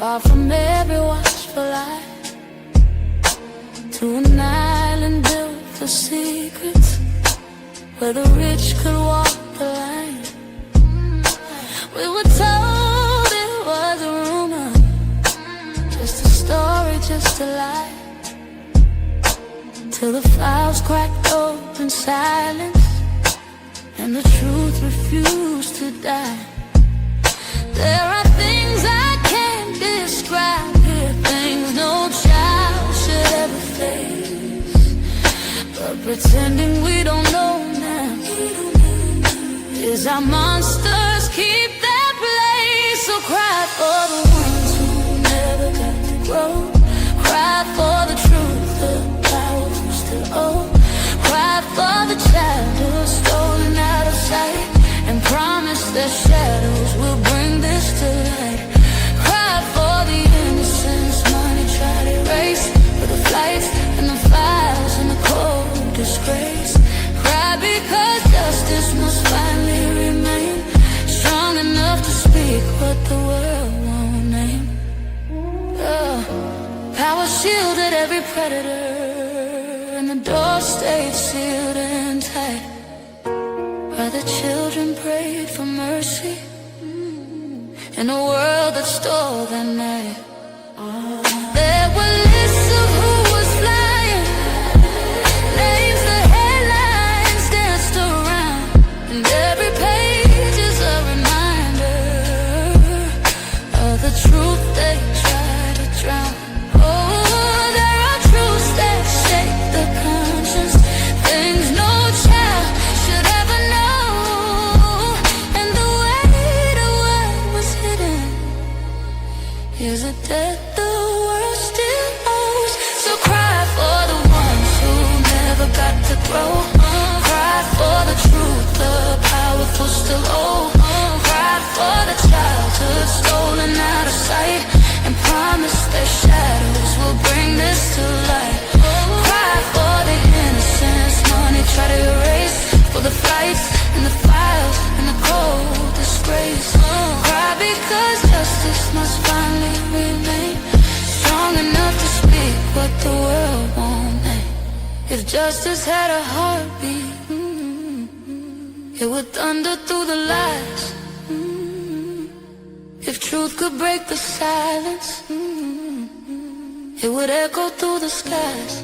far from every watchful eye, to an island built for secrets, where the rich could walk the line. We were told it was a rumor, just a story, just a lie, till the files cracked open silence, and the truth refused to die. There are things I can't describe here, things no child should ever face, but pretending we don't know now is how monsters keep their place. So cry for the ones who never got to grow, cry for the truth the powerful still owe, cry for the child who's stolen out of sight, and promise their shadows will bring this to light. Cry for the innocence money tried to erase, for the flights and the files and the cold disgrace. Cry because justice must finally remain strong enough to speak what the world won't name. Power shielded every predator, and the door stayed sealed and tight, while the children prayed for mercy in a world that stole their night. There were lists of who was flying, names the headlines danced around, and every page is a reminder of the truth they tried to drown. Oh, there are truths that shake the conscience, things no child should ever know, and the way to what was hidden is a debt the world still owes. So cry for the ones who never got to grow, cry for the truth the powerful still owe, cry for the childhood stolen out of sight, and promise their shadows will bring this to light. Cry for the innocence money try to erase, for the flights and the files and the cold disgrace. Cry because justice must finally remain strong enough to speak what the world won't name. If justice had a heartbeat, it would thunder through the lies. If truth could break the silence, it would echo through the skies.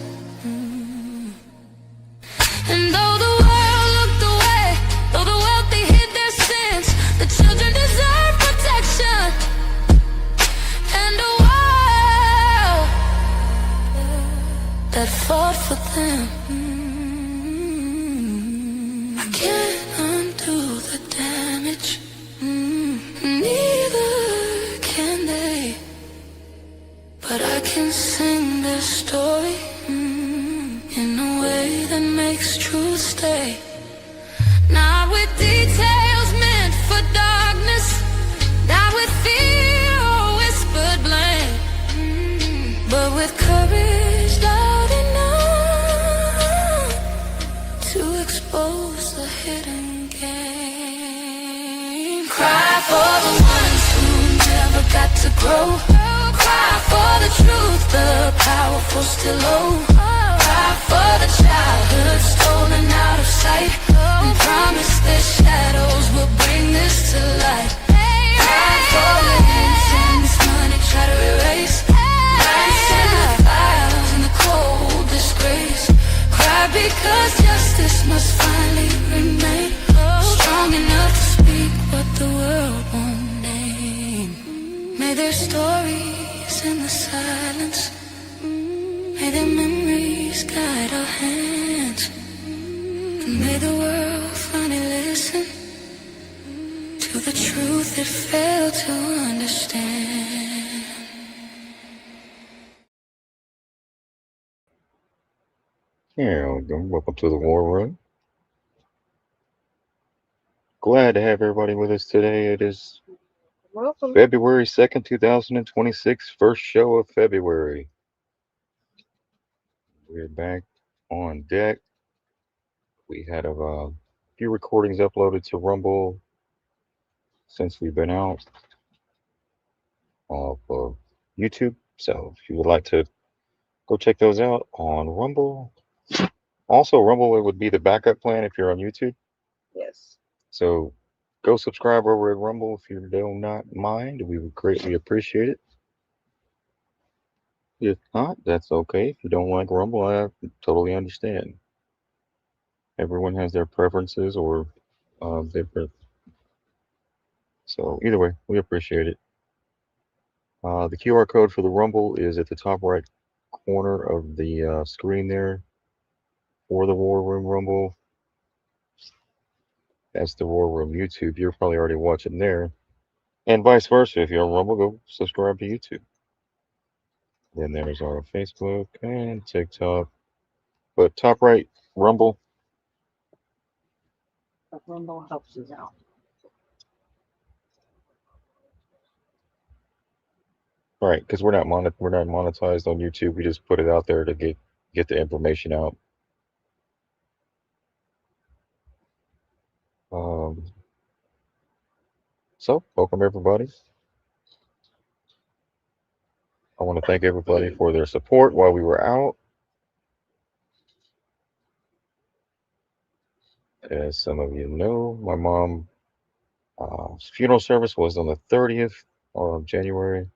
And though the world looked away, though the wealthy hid their sins, the children deserve protection and a world that fought for them. I can't undo the damage, neither can they, but I can sing their story in a way that makes truth stay. Not with details meant for darkness, not with fear or whispered blame, but with courage loud enough to expose the hidden game. Cry for the ones who never got to grow, cry for the truth the powerful still owe, cry for the childhood stolen out of sight, and promise their shadows will bring this to light. Cry for the innocence money try to erase, lights and the files and the cold disgrace. Cry because justice must finally remain strong enough to speak what the world won't name. May their stories in the silence, may their memories guide our hands, and may the world finally listen to the truth it failed to understand. Here we go. Welcome to the War Room. Glad to have everybody with us today. It is Welcome. February 2nd, 2026, first show of February. We're back on deck. We had a few recordings uploaded to Rumble since we've been out of YouTube. So if you would like to go check those out on Rumble. Also, Rumble it would be the backup plan if you're on YouTube. Yes. So go subscribe over at Rumble if you do not mind. We would greatly appreciate it. If not, that's okay. If you don't like Rumble, I totally understand. Everyone has their preferences or different. So either way, we appreciate it. The QR code for the Rumble is at the top right corner of the screen there for the War Room Rumble. That's the War Room YouTube. You're probably already watching there. And vice versa. If you're on Rumble, go subscribe to YouTube. Then there's our Facebook and TikTok. But top right, Rumble. But Rumble helps us out. Right, because we're not monetized on YouTube. We just put it out there to get the information out. Um, so welcome everybody. I want to thank everybody for their support while we were out. As some of you know, my mom funeral service was on the 30th of January.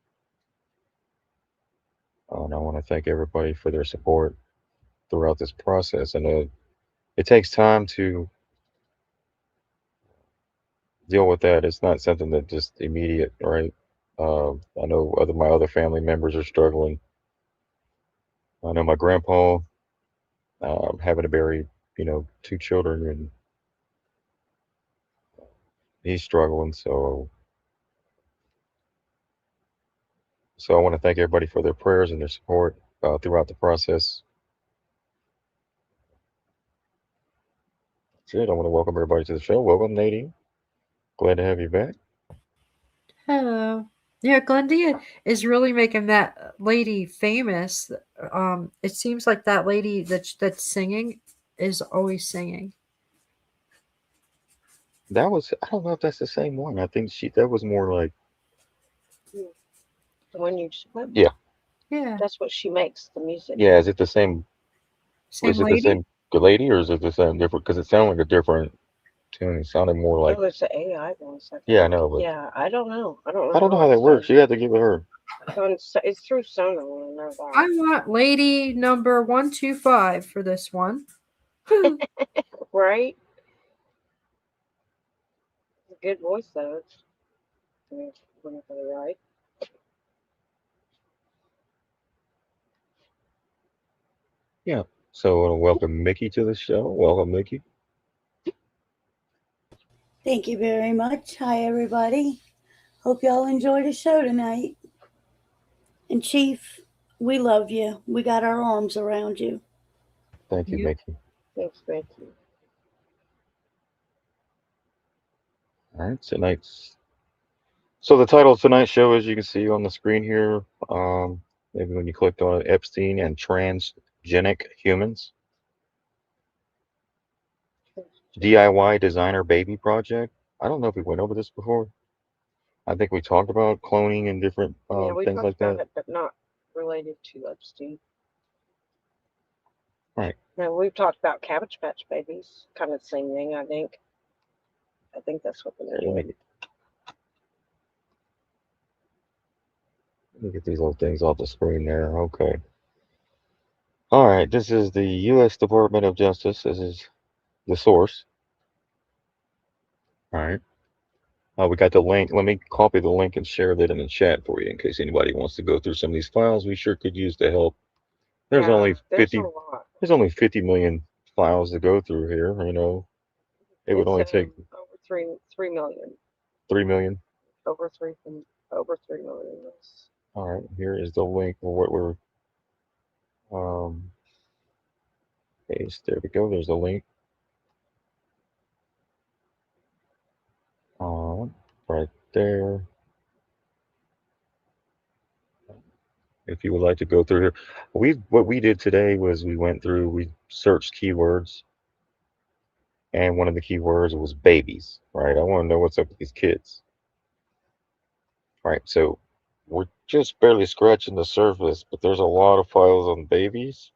And I want to thank everybody for their support throughout this process. And it takes time to deal with that. It's not something that just immediate, right? I know my other family members are struggling. I know my grandpa having to bury, two children, and he's struggling. So I want to thank everybody for their prayers and their support throughout the process. That's it. I want to welcome everybody to the show. Welcome, Nadine. Glad to have you back. Hello. Yeah, GLENDIA is really making that lady famous. It seems like that lady that's singing is always singing. That was I don't know if that's the same one. I think that was more like The one you just went. yeah. Yeah, That's what she makes the music. Yeah, is it the same? same Is it the lady. same lady, or is it the same different? Because it sounded like a different tune. It sounded more like Oh, it's the AI voice. I yeah, I think. know, but Yeah, I don't know. I don't know I don't know how how that it's works. done. You have to give it her. It's through Sono. I know I that. want lady number 125 for this one. Right? It's a good voice though. It's wonderfully right. Yeah. So I want to welcome Mickey to the show. Welcome, Mickey. Thank you very much. Hi, everybody. Hope y'all enjoy the show tonight. And, Chief, we love you. We got our arms around you. Thank you, You, Mickey. Thanks, Becky. All right, tonight's so the title of tonight's show, as you can see on the screen here, maybe when you clicked on it, Epstein and Transgenic Humans, DIY Designer Baby Project. I don't know if we went over this before. I think we talked about cloning and different Yeah, we things talked like about that. it, but not related to Epstein. Right. No, we've talked about Cabbage Patch Babies. Kind of the same thing, I think. I think that's what Here, they're doing. let me get these little things off the screen there. Okay. All right. This is the U.S. Department of Justice. This is the source. All right. We got the link. Let me copy the link and share that in the chat for you in case anybody wants to go through some of these files. We sure could use the help. There's Yeah, only there's a 50. lot. There's only 50 million files to go through here. It would It's only take over 3 million. 3 million. Over over 3 million. Yes. All right. Here is the link for what we're paste. There we go. There's the link. Right there. If you would like to go through here, what we did today was we searched keywords, and one of the keywords was babies. Right. I want to know what's up with these kids. Right. So we're just barely scratching the surface, but there's a lot of files on babies.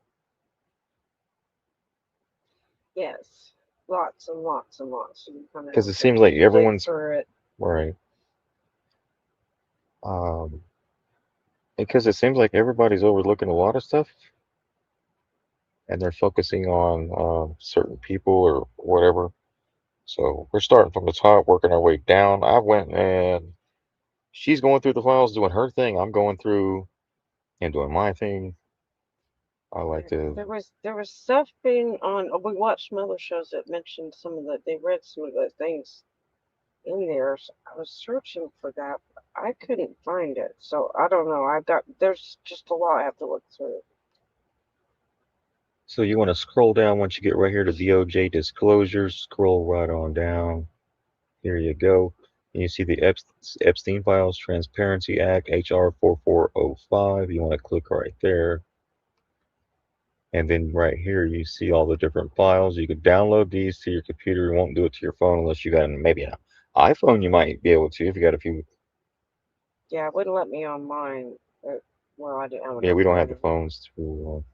Yes, lots and lots and lots. You kind Because of it have seems to like dig everyone's through it. right. Because it seems like everybody's overlooking a lot of stuff, and they're focusing on certain people or whatever. So we're starting from the top, working our way down. I went and she's going through the files, doing her thing. I'm going through and doing my thing. I like to, There was stuff being on. We watched some other shows that mentioned some of the. They read some of the things in there. So I was searching for that. But I couldn't find it. So I don't know. There's just a lot I have to look through. so you want to scroll down once you get right here to DOJ disclosures, scroll right on down. Here you go. And you see the Epstein Files, Transparency Act, HR 4405. You want to click right there. And then right here, you see all the different files. You can download these to your computer. You won't do it to your phone unless you got maybe an iPhone. You might be able to if you got a few. Yeah, it wouldn't let me on mine. Well, I didn't have Yeah, enough we don't have the room. phones to.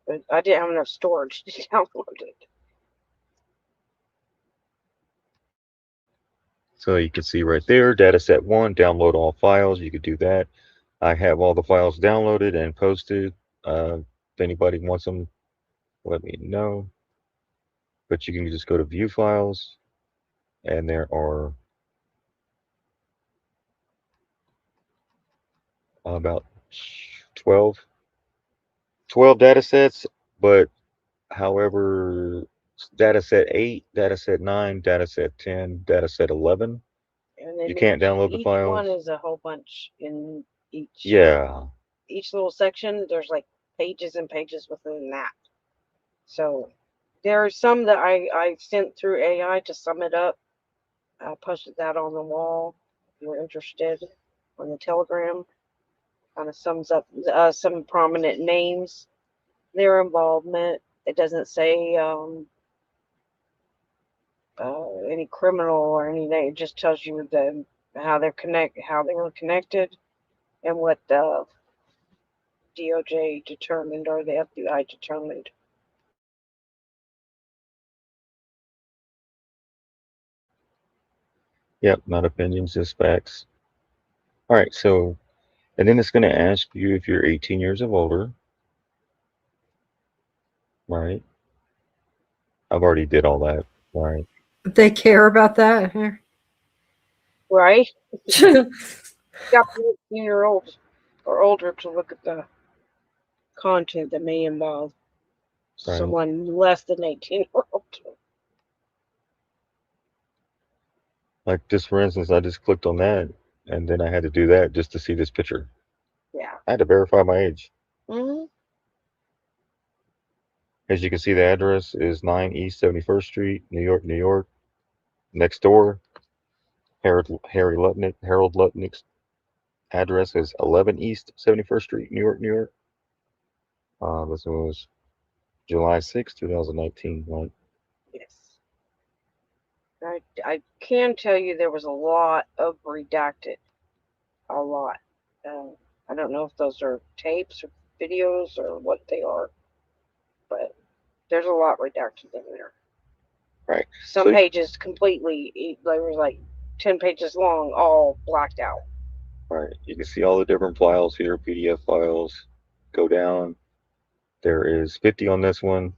But I didn't have enough storage to download it. So you can see right there, data set one, download all files. You could do that. I have all the files downloaded and posted. If anybody wants them, let me know. But you can just go to view files, and there are about 12, 12 data sets. But however, data set 8, data set 9, data set 10, data set 11, And then you can't download the each one files. is a whole bunch in Yeah, each little section. There's like pages and pages within that. So there are some that I sent through AI to sum it up. I posted that on the wall. If you're interested, on the Telegram, kind of sums up some prominent names, their involvement. It doesn't say any criminal or anything. It just tells you how they were connected, and what the DOJ determined or the FBI determined. yep, not opinions, just facts. All right, so, and then it's going to ask you if you're 18 years of older, right? I've already did all that, right? They care about that. Right? Got to be 18-year-olds or older to look at the content that may involve Right. someone less than 18-year-old. Like just for instance, I just clicked on that, and then I had to do that just to see this picture. Yeah. I had to verify my age. Hmm. As you can see, the address is 9 East 71st Street, New York, New York. Next door, Harold Lutnick's address is 11 East 71st Street, New York, New York. This was July 6, 2019. Right? Yes. I can tell you there was a lot of redacted. A lot. Um, I don't know if those are tapes or videos or what they are, but there's a lot redacted in there. Right. Some So, pages completely, they were like 10 pages long, all blacked out. right, you can see all the different files here, PDF files. Go down. There is 50 on this one.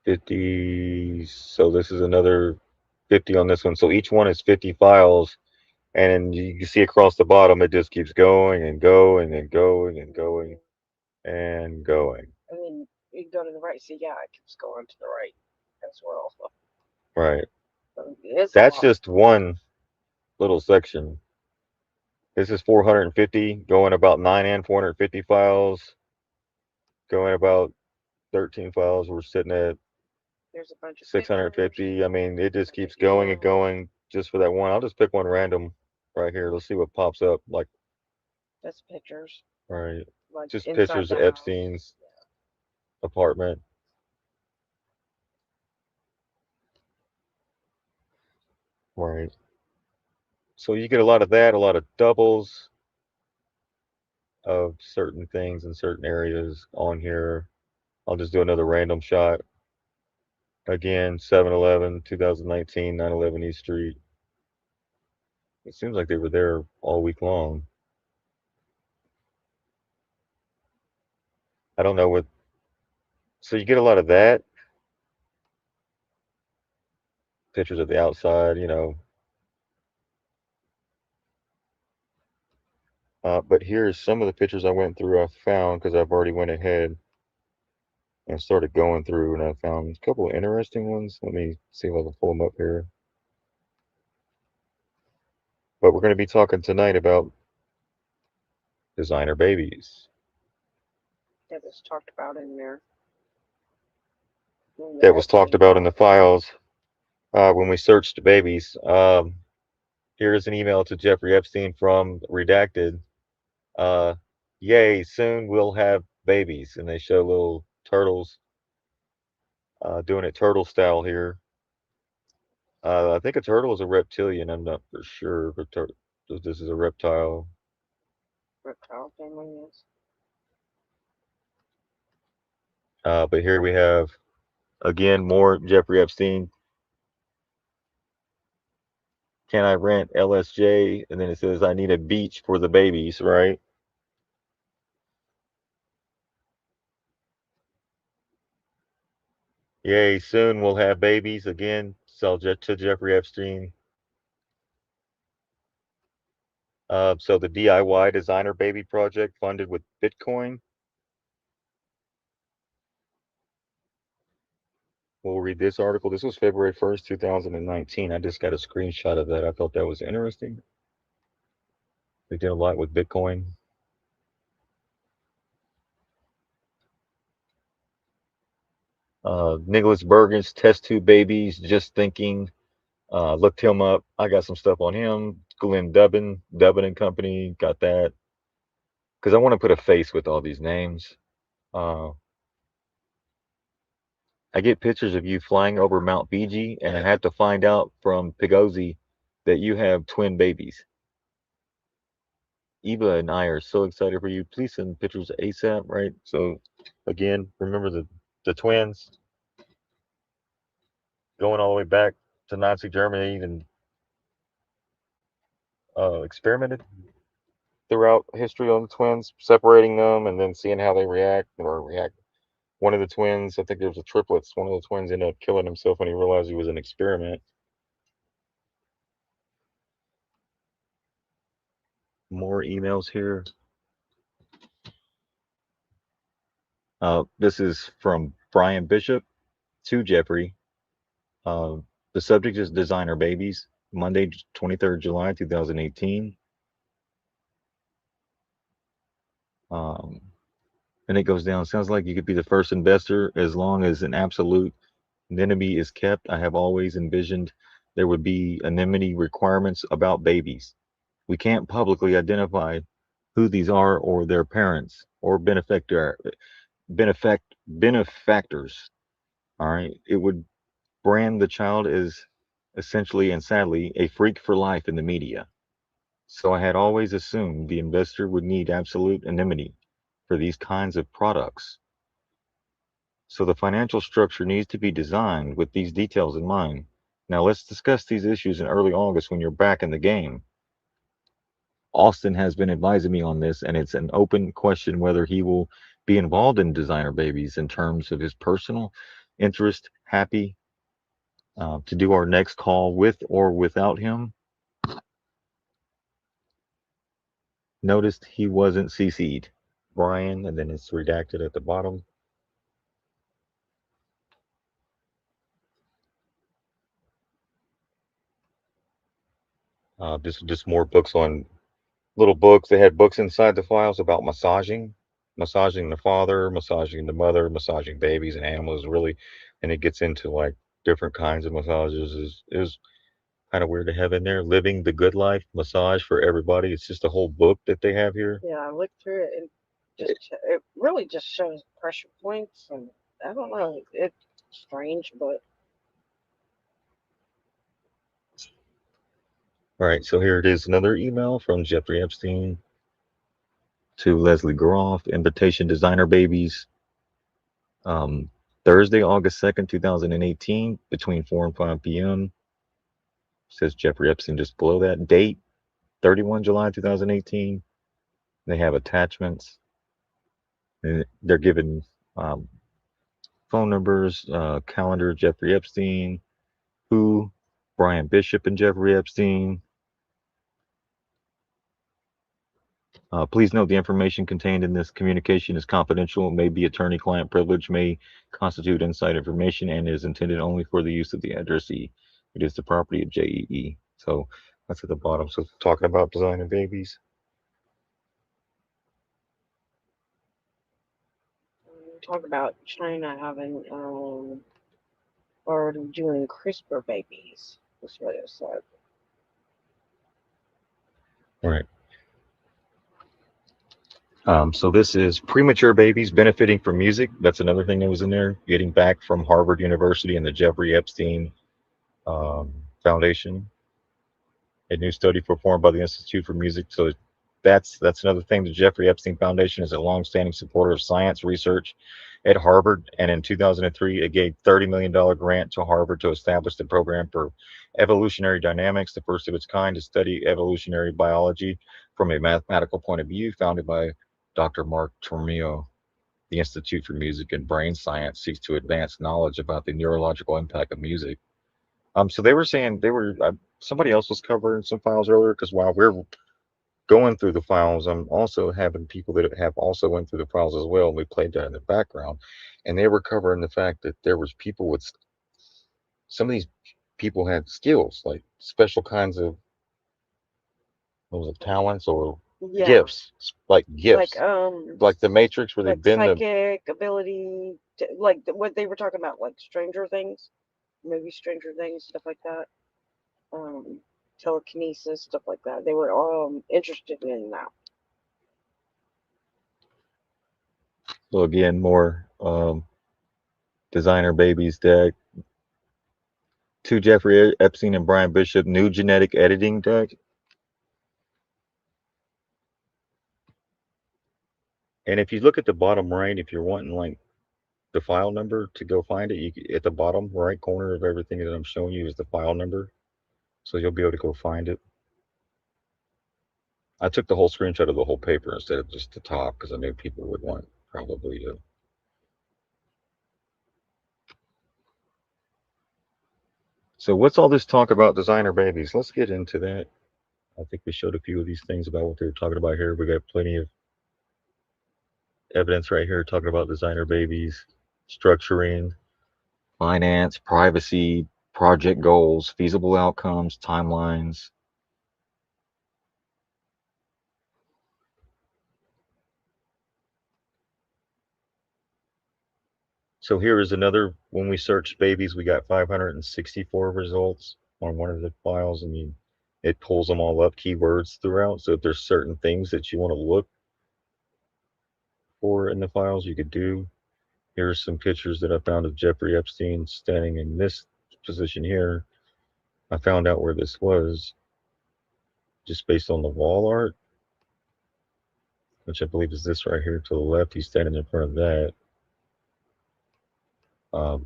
50. So this is another 50 on this one. So each one is 50 files. And you can see across the bottom, it just keeps going and going and going and going and going. And then you go to the right, see, yeah, it keeps going to the right as well. Right. So it's a That's lot. just one little section. This is 450 going about 9 and 450 files, going about 13 files. We're sitting at There's a bunch of pictures. 650. I mean, it just keeps going and Videos. going just for that one. I'll just pick one random right here. Let's see what pops up. Like, That's pictures, right, like just inside pictures the of house. Epstein's apartment. Right. So you get a lot of that, a lot of doubles of certain things in certain areas on here. I'll just do another random shot. Again, 7/11, 2019, 9/11 East Street. It seems like they were there all week long. I don't know what. So you get a lot of that. Pictures of the outside, but here's some of the pictures I went through I found because I've already went ahead and started going through, and I found a couple of interesting ones. Let me see if I can pull them up here. But we're going to be talking tonight about designer babies. That was talked about in there. That was talked about in the files when we searched babies. Here's an email to Jeffrey Epstein from Redacted. Uh, Yay, soon we'll have babies. And they show little turtles doing it turtle style here. I think a turtle is a reptilian. I'm not for sure, but this is a reptile. Reptile family is. But here we have, again, more Jeffrey Epstein. Can I rent LSJ? And then it says, I need a beach for the babies, right? Yay, soon we'll have babies. Again, sell to Jeffrey Epstein. So the DIY designer baby project funded with Bitcoin. We'll read this article. This was February 1st, 2019. I just got a screenshot of that. I thought that was interesting. They did a lot with Bitcoin. Nicholas Bergen's test tube babies, just thinking. Looked him up. I got some stuff on him. Glenn Dubbin and Company, got that. Because I want to put a face with all these names. I get pictures of you flying over Mount Fiji, and I had to find out from Pigozi that you have twin babies. Eva and I are so excited for you. Please send pictures ASAP, right? So, again, remember the twins going all the way back to Nazi Germany and experimented throughout history on the twins, separating them and then seeing how they react. One of the twins, I think there was a triplets. One of the twins ended up killing himself when he realized he was an experiment. More emails here. This is from Brian Bishop to Jeffrey. The subject is designer babies. Monday, 23rd July, 2018. And it goes down. Sounds like you could be the first investor as long as an absolute anonymity is kept. I have always envisioned there would be anonymity requirements about babies. We can't publicly identify who these are or their parents or benefactors. All right. It would brand the child as essentially and sadly a freak for life in the media. So I had always assumed the investor would need absolute anonymity for these kinds of products. So the financial structure needs to be designed with these details in mind. Now let's discuss these issues in early August when you're back in the game. Austin has been advising me on this, and it's an open question whether he will be involved in designer babies in terms of his personal interest. Happy to do our next call with or without him. Noticed he wasn't CC'd. Brian, and then it's redacted at the bottom. Just more books on little books. They had books inside the files about massaging the father, massaging the mother, massaging babies and animals, really. And it gets into like different kinds of massages. Is kind of weird to have in there. Living the Good Life massage for everybody. It's just a whole book that they have here. Yeah, I looked through it and it really just shows pressure points, and I don't know. It's strange, but All right, so here it is, another email from Jeffrey Epstein to Leslie Groff, invitation designer babies. Um, Thursday, August 2nd, 2018, between 4 and 5 p.m. Says Jeffrey Epstein just below that. Date, 31 July 2018. They have attachments. And they're given phone numbers, calendar, Jeffrey Epstein, who, Brian Bishop and Jeffrey Epstein. Please note the information contained in this communication is confidential, may be attorney-client privilege, may constitute inside information, and is intended only for the use of the addressee. It is the property of JEE. So that's at the bottom. So talking about designing babies. Talk about China having or doing CRISPR babies. That's what it said. All right. So this is premature babies benefiting from music. That's another thing that was in there. Getting back from Harvard University and the Jeffrey Epstein Foundation. A new study performed by the Institute for Music. So that's another thing. The Jeffrey Epstein Foundation is a longstanding supporter of science research at Harvard, and in 2003, it gave $30 million grant to Harvard to establish the program for evolutionary dynamics, the first of its kind to study evolutionary biology from a mathematical point of view, founded by Dr. Mark Tormio. The Institute for Music and Brain Science seeks to advance knowledge about the neurological impact of music. So they were saying somebody else was covering some files earlier because while we're going through the files, I'm also having people that have also went through the files as well. And we played that in the background, and they were covering the fact that there was people with some of these people had skills like special kinds of what was it, talents or Yeah. gifts, like gifts, like the Matrix where like they've been psychic ability, like what they were talking about, like Stranger Things, maybe Stranger Things, stuff like that. Telekinesis, stuff like that. They were interested in that. So again, more designer babies deck. To Jeffrey Epstein and Brian Bishop, new genetic editing deck. And if you look at the bottom right, if you're wanting like the file number to go find it, at the bottom right corner of everything that I'm showing you is the file number. So you'll be able to go find it. I took the whole screenshot of the whole paper instead of just the top because I knew people would want probably to. So what's all this talk about designer babies? Let's get into that. I think we showed a few of these things about what they're talking about here. We got plenty of evidence right here talking about designer babies, structuring, finance, privacy, project goals, feasible outcomes, timelines. So here is another, when we searched babies, we got 564 results on one of the files, and it pulls them all up, keywords throughout. So if there's certain things that you want to look for in the files, you could do. Here's some pictures that I found of Jeffrey Epstein standing in this position here. I found out where this was just based on the wall art, which I believe is this right here to the left. He's standing in front of that.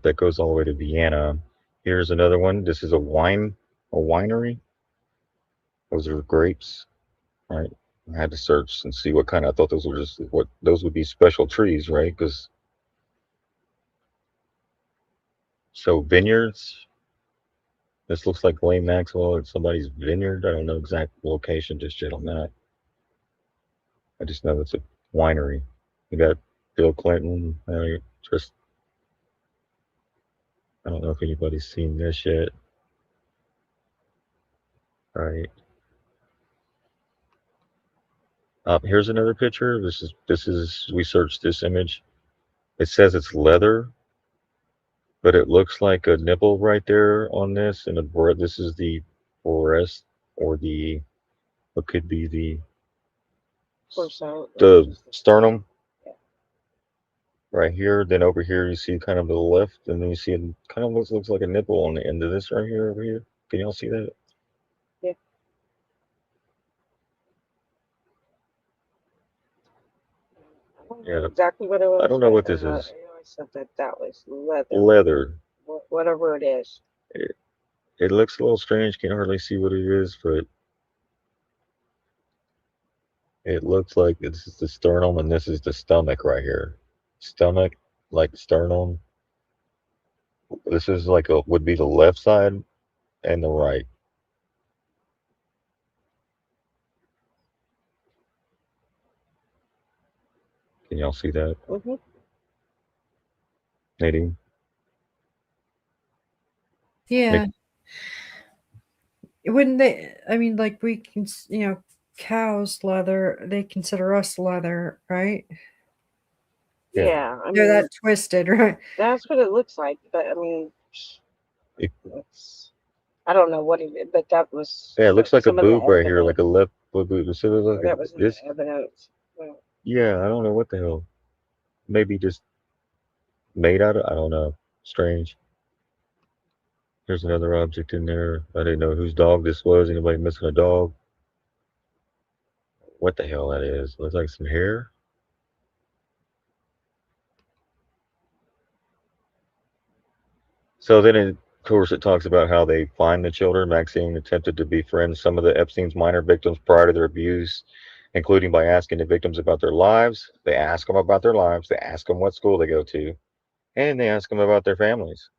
That goes all the way to Vienna. Here's another one. This is a winery. Those are grapes, right? I had to search and see what kind. I thought those were just what those would be special trees, right? Because so vineyards. This looks like Lane Maxwell at somebody's vineyard. I don't know exact location just yet on that. I just know it's a winery. We got Bill Clinton. Just I don't know if anybody's seen this yet. All right. Here's another picture. This is we searched this image. It says it's leather, but it looks like a nipple right there on this, and this is the breast or the what could be the sternum right here. Then over here you see kind of to the left, and then you see it kind of looks like a nipple on the end of this right here over here. Can y'all see that? Yeah. don't Yeah, know exactly what it was. I don't know But what this is. AI said that was leather, Leather. whatever it is. It, it looks a little strange. Can't hardly see what it is, but it looks like this is the sternum and this is the stomach right here. Stomach, like sternum. This is like a would be the left side and the right. Can y'all see that, Hmm. Nadine? Yeah. Nick? Wouldn't they? I mean, like we can, cows leather. They consider us leather, right? Yeah. Yeah, I They're mean that twisted, right? that's what it looks like. But I mean, It, it's, I don't know what he did, but that was yeah, it looks like a some of the boob right here, like a evidence. left boob. So it looks like That was in this. the evidence. Well, Yeah, I don't know what the hell. Maybe just made out of. I don't know. Strange. There's another object in there. I didn't know whose dog this was. Anybody missing a dog? What the hell that is? Looks like some hair. So then, of course, it talks about how they find the children. Maxine attempted to befriend some of the Epstein's minor victims prior to their abuse, including by asking the victims about their lives. They ask them about their lives. They ask them what school they go to, and they ask them about their families.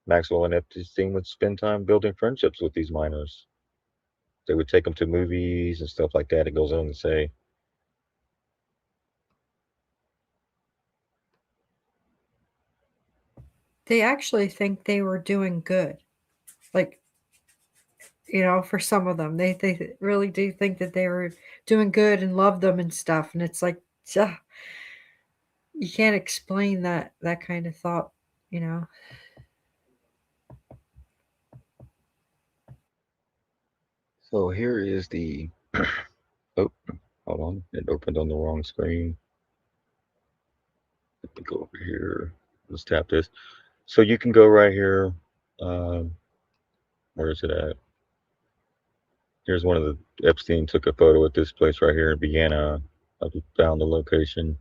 Maxwell and Epstein would spend time building friendships with these minors. They would take them to movies and stuff like that. It goes on to say, They actually think they were doing good. Like, for some of them, they really do think that they were doing good and love them and stuff. And it's like, ugh, you can't explain that kind of thought, you know. so here is the. Oh, hold on. It opened on the wrong screen. Let me go over here. Let's tap this. So you can go right here. Um, where is it at? Here's one of the Epstein took a photo at this place right here in Vienna. I found the location,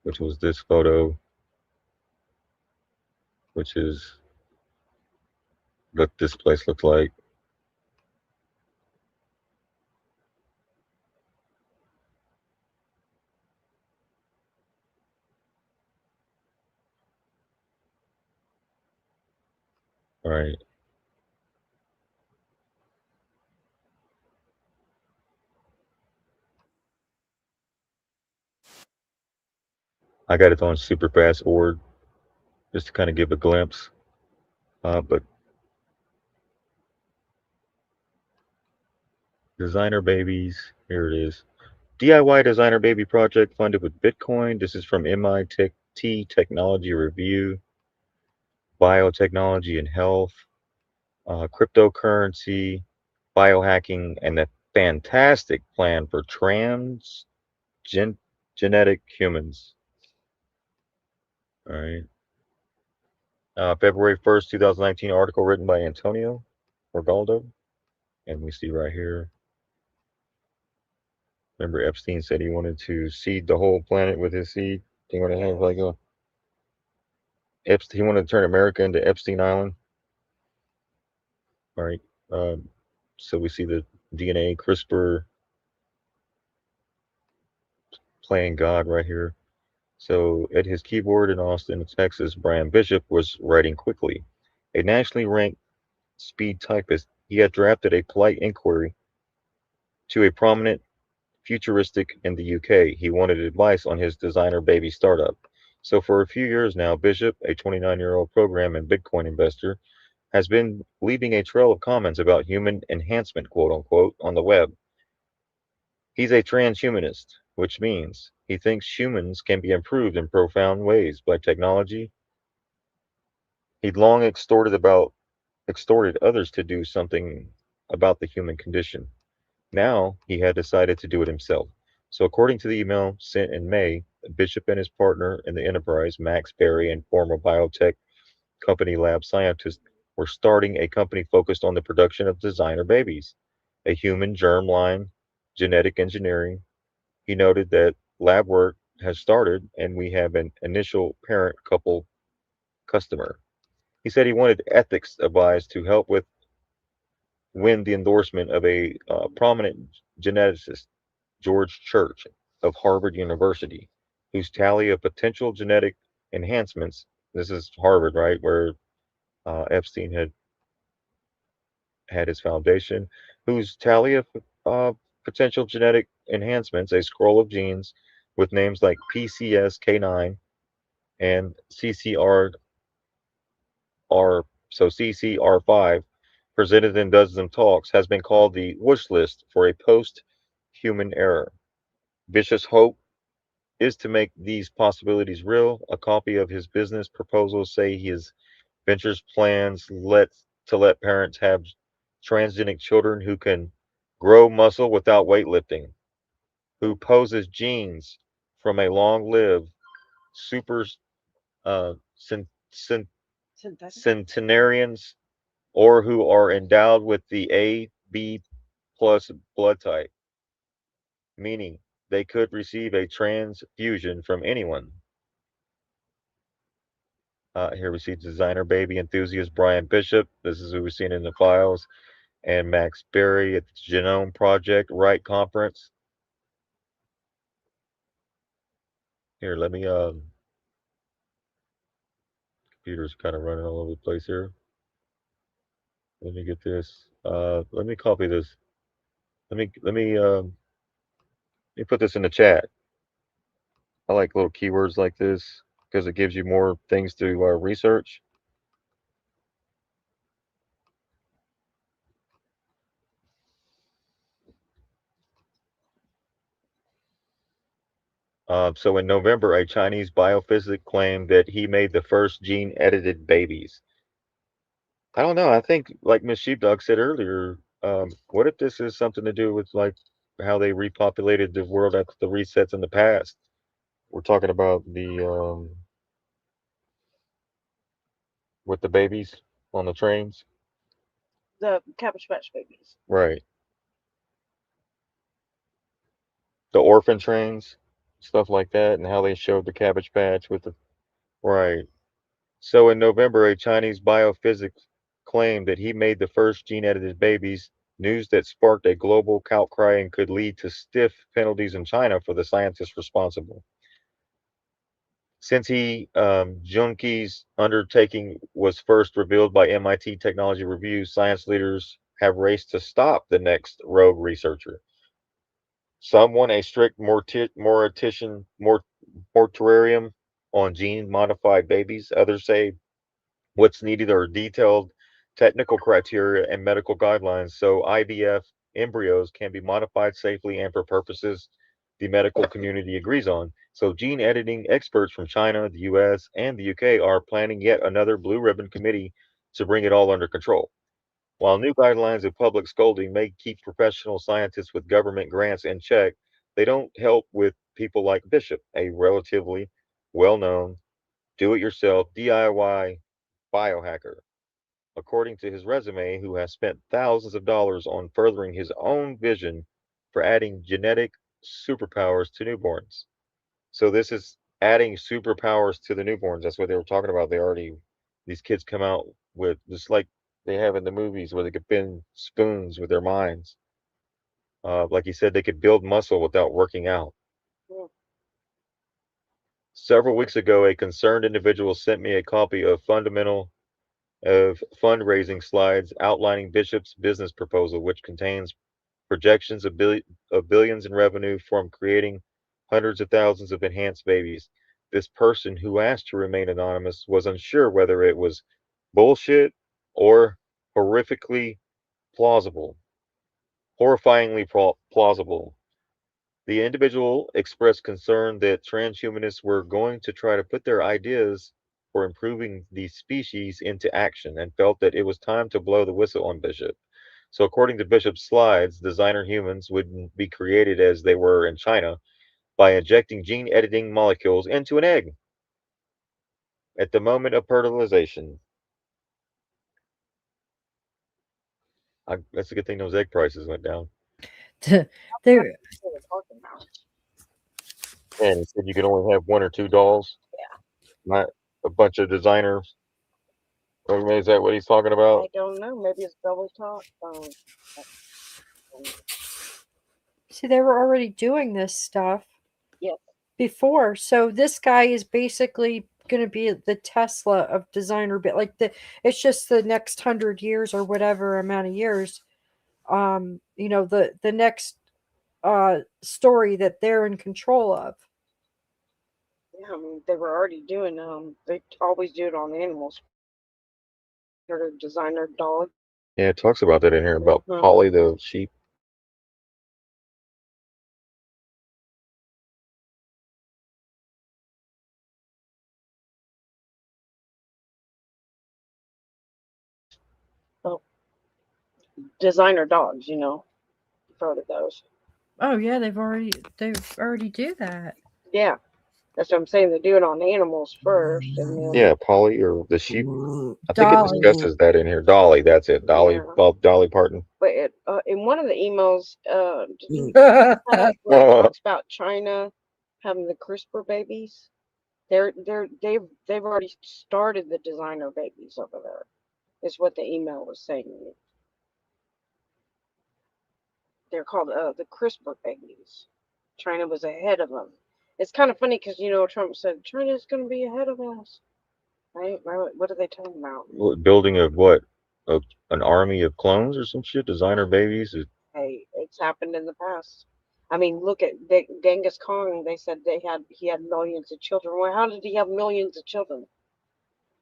which was this photo, which is what this place looked like. All right. I got it on super fast forward just to kind of give a glimpse. But designer babies, here it is. DIY designer baby project funded with Bitcoin. This is from MIT Technology Review, biotechnology and health, cryptocurrency, biohacking, and a fantastic plan for genetic humans. All right. February 1st, 2019 article written by Antonio Orgaldo. And we see right here. Remember, Epstein said he wanted to seed the whole planet with his seed. He wanted to have like a Epstein. He wanted to turn America into Epstein Island. All right. So we see the DNA CRISPR playing God right here. So at his keyboard in Austin, Texas, Brian Bishop was writing quickly. A nationally ranked speed typist, he had drafted a polite inquiry to a prominent futuristic in the UK. He wanted advice on his designer baby startup. So for a few years now, Bishop, a 29-year-old program and Bitcoin investor, has been leaving a trail of comments about human enhancement, quote unquote, on the web. He's a transhumanist, which means he thinks humans can be improved in profound ways by technology. He'd long extorted others to do something about the human condition. Now he had decided to do it himself. So according to the email sent in May, Bishop and his partner in the enterprise, Max Berry, and former biotech company lab scientist, were starting a company focused on the production of designer babies, a human germline, genetic engineering, He noted that lab work has started and we have an initial parent couple customer. He said he wanted ethics advice to help with win the endorsement of a prominent geneticist, George Church of Harvard University, whose tally of potential genetic enhancements, this is Harvard, right, where Epstein had his foundation, whose tally of uh, potential genetic enhancements, a scroll of genes with names like PCSK9 and CCR5, presented in dozens of talks, has been called the wish list for a post-human era. Bishop's hope is to make these possibilities real. A copy of his business proposals say his ventures plans to let parents have transgenic children who can grow muscle without weightlifting, who poses genes from a long-lived super cent, cent, Synthetic. centenarians, or who are endowed with the AB plus blood type, meaning they could receive a transfusion from anyone. Here we see designer baby enthusiast Brian Bishop. This is who we've seen in the files. And Max Berry at the Genome Project Wright Conference. Here, let me, computer's kind of running all over the place here. Let me get this. Let me copy this. Let me put this in the chat. I like little keywords like this because it gives you more things to research. So in November, a Chinese biophysicist claimed that he made the first gene-edited babies. I don't know. I think, like Miss Sheepdog said earlier, what if this is something to do with like how they repopulated the world after the resets in the past? We're talking about the with the babies on the trains, The Cabbage Patch Babies. right? The orphan trains, stuff like that, and how they showed the Cabbage Patch with the right. So in November, a Chinese biophysics claimed that he made the first gene-edited babies, news that sparked a global outcry and could lead to stiff penalties in China for the scientists responsible. Since Junki's undertaking was first revealed by MIT Technology Review, science leaders have raced to stop the next rogue researcher. Some want a strict moratorium on gene-modified babies. Others say what's needed are detailed technical criteria and medical guidelines so IVF embryos can be modified safely and for purposes the medical community agrees on. So, gene editing experts from China, the US, and the UK are planning yet another blue ribbon committee to bring it all under control. While new guidelines and public scolding may keep professional scientists with government grants in check, they don't help with people like Bishop, a relatively well known do it yourself DIY biohacker, according to his resume, who has spent thousands of dollars on furthering his own vision for adding genetic superpowers to newborns. So this is adding superpowers to the newborns. That's what they were talking about. These kids come out with just like they have in the movies where they could bend spoons with their minds. Like he said, they could build muscle without working out. Mm. Several weeks ago, a concerned individual sent me a copy of fundraising slides outlining Bishop's business proposal, which contains projections of billions in revenue from creating hundreds of thousands of enhanced babies. This person, who asked to remain anonymous, was unsure whether it was bullshit or horrifically plausible, horrifyingly plausible. The individual expressed concern that transhumanists were going to try to put their ideas for improving the species into action and felt that it was time to blow the whistle on Bishop. So, according to Bishop's slides, designer humans would be created as they were in China by injecting gene editing molecules into an egg at the moment of fertilization. That's a good thing those egg prices went down. There, That's what we're talking about. And he said you can only have one or two dolls, not a bunch of designer. Or is that what he's talking I about? don't know. Maybe it's double talk. See, they were already doing this stuff Yes. before. So this guy is basically going to be the Tesla of designer bit. Like it's just the next 100 years or whatever amount of years. The next story that they're in control of. Yeah, I mean, they were already doing, they always do it on animals. Sort of designer dog. Yeah, it talks about that in here about Mhm. Polly the sheep. Oh, designer dogs, you've heard of those. Oh yeah, they've already do that. Yeah, that's what I'm saying. They do it on animals first, and then Yeah, Polly or the sheep. I think it Dolly. discusses that in here. Dolly, that's it. Dolly, yeah. Dolly Parton. But in one of the emails, did you that where it talks about China having the CRISPR babies? They've already started the designer babies over there. Is what the email was saying. They're called the CRISPR babies. China was ahead of them. It's kind of funny because Trump said China's going to be ahead of us, right? What are they talking about? Building of what? An army of clones or some shit? Designer babies? Hey, it's happened in the past. I mean, look at Genghis Khan. They said he had millions of children. Well, how did he have millions of children?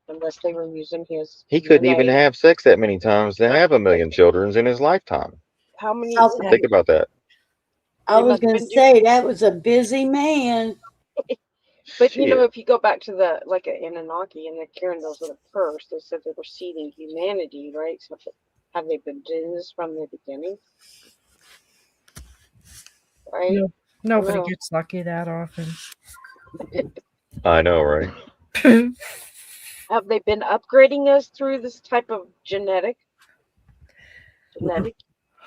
Unless they were using his He couldn't even DNA. have sex that many times to have a million children in his lifetime. How many? Think about that. I They was must have going to been doing. say that was a busy man. But Shit. if you go back to the like Anunnaki and the Kyrandals were the first, they said they were seeding humanity, right? So have they been doing this from the beginning? Right? No, nobody No. gets lucky that often. I know, right? Have they been upgrading us through this type of genetic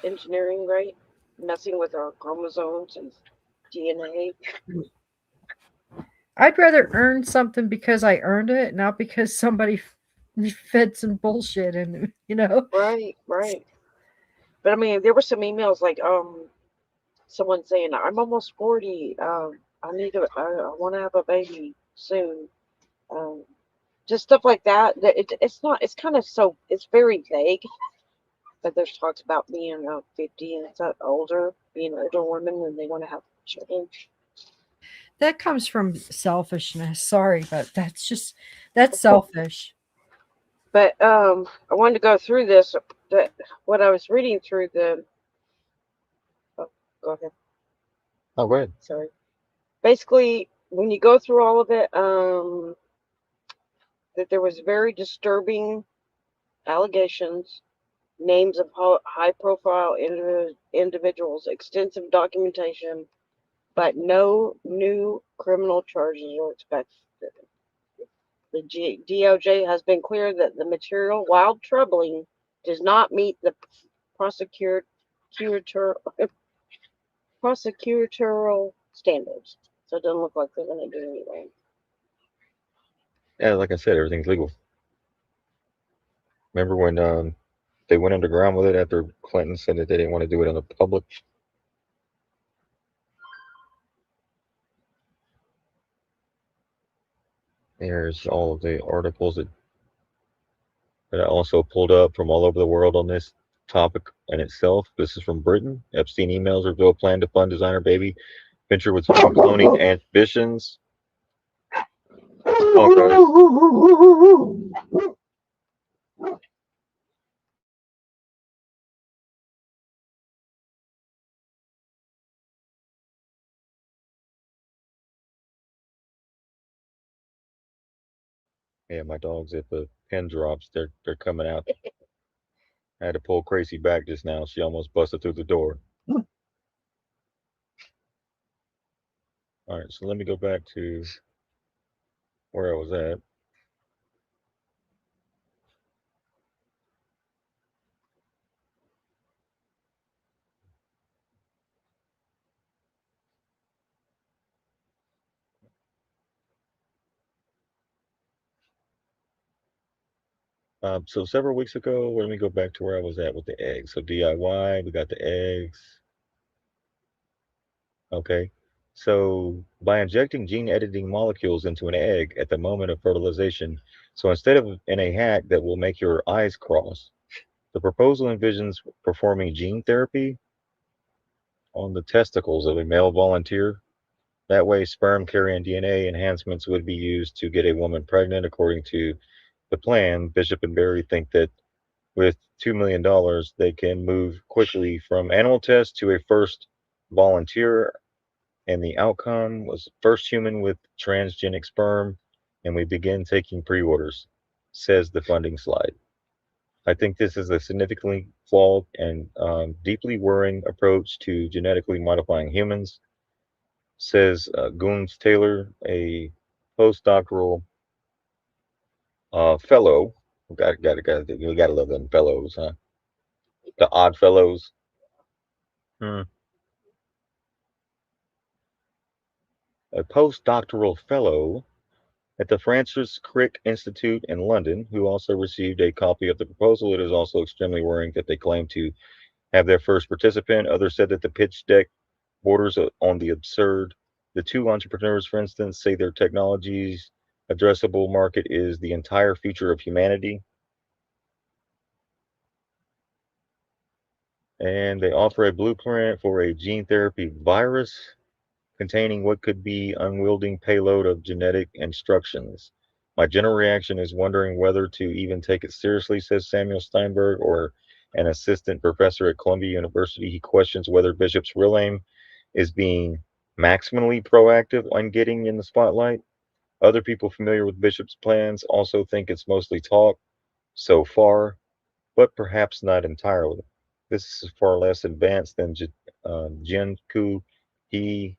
engineering, right? Messing with our chromosomes and DNA. I'd rather earn something because I earned it, not because somebody fed some bullshit in, Right, right. But I mean, there were some emails like someone saying, "I'm almost 40. I want to have a baby soon." Um, just stuff like that. It's not. It's kind of so. It's very vague. But there's talks about being 50 and older, being older women, and they want to have children. That comes from selfishness. Sorry, but that's selfish. But I wanted to go through this. That what I was reading through the. Oh, go ahead. Oh, go ahead. Sorry. Basically, when you go through all of it, that there was very disturbing allegations, names of high-profile individuals, extensive documentation, but no new criminal charges are expected. The DOJ has been clear that the material, while troubling, does not meet the prosecutor, prosecutorial standards. So it doesn't look like they're going to do anything. Yeah, like I said, everything's legal. Remember when they went underground with it after Clinton said that they didn't want to do it in the public? There's all of the articles that I also pulled up from all over the world on this topic in itself. This is from Britain. Epstein emails reveal plan to fund designer baby venture with human cloning ambitions. Oh, yeah, my dogs, if the pin drops, they're coming out. I had to pull Crazy back just now. She almost busted through the door. All right, so let me go back to where I was at. So several weeks ago, let me go back to where I was at with the eggs. So DIY, we got the eggs. Okay. So by injecting gene editing molecules into an egg at the moment of fertilization, so instead of in a hack that will make your eyes cross, the proposal envisions performing gene therapy on the testicles of a male volunteer. That way, sperm carrying DNA enhancements would be used to get a woman pregnant. According to the plan, Bishop and Barry think that with $2 million, they can move quickly from animal test to a first volunteer, and the outcome was first human with transgenic sperm, and we begin taking pre-orders, says the funding slide. I think this is a significantly flawed and deeply worrying approach to genetically modifying humans, says Goons Taylor, a postdoctoral fellow. You gotta love them fellows, huh? The odd fellows. Hmm. A postdoctoral fellow at the Francis Crick Institute in London, who also received a copy of the proposal. It is also extremely worrying that they claim to have their first participant. Others said that the pitch deck borders on the absurd. The two entrepreneurs, for instance, say their technology's addressable market is the entire future of humanity, and they offer a blueprint for a gene therapy virus containing what could be unwielding payload of genetic instructions. My general reaction is wondering whether to even take it seriously, says Samuel Steinberg, or an assistant professor at Columbia University. He questions whether Bishop's real aim is being maximally proactive on getting in the spotlight. Other people familiar with Bishop's plans also think it's mostly talk so far, but perhaps not entirely. This is far less advanced than Jin Ku He,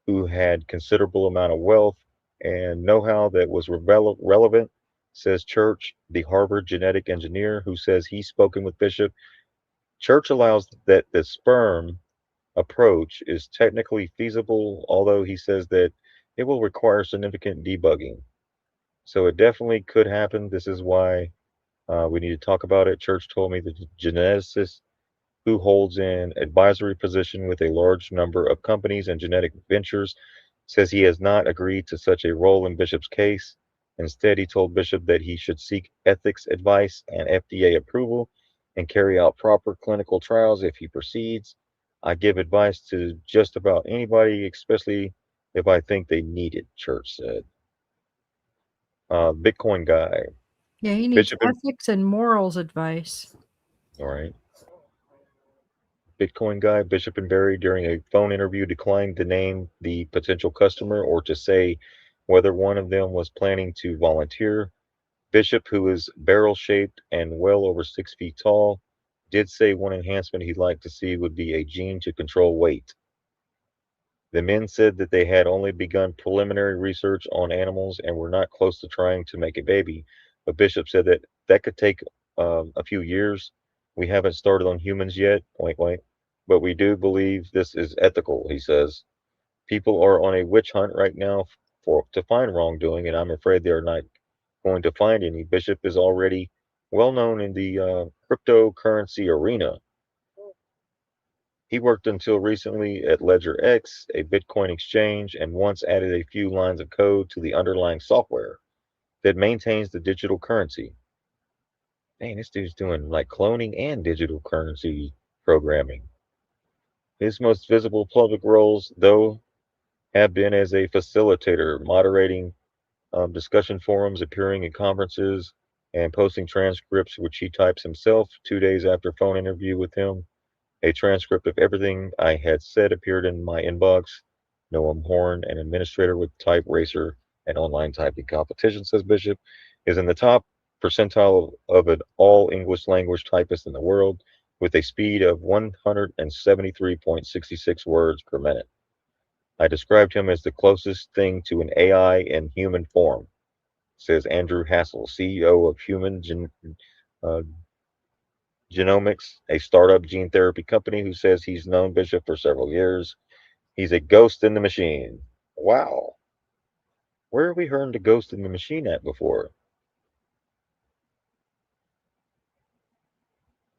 who had considerable amount of wealth and know-how that was relevant, says Church, the Harvard genetic engineer, who says he's spoken with Bishop. Church allows that the sperm approach is technically feasible, although he says that it will require significant debugging. So it definitely could happen. This is why we need to talk about it. Church told me the geneticist who holds an advisory position with a large number of companies and genetic ventures, says he has not agreed to such a role in Bishop's case. Instead, he told Bishop that he should seek ethics advice and FDA approval and carry out proper clinical trials if he proceeds. I give advice to just about anybody, especially if I think they need it, Church said. Bitcoin guy. Yeah, he needs Bishop and, ethics and morals advice. all right. Bitcoin guy, Bishop and Barry, during a phone interview, declined to name the potential customer or to say whether one of them was planning to volunteer. Bishop, who is barrel shaped and well over 6 feet tall, did say one enhancement he'd like to see would be a gene to control weight. The men said that they had only begun preliminary research on animals and were not close to trying to make a baby. But Bishop said that that could take a few years. We haven't started on humans yet, wink, wink, but we do believe this is ethical, he says. People are on a witch hunt right now to find wrongdoing, and I'm afraid they're not going to find any. Bishop is already well known in the cryptocurrency arena. He worked until recently at Ledger X, a Bitcoin exchange, and once added a few lines of code to the underlying software that maintains the digital currency. Dang, this dude's doing like cloning and digital currency programming. His most visible public roles, though, have been as a facilitator, moderating discussion forums, appearing in conferences, and posting transcripts, which he types himself. 2 days after phone interview with him, a transcript of everything I had said appeared in my inbox. Noam Horn, an administrator with Type Racer and online typing competition, says Bishop, is in the top percentile of an all English language typist in the world with a speed of 173.66 words per minute. I described him as the closest thing to an AI in human form, says Andrew Hassel, CEO of uh, Genomics, a startup gene therapy company, who says he's known Bishop for several years. He's a ghost in the machine. Wow. Where have we heard the ghost in the machine at before?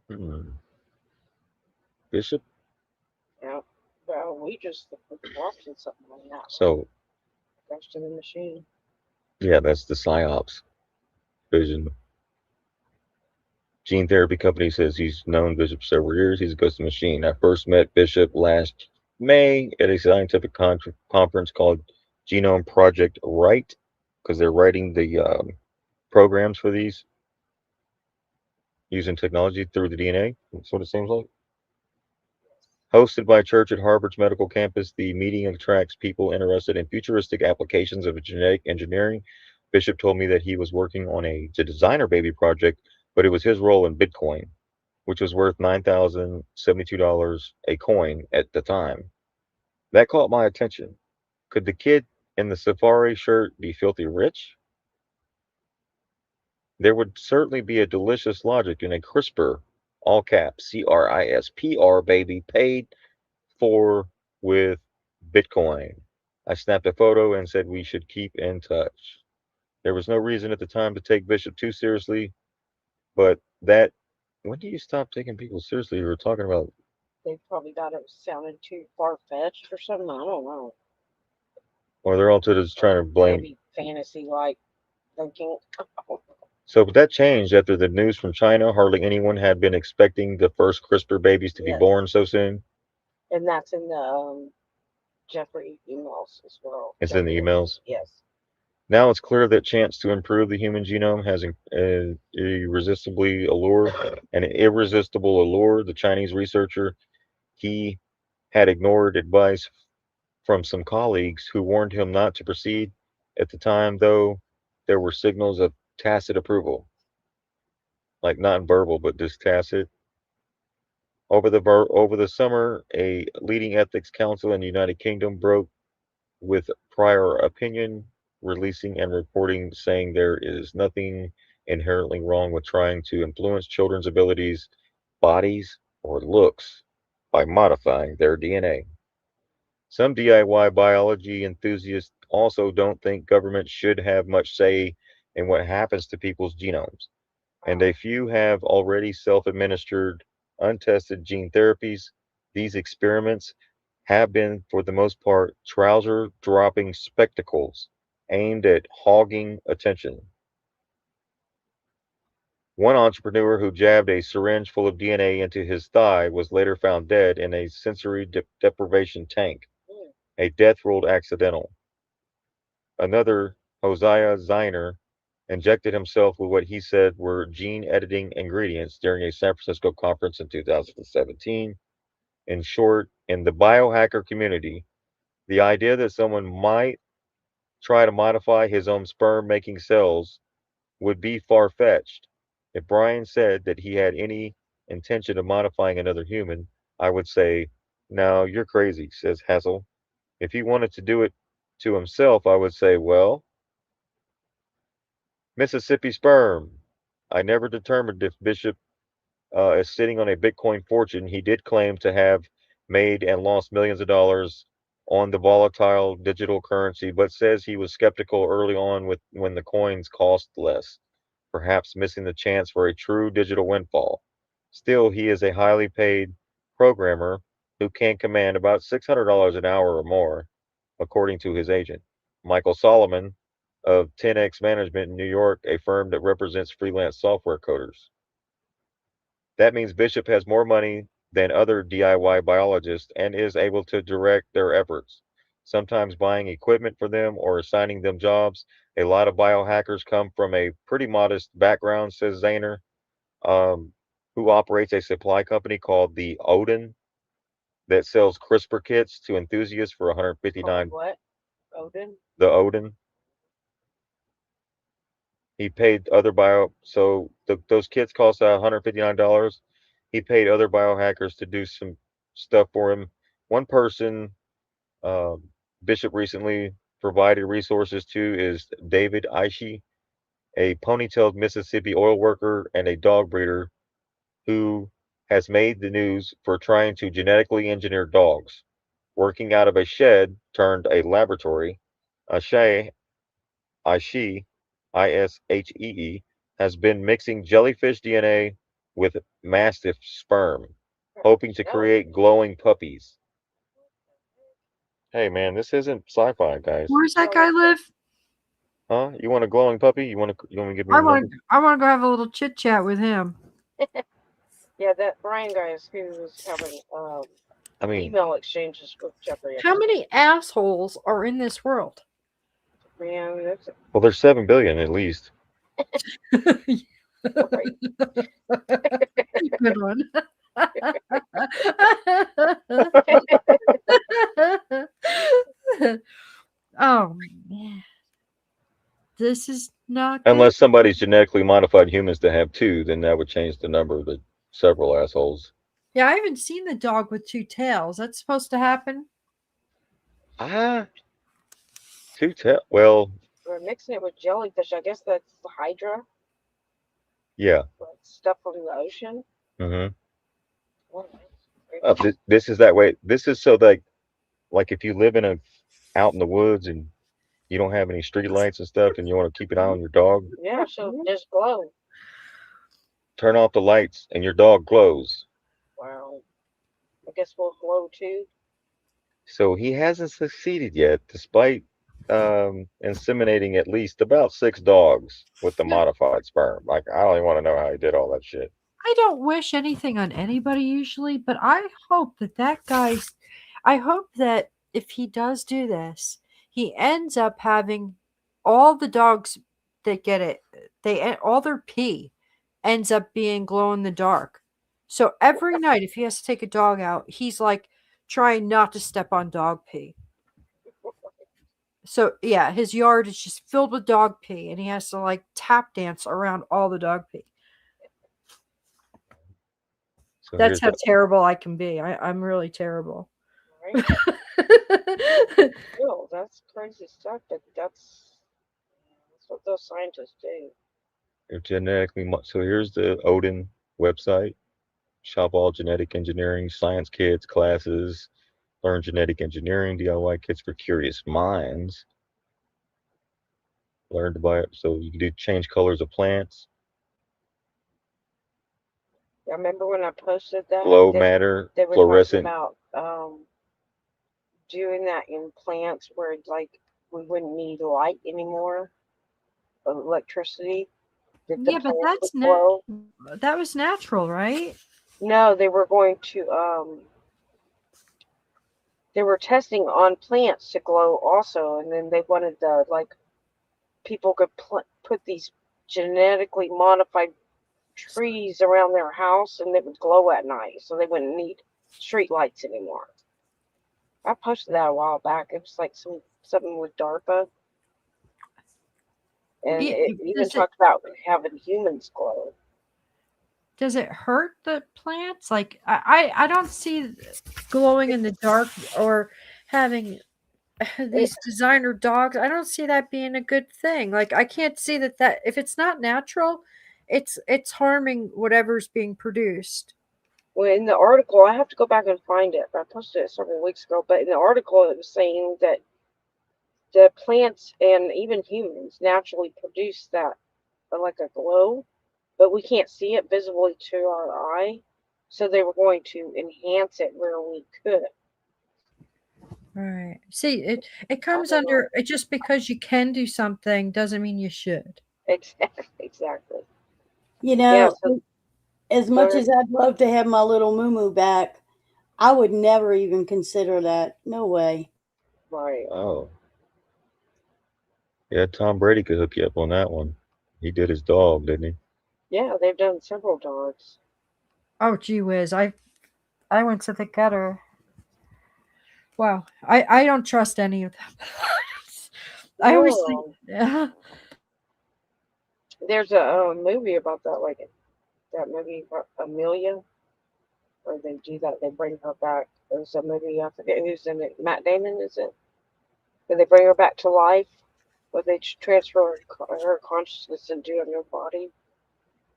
Hmm. Bishop. Yeah. Well, we just watching something like that. So Goes to the machine. yeah, that's the psyops vision. Gene therapy company says he's known Bishop several years. He's a ghost machine. I first met Bishop last May at a scientific conference called Genome Project Write, because they're writing the programs for these using technology through the DNA. That's what it seems like. Hosted by a church at Harvard's medical campus, the meeting attracts people interested in futuristic applications of genetic engineering. Bishop told me that he was working on a designer baby project, but it was his role in Bitcoin, which was worth $9,072 a coin at the time. That caught my attention. Could the kid in the safari shirt be filthy rich? There would certainly be a delicious logic in a CRISPR, all caps, CRISPR baby paid for with Bitcoin. I snapped a photo and said we should keep in touch. There was no reason at the time to take Bishop too seriously, but that when do you stop taking people seriously? We were talking about, They probably thought it was sounding too far fetched or something. I don't know. or they're all just trying to blame. Maybe fantasy like thinking. So that changed after the news from China. Hardly anyone had been expecting the first CRISPR babies to be Yes. born so soon. And that's in the Jeffrey emails as well. It's in the Jeffrey, emails. yes. Now it's clear that chance to improve the human genome has an irresistible allure. The Chinese researcher, he had ignored advice from some colleagues who warned him not to proceed. At the time, though, there were signals of tacit approval, like not verbal, but just tacit. Over the summer, a leading ethics council in the United Kingdom broke with prior opinion, releasing and reporting saying there is nothing inherently wrong with trying to influence children's abilities, bodies, or looks by modifying their DNA. Some DIY biology enthusiasts also don't think government should have much say in what happens to people's genomes, and a few have already self administered, untested gene therapies. These experiments have been, for the most part, trouser dropping spectacles aimed at hogging attention. One entrepreneur who jabbed a syringe full of DNA into his thigh was later found dead in a sensory deprivation tank, a death ruled accidental. Another, Hosea Ziner, injected himself with what he said were gene editing ingredients during a San Francisco conference in 2017. In short, in the biohacker community, the idea that someone might try to modify his own sperm making cells would be far fetched. If Brian said that he had any intention of modifying another human, I would say, no, you're crazy, says Hassel. If he wanted to do it to himself, I would say, well, Mississippi sperm. I never determined if Bishop is sitting on a Bitcoin fortune. He did claim to have made and lost millions of dollars on the volatile digital currency, but says he was skeptical early on with when the coins cost less, perhaps missing the chance for a true digital windfall. Still, he is a highly paid programmer who can command about $600 an hour or more, according to his agent, Michael Solomon of 10X Management in New York, a firm that represents freelance software coders. That means Bishop has more money than other DIY biologists and is able to direct their efforts, sometimes buying equipment for them or assigning them jobs. A lot of biohackers come from a pretty modest background, says Zahner, um, who operates a supply company called the Odin that sells CRISPR kits to enthusiasts for 159. What? Odin? The Odin. He paid other those kits cost $159. He paid other biohackers to do some stuff for him. One person Bishop recently provided resources to is David Aishi, a ponytailed Mississippi oil worker and a dog breeder who has made the news for trying to genetically engineer dogs. Working out of a shed turned a laboratory, Aishi Ishee, Ishee, has been mixing jellyfish DNA with mastiff sperm, hoping to create glowing puppies. Hey man, this isn't sci-fi, guys. Where's that guy live? Huh? You want a glowing puppy? You want to give me I a want number? I want to go have a little chit chat with him. Yeah, that Brian guy is who was having I mean, email exchanges with Jeffrey How Epstein. many assholes are in this world? Man, that's well, there's 7 billion at least. right. Good one. Oh man, this is not good. Unless somebody's genetically modified humans to have 2, then that would change the number to several assholes. Yeah, I haven't seen the dog with 2 tails. That's supposed to happen. Ah, 2 tail. Well, We're mixing it with jellyfish. I guess that's the Hydra, yeah. like stuff from the ocean. Mm-hmm. Oh, This is that way. This is so that, like, if you live out in the woods and you don't have any street lights and stuff, and you want to keep an eye on your dog, yeah, she'll just glow. turn off the lights, and your dog glows. Wow. I guess we'll glow too. So he hasn't succeeded yet, despite inseminating at least about 6 dogs with the modified sperm. Like, I don't even want to know how he did all that shit. I don't wish anything on anybody usually, but I hope I hope that if he does do this, he ends up having all the dogs that get it, all their pee ends up being glow in the dark. So every night, if he has to take a dog out, he's like trying not to step on dog pee. So yeah, his yard is just filled with dog pee, and he has to like tap dance around all the dog pee. So That's how the, terrible I can be. I'm really terrible. Right? Well, that's crazy stuff, but that's what those scientists do. they're genetically. So here's the Odin website. Shop all genetic engineering, science kits, classes. Learn genetic engineering, DIY kits for curious minds. Learn to buy it. So you can do change colors of plants. I remember when I posted that, Glow matter, they were fluorescent. talking about doing that in plants where like we wouldn't need light anymore, electricity. Yeah, but that's that was natural, right? No, they were going to they were testing on plants to glow also, and then they wanted the like people could put these genetically modified trees around their house and they would glow at night, so they wouldn't need street lights anymore. I posted that a while back. It was like something with DARPA, and it even talked about having humans glow. Does it hurt the plants? Like I don't see glowing in the dark or having these designer dogs. I don't see that being a good thing. Like I can't see that if it's not natural, it's harming whatever's being produced. Well, in the article, I have to go back and find it. I posted it several weeks ago, but in the article, it was saying that the plants and even humans naturally produce that, like a glow, but we can't see it visibly to our eye. So they were going to enhance it where we could. Right. See, it comes under it. Just because you can do something doesn't mean you should. Exactly. You know, as much as I'd love to have my little moo back, I would never even consider that. No way. Right. Oh. Yeah, Tom Brady could hook you up on that one. He did his dog, didn't he? Yeah, they've done several dogs. Oh, gee whiz. I went to the gutter. Wow. I don't trust any of them. I always think, yeah. There's a movie about that, like that movie Amelia, where they do that. They bring her back. There's a movie, I forget who's in it. Matt Damon, is it? Where they bring her back to life, where they transfer her consciousness into a new body,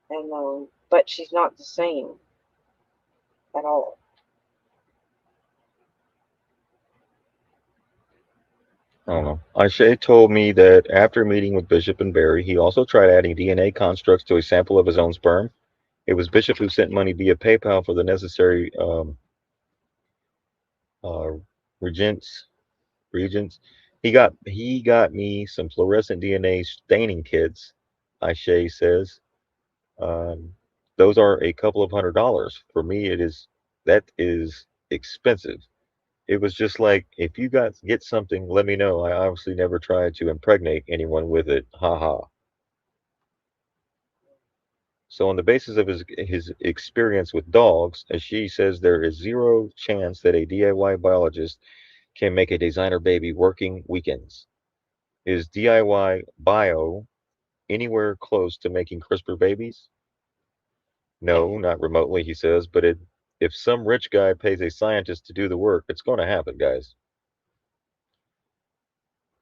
and but she's not the same at all. I don't know. Aisha told me that after meeting with Bishop and Barry, he also tried adding DNA constructs to a sample of his own sperm It was Bishop who sent money via PayPal for the necessary uh, regents. Regents. He got me some fluorescent DNA staining kits. Aisha says. Um, those are a couple of $100. For me, that is expensive. It was just like, if you get something, let me know. I obviously never tried to impregnate anyone with it. Ha ha. So on the basis of his experience with dogs, as she says, there is zero chance that a DIY biologist can make a designer baby working weekends. Is DIY bio anywhere close to making CRISPR babies? No, not remotely, he says, but if some rich guy pays a scientist to do the work, it's going to happen, guys.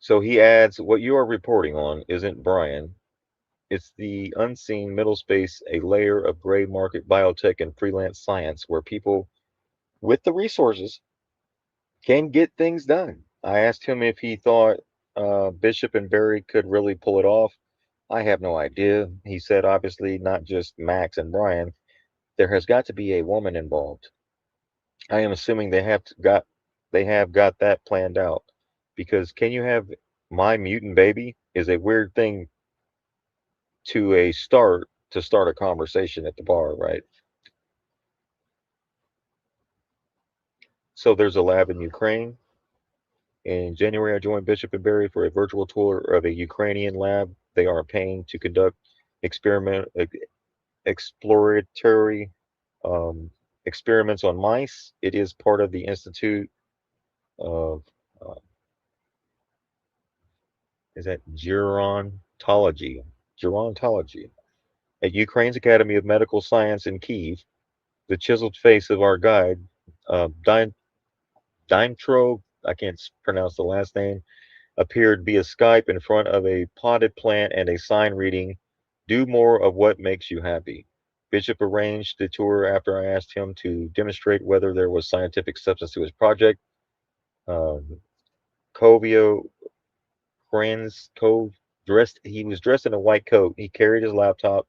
So he adds, what you are reporting on isn't Brian. It's the unseen middle space, a layer of gray market biotech and freelance science where people with the resources can get things done. I asked him if he thought Bishop and Barry could really pull it off. I have no idea. He said, obviously, not just Max and Brian. There has got to be a woman involved. I am assuming they have got that planned out, because can you have my mutant baby is a weird thing to start a conversation at the bar, right? So there's a lab in Ukraine. In January, I joined Bishop and Barry for a virtual tour of a Ukrainian lab. They are paying to conduct experiment exploratory um, experiments on mice. It is part of the Institute of uh, is that gerontology at Ukraine's Academy of Medical Science in Kiev. The chiseled face of our guide, Dimtro, I can't pronounce the last name, appeared via Skype in front of a potted plant and a sign reading, "Do more of what makes you happy." Bishop arranged the tour after I asked him to demonstrate whether there was scientific substance to his project. Um, Covio Friends Cove he was dressed in a white coat. He carried his laptop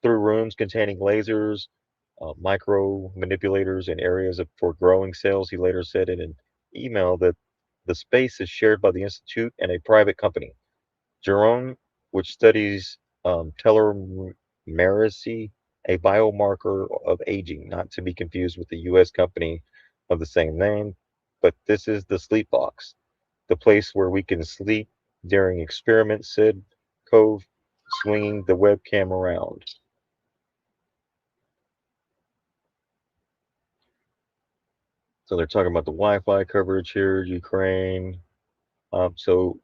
through rooms containing lasers, micro manipulators, and areas for growing cells. He later said in an email that the space is shared by the Institute and a private company. Jerome, which studies telomerase, a biomarker of aging, not to be confused with the U.S. company of the same name. But this is the sleep box, the place where we can sleep during experiments, said Cove, swinging the webcam around. So they're talking about the Wi-Fi coverage here, Ukraine. So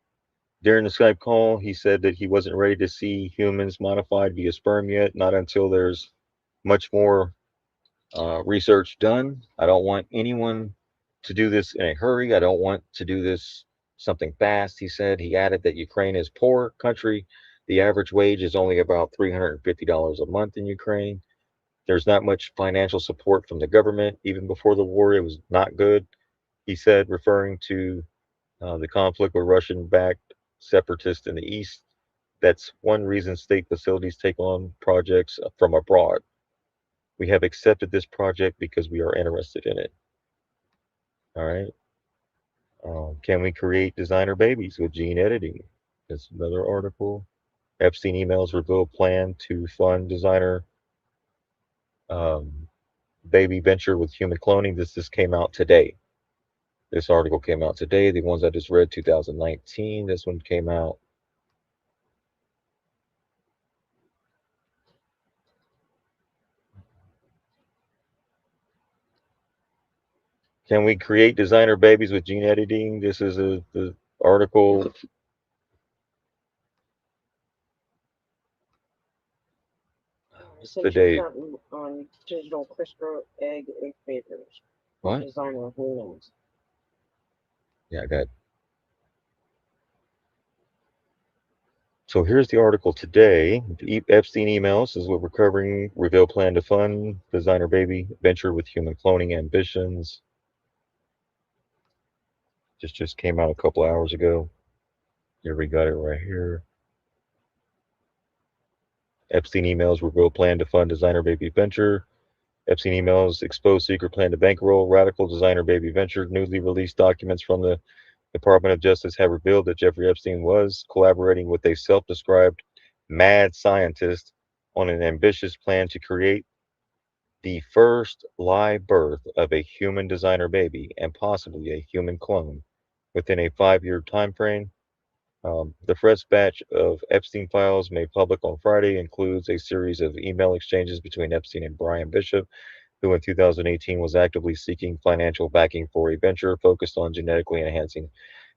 during the Skype call, he said that he wasn't ready to see humans modified via sperm yet, not until there's much more research done. I don't want anyone to do this in a hurry. I don't want to do this something fast, he said. He added that Ukraine is a poor country. The average wage is only about $350 a month in Ukraine. There's not much financial support from the government. Even before the war, it was not good, he said, referring to the conflict with Russian backed separatists in the East. That's one reason state facilities take on projects from abroad. We have accepted this project because we are interested in it. All right. Can we create designer babies with gene editing? That's another article. Epstein emails reveal plan to fund designer um, baby venture with human cloning. This came out today. This article came out today. The ones I just read, 2019. This one came out. Can we create designer babies with gene editing? This is the article. I What's the sent you date? something on digital CRISPR egg incubators for What? designer humans. Yeah, I got. So here's the article today. Epstein emails is what we're covering. Reveal plan to fund designer baby venture with human cloning ambitions. Just came out a couple hours ago. Here we got it right here. Epstein emails reveal plan to fund designer baby venture. Epstein emails expose secret plan to bankroll radical designer baby venture. Newly released documents from the Department of Justice have revealed that Jeffrey Epstein was collaborating with a self described mad scientist on an ambitious plan to create the first live birth of a human designer baby and possibly a human clone within a 5 year time frame. The fresh batch of Epstein files made public on Friday includes a series of email exchanges between Epstein and Brian Bishop, who in 2018 was actively seeking financial backing for a venture focused on genetically enhancing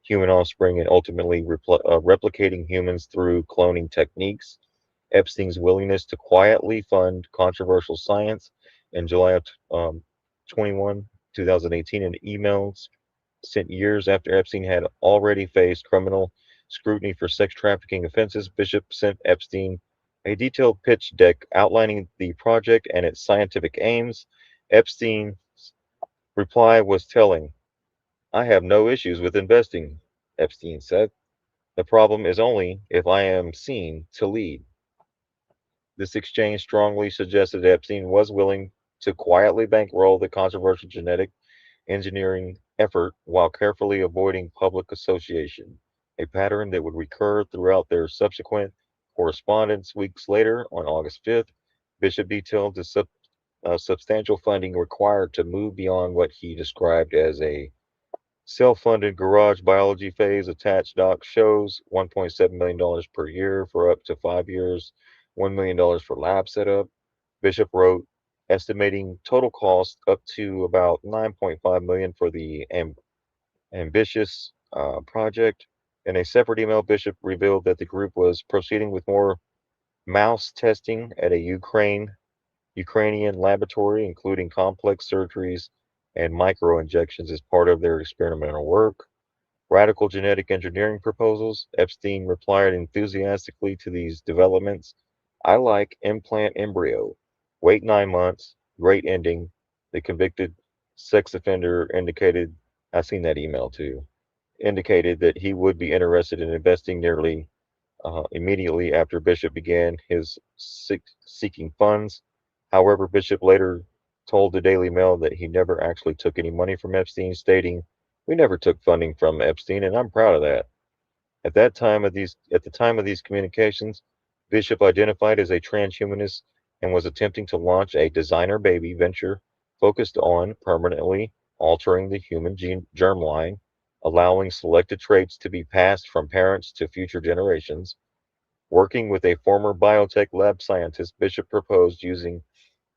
human offspring and ultimately replicating humans through cloning techniques. Epstein's willingness to quietly fund controversial science in July of 21, 2018, and emails sent years after Epstein had already faced criminal scrutiny for sex trafficking offenses. Bishop sent Epstein a detailed pitch deck outlining the project and its scientific aims. Epstein's reply was telling. I have no issues with investing, Epstein said. The problem is only if I am seen to lead. This exchange strongly suggested Epstein was willing to quietly bankroll the controversial genetic engineering effort while carefully avoiding public association, a pattern that would recur throughout their subsequent correspondence. Weeks later, on August 5th, Bishop detailed the substantial funding required to move beyond what he described as a self-funded garage biology phase. Attached doc shows $1.7 million per year for up to 5 years, $1 million for lab setup. Bishop wrote, estimating total cost up to about 9.5 million for the ambitious project. In a separate email, Bishop revealed that the group was proceeding with more mouse testing at a Ukrainian laboratory, including complex surgeries and micro injections as part of their experimental work. Radical genetic engineering proposals. Epstein replied enthusiastically to these developments. I like implant embryo. Wait 9 months. Great ending. The convicted sex offender indicated, I've seen that email too, indicated that he would be interested in investing nearly immediately after Bishop began his seeking funds. However, Bishop later told the Daily Mail that he never actually took any money from Epstein, stating, "We never took funding from Epstein, and I'm proud of that." At the time of these communications, Bishop identified as a transhumanist and was attempting to launch a designer baby venture focused on permanently altering the human gene germline, allowing selected traits to be passed from parents to future generations. Working with a former biotech lab scientist, Bishop proposed using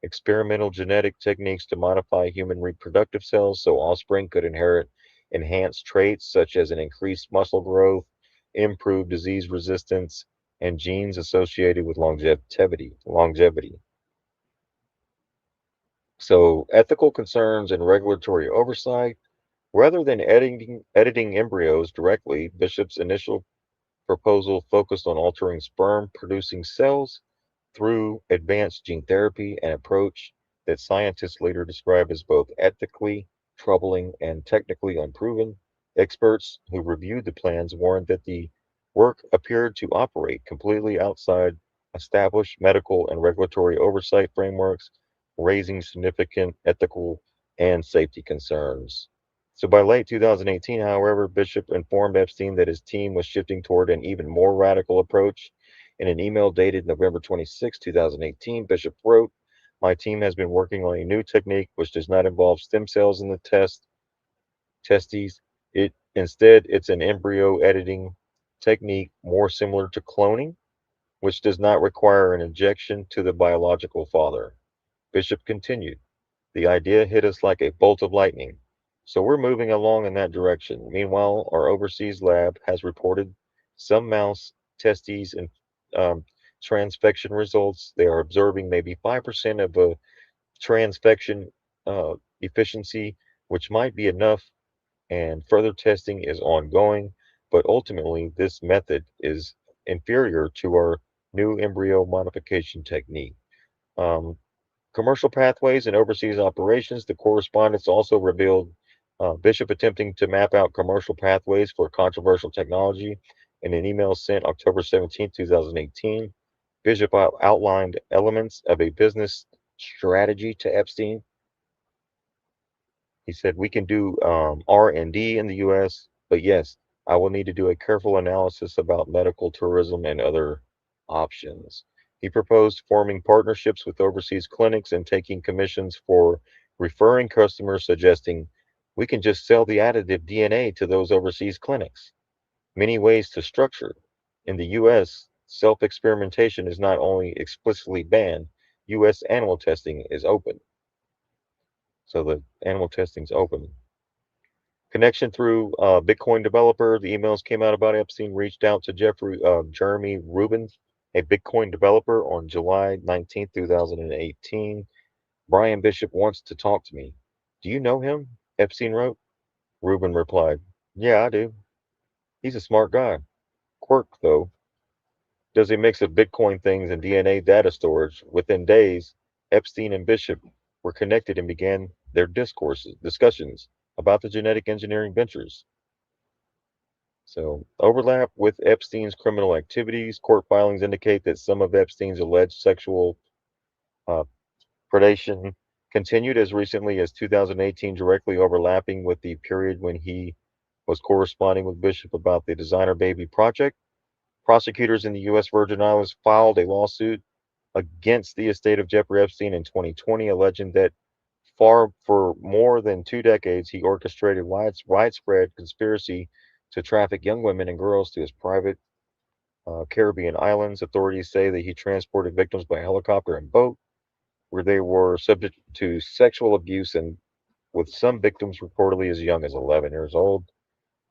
experimental genetic techniques to modify human reproductive cells so offspring could inherit enhanced traits such as an increased muscle growth, improved disease resistance, and genes associated with longevity. So, ethical concerns and regulatory oversight. Rather than editing embryos directly, Bishop's initial proposal focused on altering sperm producing cells through advanced gene therapy, an approach that scientists later describe as both ethically troubling and technically unproven. Experts who reviewed the plans warned that the work appeared to operate completely outside established medical and regulatory oversight frameworks, raising significant ethical and safety concerns. So by late 2018, however, Bishop informed Epstein that his team was shifting toward an even more radical approach. In an email dated November 26, 2018, Bishop wrote, my team has been working on a new technique which does not involve stem cells in the testes. It's an embryo editing technique more similar to cloning, which does not require an injection to the biological father. Bishop continued, the idea hit us like a bolt of lightning. So we're moving along in that direction. Meanwhile, our overseas lab has reported some mouse testes and um, transfection results. They are observing maybe 5% of a transfection efficiency, which might be enough, and further testing is ongoing. But ultimately, this method is inferior to our new embryo modification technique. Um, Commercial pathways and overseas operations. The correspondence also revealed Bishop attempting to map out commercial pathways for controversial technology in an email sent October 17, 2018. Bishop outlined elements of a business strategy to Epstein. He said, "We can do R&D in the U.S., but yes, I will need to do a careful analysis about medical tourism and other options." He proposed forming partnerships with overseas clinics and taking commissions for referring customers, suggesting we can just sell the additive DNA to those overseas clinics. Many ways to structure. In the U.S., self experimentation is not only explicitly banned, U.S. animal testing is open. So the animal testing's open. Connection through Bitcoin developer. The emails came out about Epstein reached out to Jeremy Rubin, a Bitcoin developer, on July 19th, 2018. Brian Bishop wants to talk to me. Do you know him? Epstein wrote. Rubin replied, yeah, I do. He's a smart guy. Quirk, though, does a mix of Bitcoin things and DNA data storage. Within days, Epstein and Bishop were connected and began their discussions about the genetic engineering ventures. So, overlap with Epstein's criminal activities. Court filings indicate that some of Epstein's alleged sexual uh, predation continued as recently as 2018, directly overlapping with the period when he was corresponding with Bishop about the designer baby project. Prosecutors in the U.S. Virgin Islands filed a lawsuit against the estate of Jeffrey Epstein in 2020, alleging that for more than 2 decades he orchestrated widespread conspiracy to traffic young women and girls to his private Caribbean islands. Authorities say that he transported victims by helicopter and boat, where they were subject to sexual abuse, and with some victims reportedly as young as 11 years old.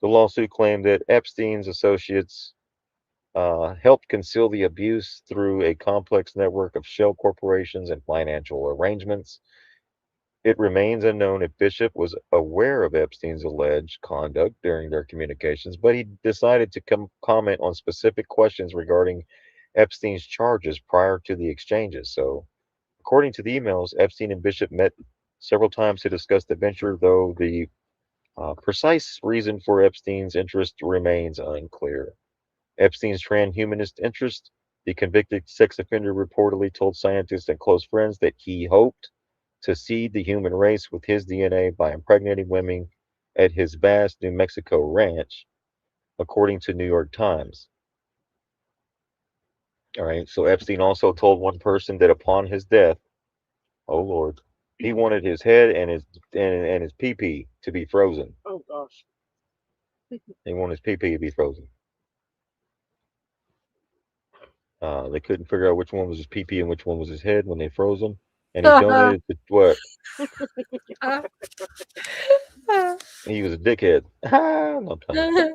The lawsuit claimed that Epstein's associates helped conceal the abuse through a complex network of shell corporations and financial arrangements. It remains unknown if Bishop was aware of Epstein's alleged conduct during their communications, but he decided to comment on specific questions regarding Epstein's charges prior to the exchanges. So, according to the emails, Epstein and Bishop met several times to discuss the venture, though the precise reason for Epstein's interest remains unclear. Epstein's transhumanist interest, the convicted sex offender reportedly told scientists and close friends that he hoped to seed the human race with his DNA by impregnating women at his vast New Mexico ranch, according to New York Times. All right, so Epstein also told one person that upon his death, oh Lord, he wanted his head and his pee-pee to be frozen. Oh gosh. He wanted his pee-pee to be frozen. They couldn't figure out which one was his pee-pee and which one was his head when they froze him. And he donated to what? He was a dickhead. No time.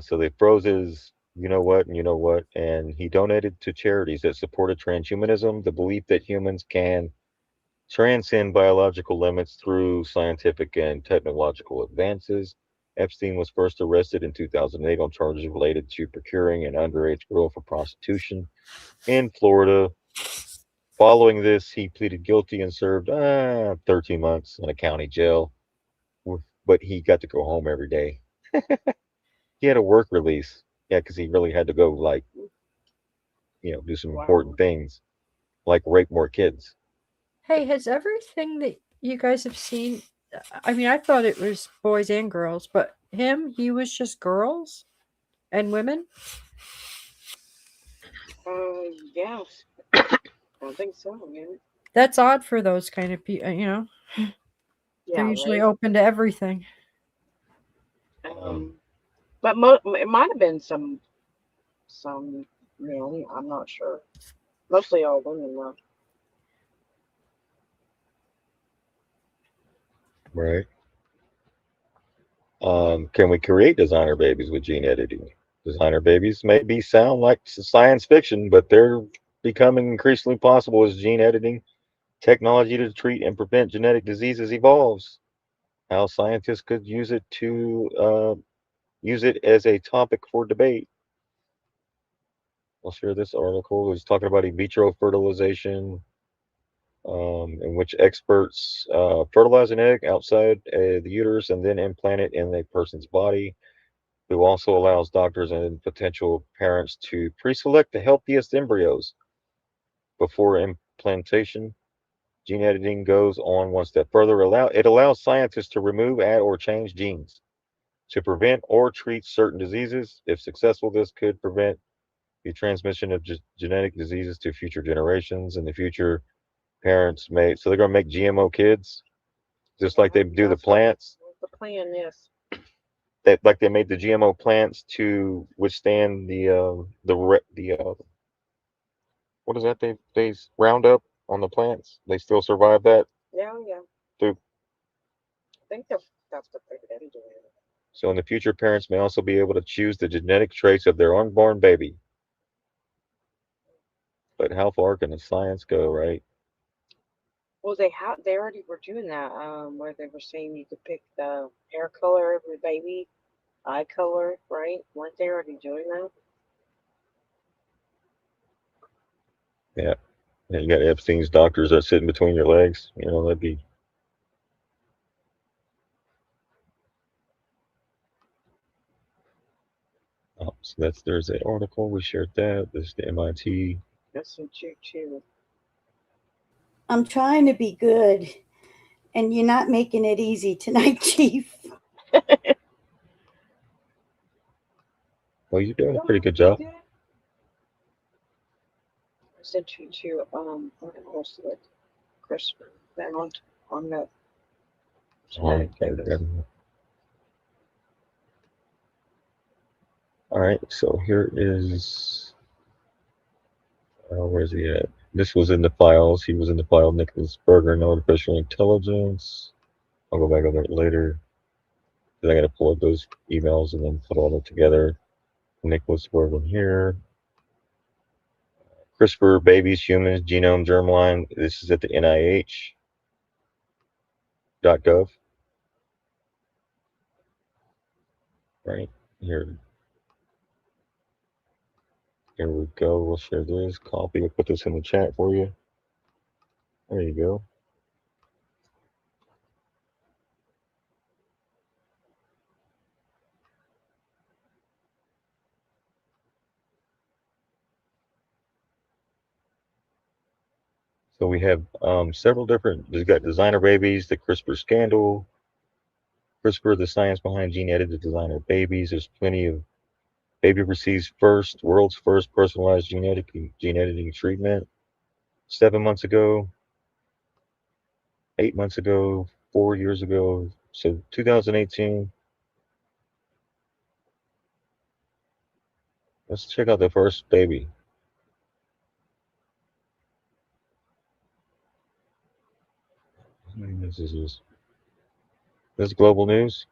So they froze his, you know what, and you know what, and he donated to charities that supported transhumanism, the belief that humans can transcend biological limits through scientific and technological advances. Epstein was first arrested in 2008 on charges related to procuring an underage girl for prostitution in Florida. Following this, he pleaded guilty and served 13 months in a county jail, but he got to go home every day. He had a work release, yeah, because he really had to go, like, do some important Wow. things, like rape more kids. Hey, has everything that you guys have seen? I mean, I thought it was boys and girls, but he was just girls and women. Yes. I think so, yeah. That's odd for those kind of people. They're Yeah, usually right. open to everything. Um, But it might have been some really, I'm not sure. Mostly all women though. right. Can we create designer babies with gene editing? Designer babies maybe sound like science fiction, but they're becoming increasingly possible as gene editing technology to treat and prevent genetic diseases evolves. How scientists could use it as a topic for debate. I'll share this article. It's talking about in vitro fertilization, in which experts fertilize an egg outside the uterus and then implant it in a person's body. It also allows doctors and potential parents to pre-select the healthiest embryos before implantation. Gene editing goes on one step further. It allows scientists to remove, add, or change genes to prevent or treat certain diseases. If successful, this could prevent the transmission of genetic diseases to future generations. In the future, parents may, so they're going to make GMO kids just like they do the plants. The plan is. That like they made the GMO plants to withstand what is that they round up on the plants? They still survive that Yeah, yeah. through. I think that's what they've been doing. So in the future, parents may also be able to choose the genetic traits of their unborn baby. But how far can the science go, right? Well, they already were doing that, where they were saying you could pick the hair color of your baby, eye color, right? Weren't they already doing that? Yeah. Yeah, you got Epstein's doctors that sitting between your legs. You know, that'd be. Oh, so there's the article we shared that. There's the MIT. That's what you too. I'm trying to be good, and you're not making it easy tonight, Chief. Well, you're doing a pretty good job. I sent you to also like CRISPR then on the genetic data. All right, so here is. Where's he at? This was in the files. He was in the file. Nicholas Berger and artificial intelligence. I'll go back over it later. Then I got to pull up those emails and then put all of it together. Nicholas Berger here. CRISPR, babies, humans, genome, germline. This is at the NIH.gov. Right here. Here we go. We'll share this. Copy. I'll put this in the chat for you. There you go. So we have several different. We've got designer babies, the CRISPR scandal, CRISPR, the science behind gene-edited designer babies. There's plenty of baby receives world's first personalized gene editing treatment. 7 months ago, 8 months ago, 4 years ago. So 2018. Let's check out the first baby. This is global news.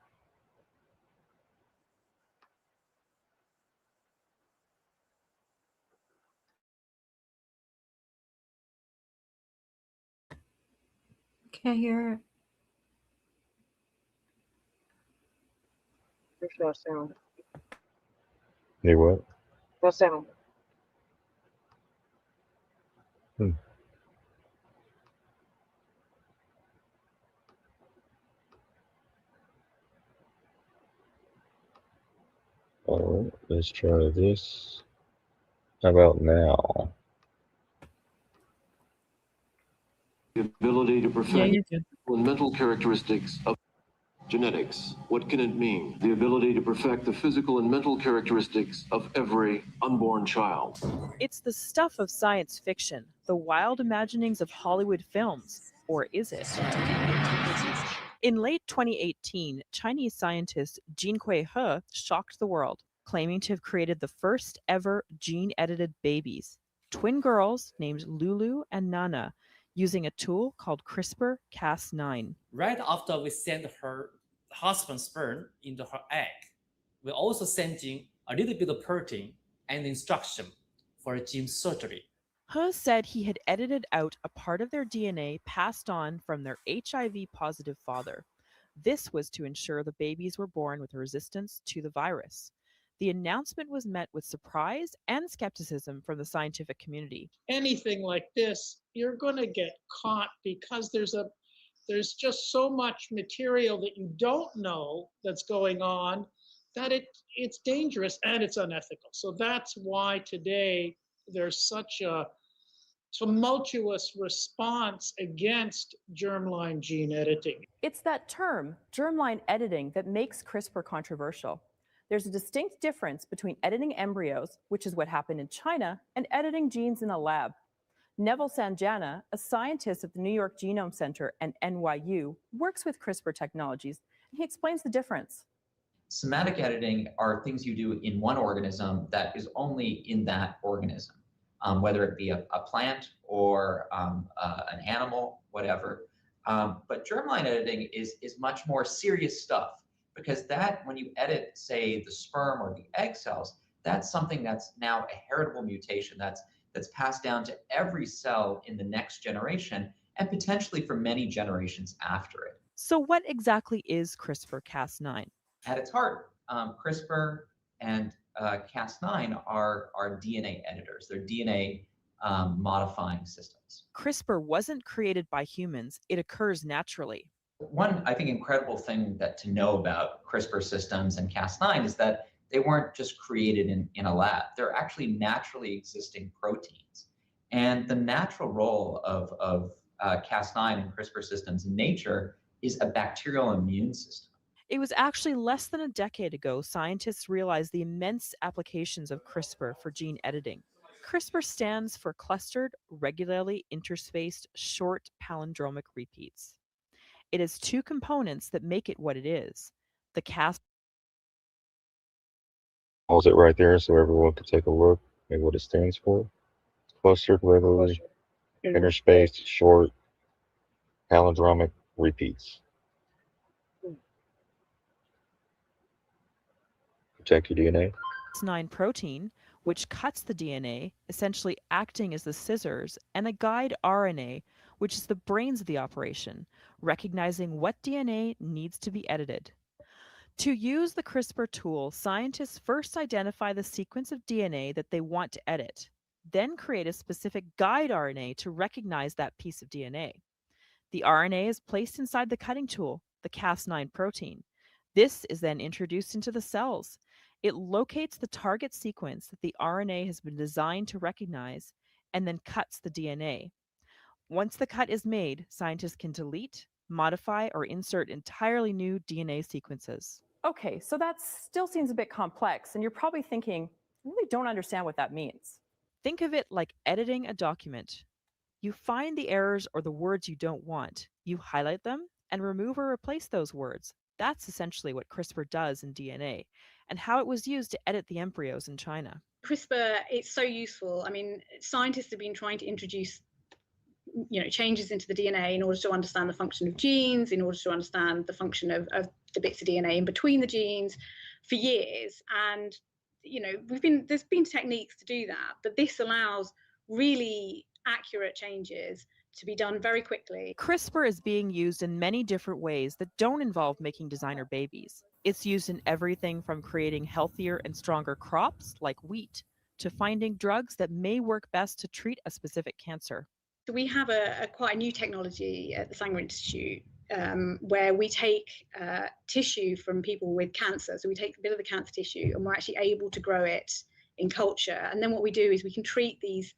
Can't hear it. There's no sound. Hey, what? No sound. All right, let's try this. How about now? The ability to perfect Yeah, you do. physical and mental characteristics of genetics. What can it mean? The ability to perfect the physical and mental characteristics of every unborn child. It's the stuff of science fiction, the wild imaginings of Hollywood films. Or is it? In late 2018, Chinese scientist Jinkui He shocked the world, claiming to have created the first ever gene-edited babies, twin girls named Lulu and Nana, using a tool called CRISPR-Cas9. Right after we send her husband's sperm into her egg, we also sending a little bit of protein and instruction for gene surgery. He said he had edited out a part of their DNA passed on from their HIV-positive father. This was to ensure the babies were born with resistance to the virus. The announcement was met with surprise and skepticism from the scientific community. Anything like this, you're going to get caught because there's just so much material that you don't know that's going on that it's dangerous and it's unethical. So that's why today there's such a tumultuous response against germline gene editing. It's that term, germline editing, that makes CRISPR controversial. There's a distinct difference between editing embryos, which is what happened in China, and editing genes in a lab. Neville Sanjana, a scientist at the New York Genome Center and NYU, works with CRISPR technologies, and he explains the difference. Somatic editing are things you do in one organism that is only in that organism, whether it be a plant or an animal, whatever. But germline editing is much more serious stuff, because that, when you edit, say, the sperm or the egg cells, that's something that's now a heritable mutation that's passed down to every cell in the next generation and potentially for many generations after it. So what exactly is CRISPR-Cas9? At its heart, CRISPR and Cas9 are DNA editors. They're DNA modifying systems. CRISPR wasn't created by humans. It occurs naturally. One, I think, incredible thing to know about CRISPR systems and Cas9 is that they weren't just created in a lab. They're actually naturally existing proteins. And the natural role of Cas9 and CRISPR systems in nature is a bacterial immune system. It was actually less than a decade ago scientists realized the immense applications of CRISPR for gene editing. CRISPR stands for clustered, regularly interspaced, short palindromic repeats. It has two components that make it what it is. The Cas. Pause it right there so everyone can take a look at what it stands for. Clustered, regularly interspaced, short palindromic repeats. Protect your DNA. Cas9 protein, which cuts the DNA, essentially acting as the scissors, and a guide RNA, which is the brains of the operation, recognizing what DNA needs to be edited. To use the CRISPR tool, scientists first identify the sequence of DNA that they want to edit, then create a specific guide RNA to recognize that piece of DNA. The RNA is placed inside the cutting tool, the Cas9 protein. This is then introduced into the cells. It locates the target sequence that the RNA has been designed to recognize and then cuts the DNA. Once the cut is made, scientists can delete, modify, or insert entirely new DNA sequences. Okay, so that still seems a bit complex, and you're probably thinking, I really don't understand what that means. Think of it like editing a document. You find the errors or the words you don't want. You highlight them and remove or replace those words. That's essentially what CRISPR does in DNA, and how it was used to edit the embryos in China. CRISPR, it's so useful. I mean, scientists have been trying to introduce changes into the DNA in order to understand the function of genes, in order to understand the function of the bits of DNA in between the genes for years. And, there's been techniques to do that, but this allows really accurate changes to be done very quickly. CRISPR is being used in many different ways that don't involve making designer babies. It's used in everything from creating healthier and stronger crops like wheat to finding drugs that may work best to treat a specific cancer. So we have quite a new technology at the Sanger Institute where we take tissue from people with cancer. So we take a bit of the cancer tissue and we're actually able to grow it in culture. And then what we do is we can treat these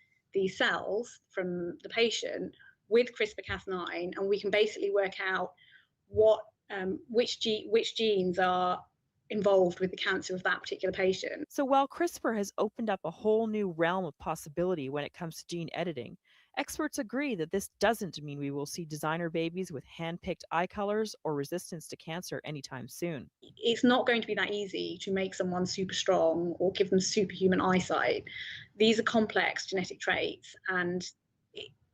cells from the patient with CRISPR-Cas9, and we can basically work out which genes are involved with the cancer of that particular patient. So while CRISPR has opened up a whole new realm of possibility when it comes to gene editing, experts agree that this doesn't mean we will see designer babies with hand-picked eye colors or resistance to cancer anytime soon. It's not going to be that easy to make someone super strong or give them superhuman eyesight. These are complex genetic traits and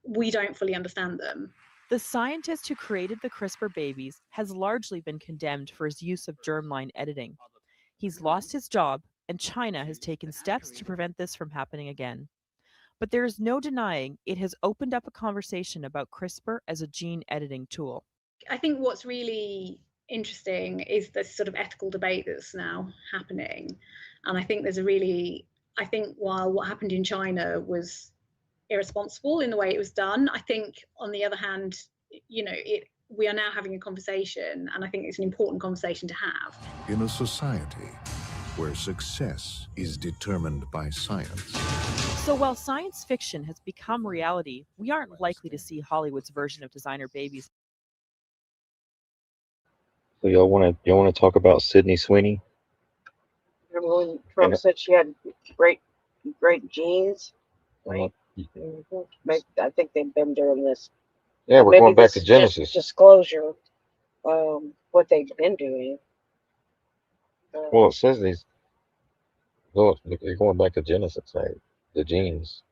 we don't fully understand them. The scientist who created the CRISPR babies has largely been condemned for his use of germline editing. He's lost his job, and China has taken steps to prevent this from happening again. But there is no denying it has opened up a conversation about CRISPR as a gene editing tool. I think what's really interesting is this sort of ethical debate that's now happening. And I think while what happened in China was irresponsible in the way it was done, I think on the other hand, we are now having a conversation, and I think it's an important conversation to have. In a society where success is determined by science. So while science fiction has become reality, we aren't likely to see Hollywood's version of designer babies. So y'all want to talk about Sydney Sweeney? Remember when Trump said she had great genes? Right. Maybe, I think they've been doing this. Yeah, we're going back to Genesis. Disclosure, what they've been doing. Well, it says these. Well, you're going back to Genesis, right? The genes.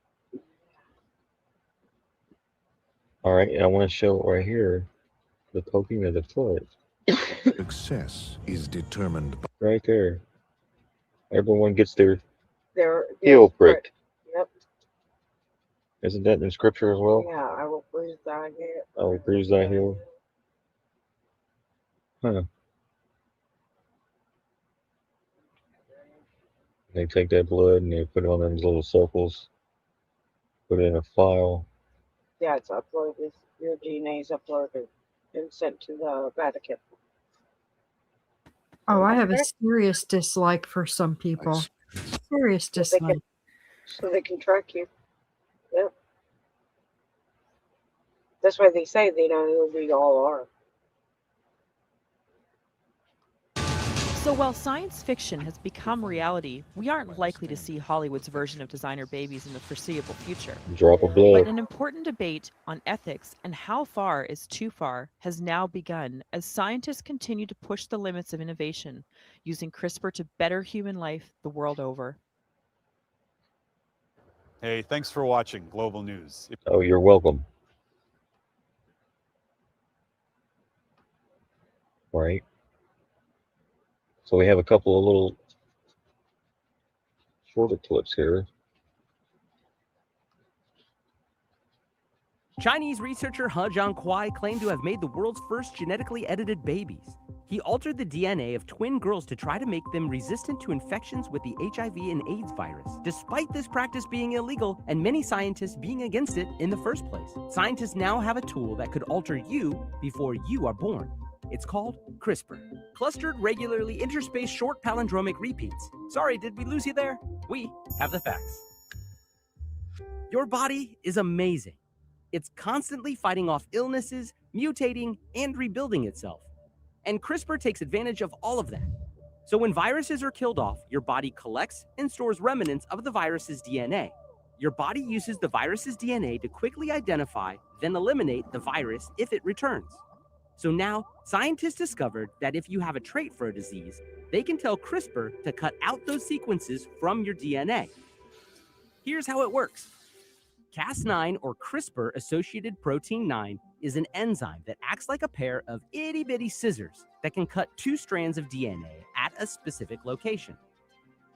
All right, I want to show right here the poking of the foot. Success is determined by right there. Everyone gets their Their heel pricked. Yep. Isn't that in scripture as well? Yeah, I will bruise thy heel. I will bruise thy heel. Huh. They take that blood and they put it on those little circles, put it in a file. Yeah, it's uploaded. Your DNA is uploaded and sent to the Vatican. Oh, I have a serious dislike for some people. Serious dislike. So they can track you. Yep. That's why they say they know who we all are. So while science fiction has become reality, we aren't likely to see Hollywood's version of designer babies in the foreseeable future. Drop of blood. But an important debate on ethics and how far is too far has now begun as scientists continue to push the limits of innovation, using CRISPR to better human life the world over. Hey, thanks for watching Global News. Oh, you're welcome. Right. So we have a couple of little shorter clips here. Chinese researcher He Jiankui claimed to have made the world's first genetically edited babies. He altered the DNA of twin girls to try to make them resistant to infections with the HIV and AIDS virus, despite this practice being illegal and many scientists being against it in the first place. Scientists now have a tool that could alter you before you are born. It's called CRISPR. Clustered regularly interspaced short palindromic repeats. Sorry, did we lose you there? We have the facts. Your body is amazing. It's constantly fighting off illnesses, mutating, and rebuilding itself. And CRISPR takes advantage of all of that. So when viruses are killed off, your body collects and stores remnants of the virus's DNA. Your body uses the virus's DNA to quickly identify, then eliminate the virus if it returns. So now, scientists discovered that if you have a trait for a disease, they can tell CRISPR to cut out those sequences from your DNA. Here's how it works. Cas9, or CRISPR-associated protein 9, is an enzyme that acts like a pair of itty-bitty scissors that can cut 2 strands of DNA at a specific location.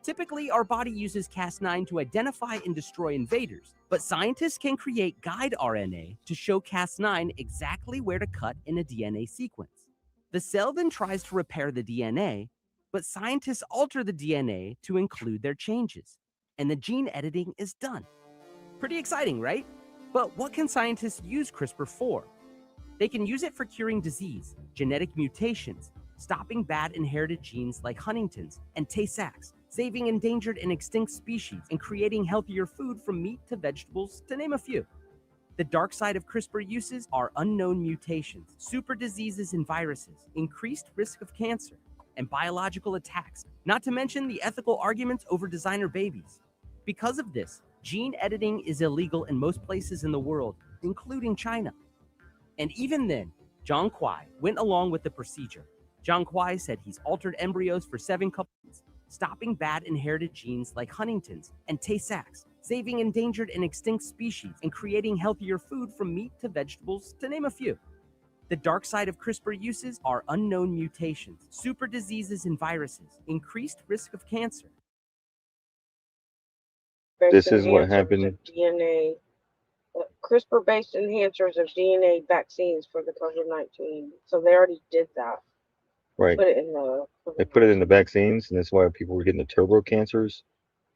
Typically, our body uses Cas9 to identify and destroy invaders, but scientists can create guide RNA to show Cas9 exactly where to cut in a DNA sequence. The cell then tries to repair the DNA, but scientists alter the DNA to include their changes, and the gene editing is done. Pretty exciting, right? But what can scientists use CRISPR for? They can use it for curing disease, genetic mutations, stopping bad inherited genes like Huntington's and Tay-Sachs, saving endangered and extinct species, and creating healthier food from meat to vegetables, to name a few. The dark side of CRISPR uses are unknown mutations, super diseases and viruses, increased risk of cancer, and biological attacks, not to mention the ethical arguments over designer babies. Because of this, gene editing is illegal in most places in the world, including China. And even then, Jiankui went along with the procedure. Jiankui said he's altered embryos for 7 couples, stopping bad inherited genes like Huntington's and Tay-Sachs, saving endangered and extinct species, and creating healthier food from meat to vegetables, to name a few. The dark side of CRISPR uses are unknown mutations, super diseases and viruses, increased risk of cancer. This is what happened. DNA, CRISPR-based enhancers of DNA vaccines for the COVID-19. So they already did that. Right. Put it in the. They put it in the vaccines, and that's why people were getting the turbo cancers.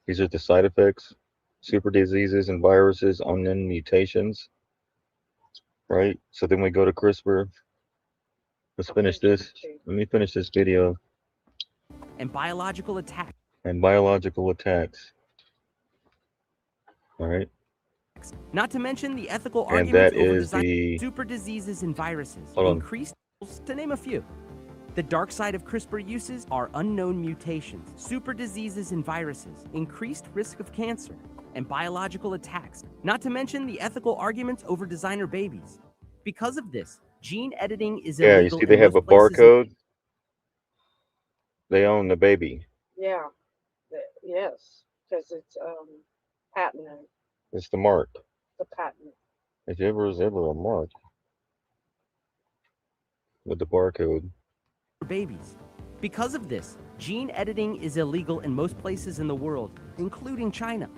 These are the side effects: super diseases and viruses, unknown mutations. Right. So then we go to CRISPR. Let's finish this. Let me finish this video. And biological attack, and biological attacks. All right. Not to mention the ethical And arguments that over is the super diseases and viruses, hold on. increased to name a few. The dark side of CRISPR uses are unknown mutations, super diseases and viruses, increased risk of cancer, and biological attacks, not to mention the ethical arguments over designer babies. Because of this, gene editing is Yeah, you illegal see they in have a most places. barcode. They own the baby. Yeah. Yes, because it's patented. It's the mark. The patent. If there was ever a mark with the barcode. Babies. Because of this, gene editing is illegal in most places in the world, including China.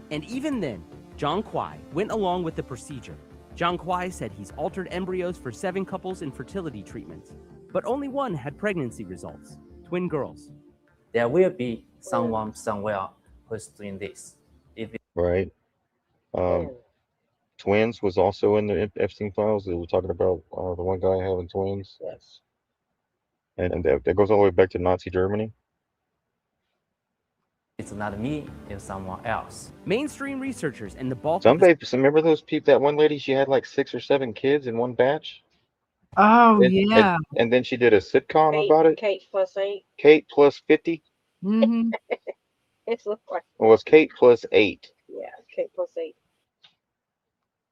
And even then, Zhang Kuai went along with the procedure. Zhang Kuai said he's altered embryos for 7 couples in fertility treatments, but only one had pregnancy results, twin girls. There will be someone somewhere who's doing this. Right. Twins was also in the Epstein files. They were talking about the one guy having twins. Yes. And that goes all the way back to Nazi Germany. It's not me, it's someone else. Mainstream researchers and the bulk Some babies, remember those people, that one lady, she had like 6 or 7 kids in one batch? Oh, yeah. And then she did a sitcom about it. Kate plus 8. Kate plus 50? Mm-hmm. It's looked like. Well, it's Kate plus 8. Yeah, Kate plus 8.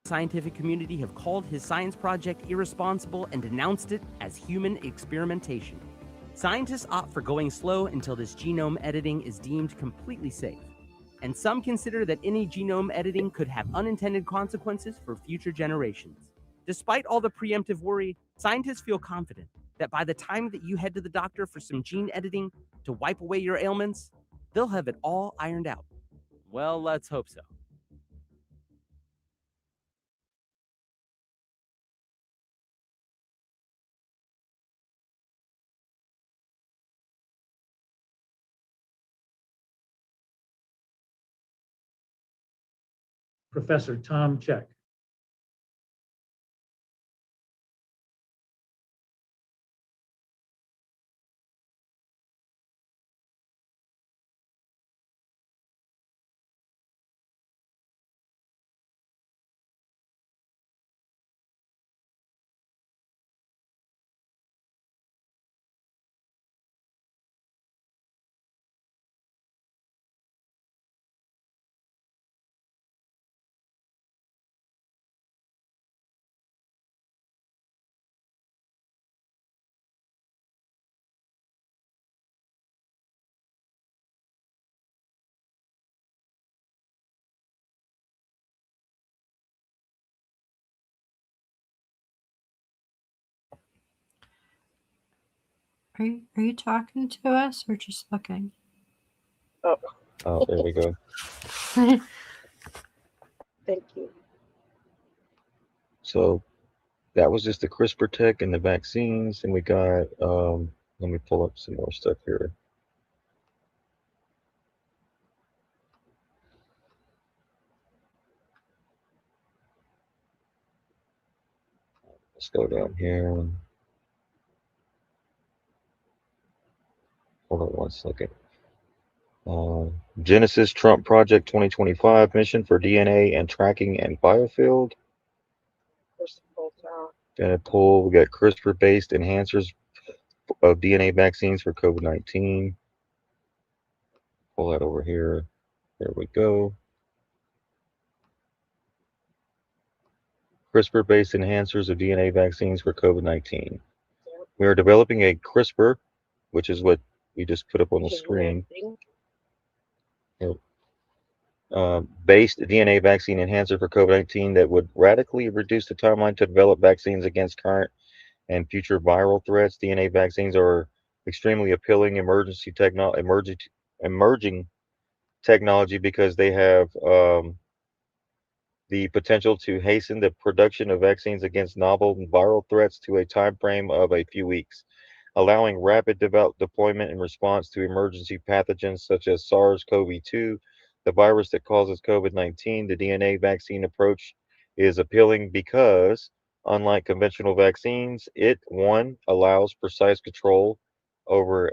Scientific community have called his science project irresponsible and denounced it as human experimentation. Scientists opt for going slow until this genome editing is deemed completely safe. And some consider that any genome editing could have unintended consequences for future generations. Despite all the preemptive worry, scientists feel confident that by the time that you head to the doctor for some gene editing to wipe away your ailments, they'll have it all ironed out. Well, let's hope so. Professor Tom Check. Are you talking to us or just looking? Oh, there we go. Thank you. So that was just the CRISPR tech and the vaccines. And we got, let me pull up some more stuff here. Let's go down here. Hold on one second. Genesis Trump Project 2025 mission for DNA and tracking and biofield. Gonna pull. We got CRISPR-based enhancers of DNA vaccines for COVID-19. Pull that over here. There we go. CRISPR-based enhancers of DNA vaccines for COVID-19. We are developing a CRISPR, which is what we just put up on the screen. Based DNA vaccine enhancer for COVID-19 that would radically reduce the timeline to develop vaccines against current and future viral threats. DNA vaccines are extremely appealing emerging technology because they have the potential to hasten the production of vaccines against novel viral threats to a time frame of a few weeks, allowing rapid deployment in response to emergency pathogens such as SARS-CoV-2, the virus that causes COVID-19. The DNA vaccine approach is appealing because, unlike conventional vaccines, it, one, allows precise control over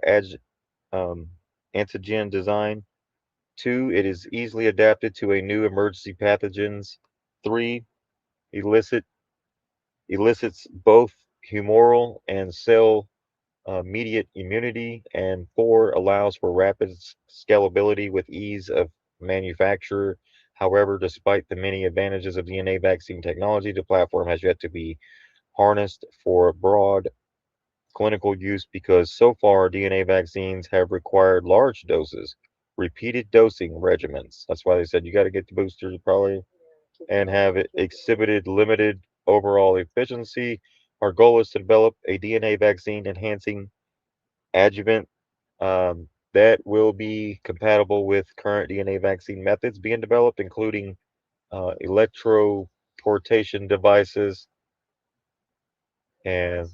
antigen design. 2, it is easily adapted to a new emergency pathogens. 3, elicit elicits both humoral and cell immediate immunity. And 4, allows for rapid scalability with ease of manufacture. However, despite the many advantages of DNA vaccine technology, the platform has yet to be harnessed for broad clinical use because so far DNA vaccines have required large doses, repeated dosing regimens. That's why they said you got to get the boosters probably and have it exhibited limited overall efficiency. Our goal is to develop a DNA vaccine enhancing adjuvant that will be compatible with current DNA vaccine methods being developed, including electroportation devices. And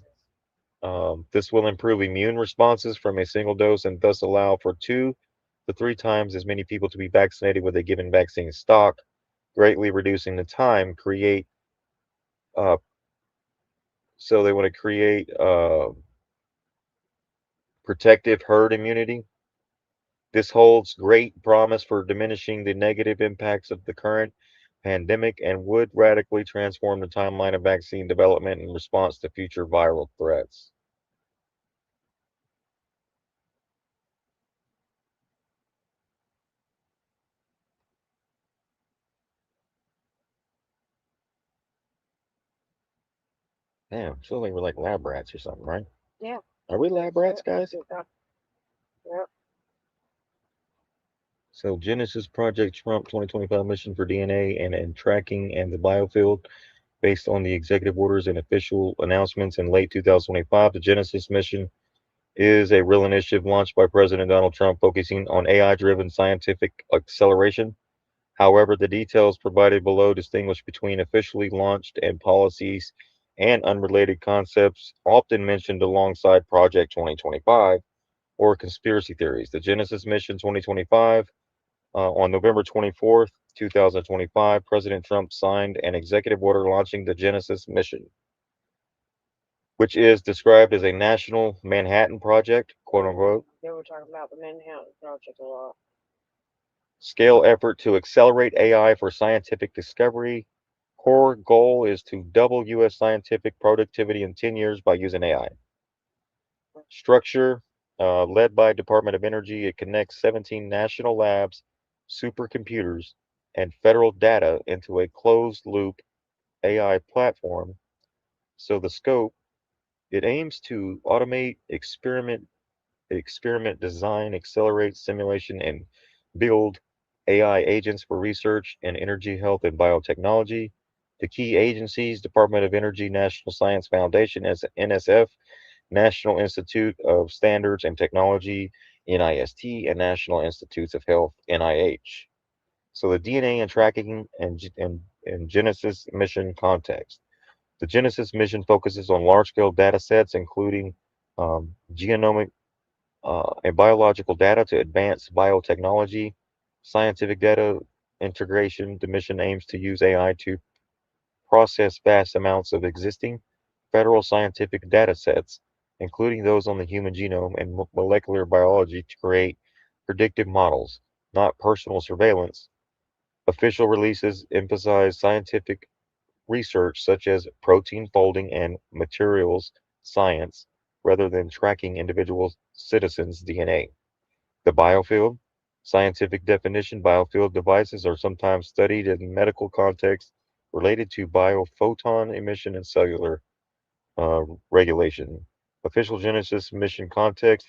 this will improve immune responses from a single dose and thus allow for 2 to 3 times as many people to be vaccinated with a given vaccine stock, greatly reducing the time create. Uh, so they want to create protective herd immunity. This holds great promise for diminishing the negative impacts of the current pandemic and would radically transform the timeline of vaccine development in response to future viral threats. Damn, feels like we're like lab rats or something, right? Yeah. Are we lab rats, guys? Yep. So Genesis Project Trump 2025 mission for DNA and tracking and the biofield. Based on the executive orders and official announcements in late 2025, the Genesis mission is a real initiative launched by President Donald Trump focusing on AI-driven scientific acceleration. However, the details provided below distinguish between officially launched and policies and unrelated concepts often mentioned alongside Project 2025 or conspiracy theories. The Genesis Mission 2025 on November 24th, 2025, President Trump signed an executive order launching the Genesis Mission, which is described as a national Manhattan Project, quote unquote, They were talking about the Manhattan Project a lot. scale effort to accelerate AI for scientific discovery. Core goal is to double U.S. scientific productivity in 10 years by using AI. Structure, led by Department of Energy, it connects 17 national labs, supercomputers, and federal data into a closed-loop AI platform. So the scope, it aims to automate experiment design, accelerate simulation, and build AI agents for research in energy, health, and biotechnology. The key agencies, Department of Energy, National Science Foundation, as NSF, National Institute of Standards and Technology, NIST, and National Institutes of Health, NIH. So the DNA and tracking and Genesis mission context. The Genesis mission focuses on large-scale data sets, including genomic and biological data to advance biotechnology, scientific data integration. The mission aims to use AI to process vast amounts of existing federal scientific data sets, including those on the human genome and molecular biology, to create predictive models, not personal surveillance. Official releases emphasize scientific research such as protein folding and materials science rather than tracking individual citizens' DNA. The biofield, scientific definition, biofield devices are sometimes studied in medical context related to biophoton emission and cellular regulation. Official Genesis mission context,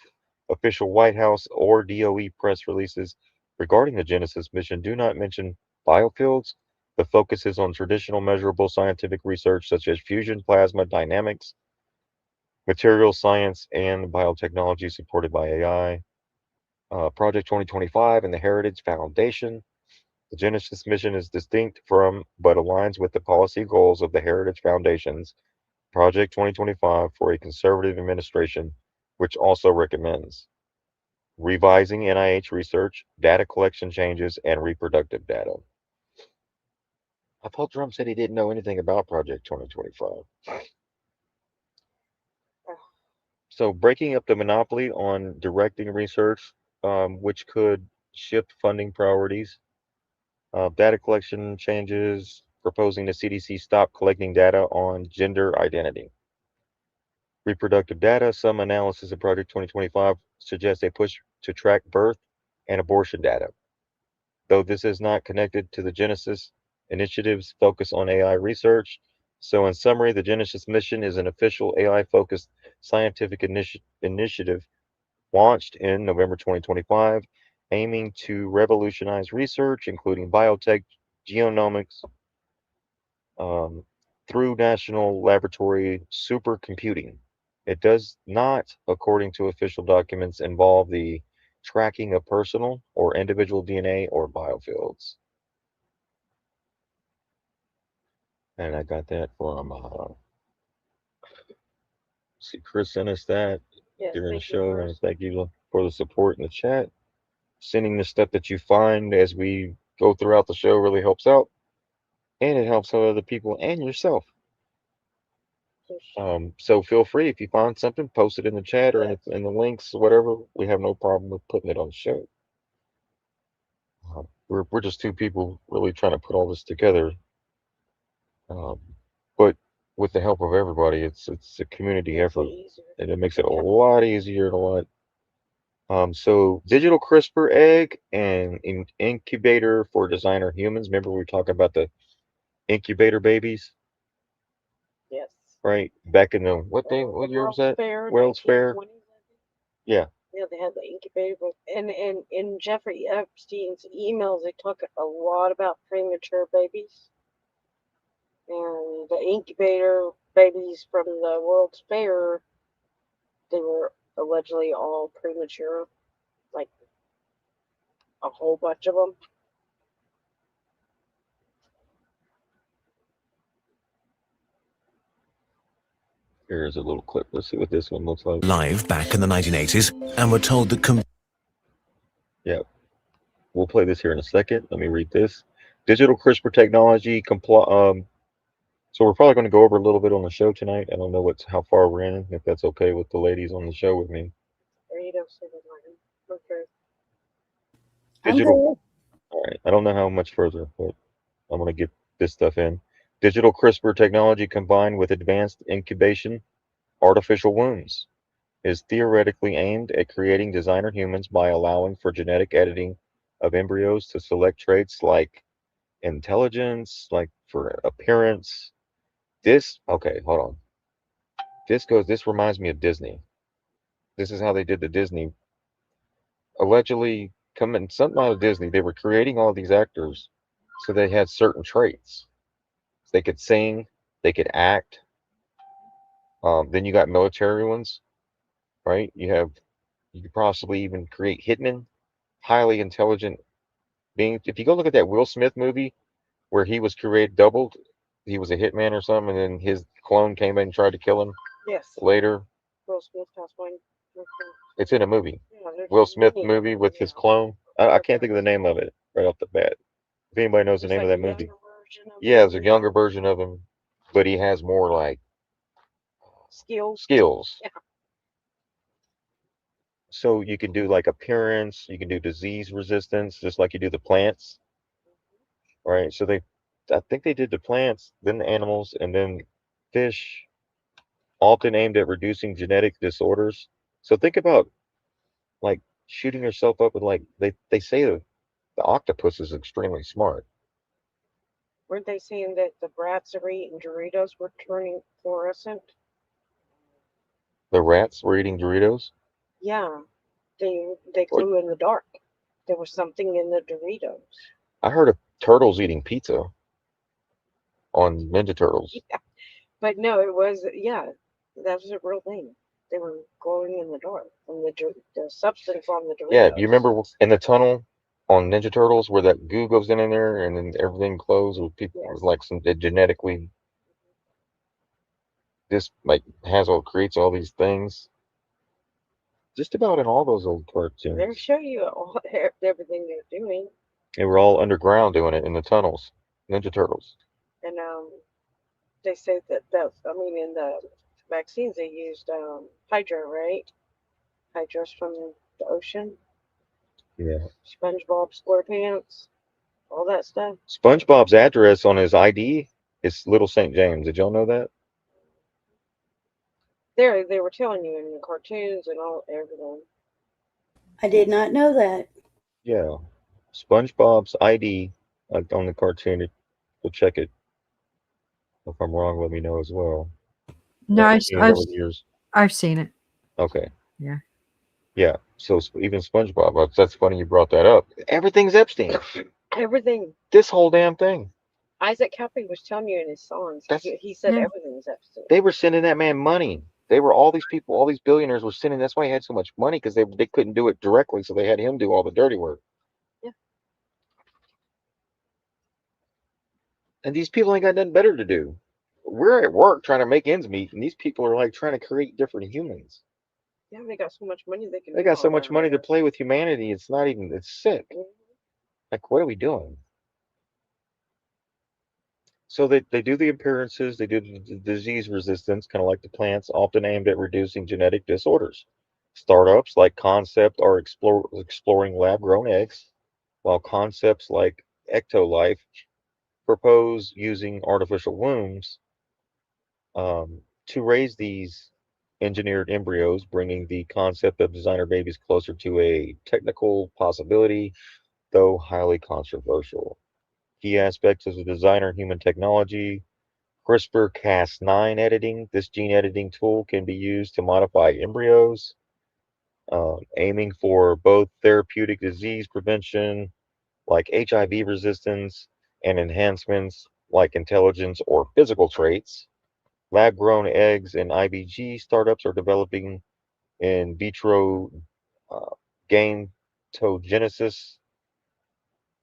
official White House or DOE press releases regarding the Genesis mission do not mention biofields. The focus is on traditional measurable scientific research such as fusion plasma dynamics, material science, and biotechnology supported by AI. Project 2025 and the Heritage Foundation. The Genesis mission is distinct from but aligns with the policy goals of the Heritage Foundation's Project 2025 for a conservative administration, which also recommends revising NIH research, data collection changes, and reproductive data. I thought Trump said he didn't know anything about Project 2025. So, breaking up the monopoly on directing research, which could shift funding priorities. Data collection changes, proposing the CDC stop collecting data on gender identity. Reproductive data, some analysis of Project 2025 suggests a push to track birth and abortion data. Though this is not connected to the Genesis initiative's focus on AI research. So, in summary, the Genesis mission is an official AI focused scientific initiative launched in November 2025, aiming to revolutionize research, including biotech, genomics, um, through national laboratory supercomputing. It does not, according to official documents, involve the tracking of personal or individual DNA or biofields. And I got that from, see, Chris sent us that Yes, during the thank you, show, and Chris. thank you for the support in the chat. Sending the stuff that you find as we go throughout the show really helps out, and it helps other people and yourself. So feel free if you find something, post it in the chat or in the links, whatever. We have no problem with putting it on the show. We're just two people really trying to put all this together, um, but with the help of everybody, it's a community effort, and it makes it a lot easier and a lot. So digital CRISPR egg and incubator for designer humans. Remember we were talking about the incubator babies, Yes. right? Back in the what year was that? World's Fair. 1920s. Yeah. Yeah, they had the incubator book, and in Jeffrey Epstein's emails, they talk a lot about premature babies, and the incubator babies from the World's Fair, they were allegedly all premature, like a whole bunch of them. Here's a little clip. Let's see what this one looks like. Live back in the 1980s, and were told that. Yeah, we'll play this here in a second. Let me read this. Digital CRISPR technology so we're probably going to go over a little bit on the show tonight. I don't know how far we're in, if that's okay with the ladies on the show with me. Okay. Digital. All right. I don't know how much further, but I'm going to get this stuff in. Digital CRISPR technology combined with advanced incubation, artificial wombs, is theoretically aimed at creating designer humans by allowing for genetic editing of embryos to select traits like intelligence, like for appearance. Okay, hold on. This reminds me of Disney. This is how they did the Disney. Allegedly, coming something out of Disney, they were creating all these actors so they had certain traits. They could sing, they could act. Then you got military ones, right? You could possibly even create hitmen, highly intelligent beings. If you go look at that Will Smith movie where he was doubled, he was a hitman or something, and then his clone came in and tried to kill him. Yes. Later. Will Smith passed away. It's in a movie. Yeah, Will Smith movie with his clone. I can't think of the name of it right off the bat. If anybody knows the name of that movie. Yeah, it's a younger version of him, but he has more like skills. Yeah. So you can do like appearance, you can do disease resistance, just like you do the plants, right? So I think they did the plants, then the animals, and then fish, often aimed at reducing genetic disorders. So think about like shooting yourself up with like they say the octopus is extremely smart. Weren't they saying that the rats that were eating Doritos were turning fluorescent? The rats were eating Doritos. Yeah, they glue in the dark. There was something in the Doritos. I heard of turtles eating pizza on Ninja Turtles. Yeah. But no, it was that was a real thing. They were glowing in the dark from the substance on the Doritos. Yeah, you remember in the tunnel on Ninja Turtles where that goo goes in there and then everything glows with people with like some genetically this like creates all these things. Just about in all those old cartoons. They show you everything they're doing. They were all underground doing it in the tunnels. Ninja Turtles. And they say that in the vaccines they used hydra, right? Hydra's from the ocean. Yeah. SpongeBob SquarePants, all that stuff. SpongeBob's address on his ID is Little St. James. Did y'all know that? They were telling you in the cartoons and all everything. I did not know that. Yeah. SpongeBob's ID on the cartoon. Go check it. If I'm wrong, let me know as well. No, I've I've, seen it I've, over the years. I've seen it. Okay. Yeah. Yeah. So even SpongeBob, that's funny you brought that up. Everything's Epstein. Everything. This whole damn thing. Isaac Cappy was telling you in his songs. He said Yeah. everything's Epstein. They were sending that man money. They were all these people, all these billionaires were sending. That's why he had so much money because they couldn't do it directly, so they had him do all the dirty work. Yeah. And these people ain't got nothing better to do. We're at work trying to make ends meet, and these people are like trying to create different humans. Yeah, they got so much money they can. They got so much money to play with humanity. It's not even. It's sick. Like, what are we doing? So they do the appearances, they do the disease resistance, kind of like the plants, often aimed at reducing genetic disorders. Startups like Concept are exploring lab-grown eggs, while concepts like Ectolife propose using artificial wombs to raise these engineered embryos, bringing the concept of designer babies closer to a technical possibility, though highly controversial. Key aspects of the designer human technology: CRISPR-Cas9 editing. This gene editing tool can be used to modify embryos, aiming for both therapeutic disease prevention, like HIV resistance, and enhancements like intelligence or physical traits. Lab-grown eggs and IBG startups are developing in vitro uh, gametogenesis.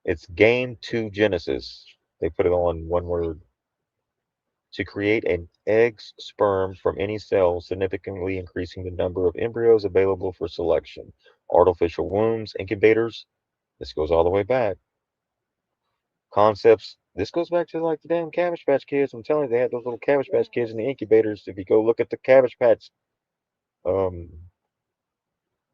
It's gametogenesis. They put it on one word. To create an egg's sperm from any cell, significantly increasing the number of embryos available for selection. Artificial wombs, incubators. This goes all the way back. Concepts. This goes back to like the damn Cabbage Patch Kids. I'm telling you, they had those little Cabbage Patch Kids in the incubators. If you go look at the Cabbage Patch, um,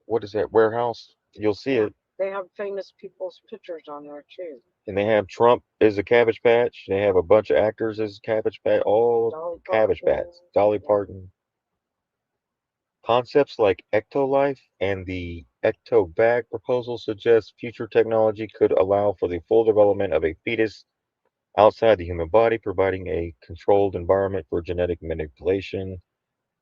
what is that warehouse? You'll see it. They have famous people's pictures on there too. And they have Trump as a Cabbage Patch. They have a bunch of actors as Cabbage Patch. All Dolly Cabbage Parton. Patch. Dolly Parton. Concepts like ectolife and the ectobag proposal suggest future technology could allow for the full development of a fetus outside the human body, providing a controlled environment for genetic manipulation.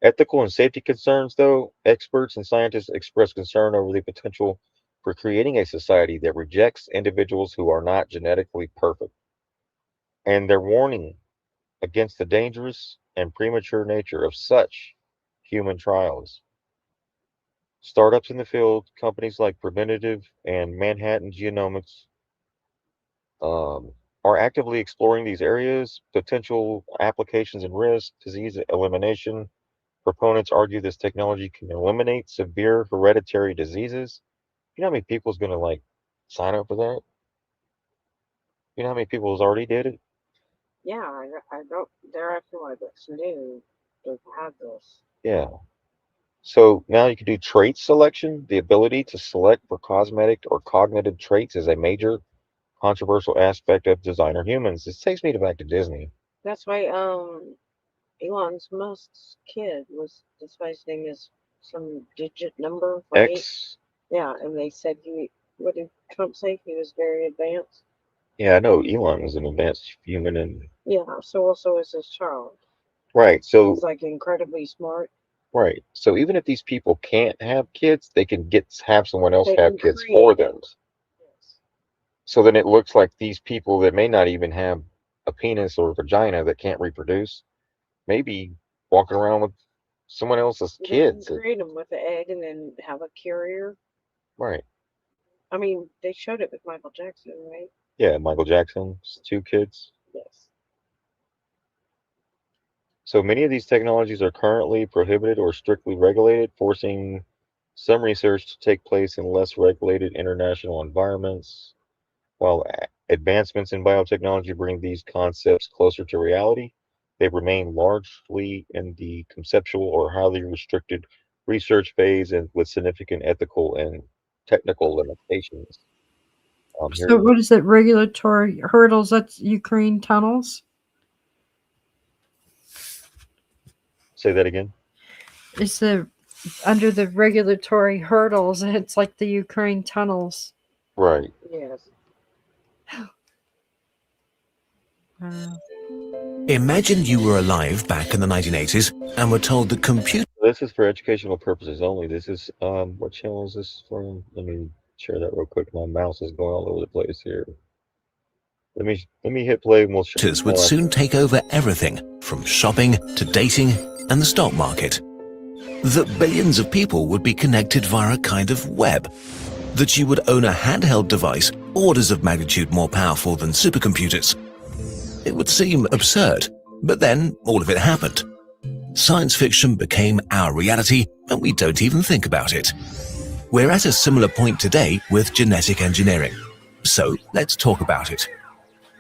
Ethical and safety concerns, though, experts and scientists express concern over the potential for creating a society that rejects individuals who are not genetically perfect. And they're warning against the dangerous and premature nature of such human trials. Startups in the field, companies like Preventative and Manhattan Genomics, are actively exploring these areas, potential applications and risks, disease elimination. Proponents argue this technology can eliminate severe hereditary diseases. You know how many people is going to like sign up for that? You know how many people has already did it? Yeah, I don't. They're acting like it's new. They've had this. Yeah. So now you can do trait selection. The ability to select for cosmetic or cognitive traits is a major controversial aspect of designer humans. This takes me back to Disney. That's why Elon Musk's kid was. That's why his name is some digit number, right? X. Yeah, and they said he. What did Trump say? He was very advanced. Yeah, I know Elon is an advanced human, and Yeah. So also is his child. right. So He's like incredibly smart. right. So even if these people can't have kids, they can have someone else They have can kids create. for them. So then it looks like these people that may not even have a penis or vagina that can't reproduce, maybe walking around with someone else's They kids. can create them with the egg and then have a carrier. Right. I mean, they showed it with Michael Jackson, right? Yeah, Michael Jackson's 2 kids. Yes. So many of these technologies are currently prohibited or strictly regulated, forcing some research to take place in less regulated international environments. While advancements in biotechnology bring these concepts closer to reality, they remain largely in the conceptual or highly restricted research phase and with significant ethical and technical limitations. Here, So what is it? Regulatory hurdles? That's Ukraine tunnels. say that again. Is the under the regulatory hurdles, and it's like the Ukraine tunnels. Right. Yes. Imagine you were alive back in the 1980s and were told that computers. This is for educational purposes only. This is what channel is this from? Let me share that real quick. My mouse is going all over the place here. Let me hit play and we'll show you would how I- soon take over everything from shopping to dating and the stock market. That billions of people would be connected via a kind of web. That you would own a handheld device orders of magnitude more powerful than supercomputers. It would seem absurd, but then all of it happened. Science fiction became our reality and we don't even think about it. We're at a similar point today with genetic engineering. So let's talk about it.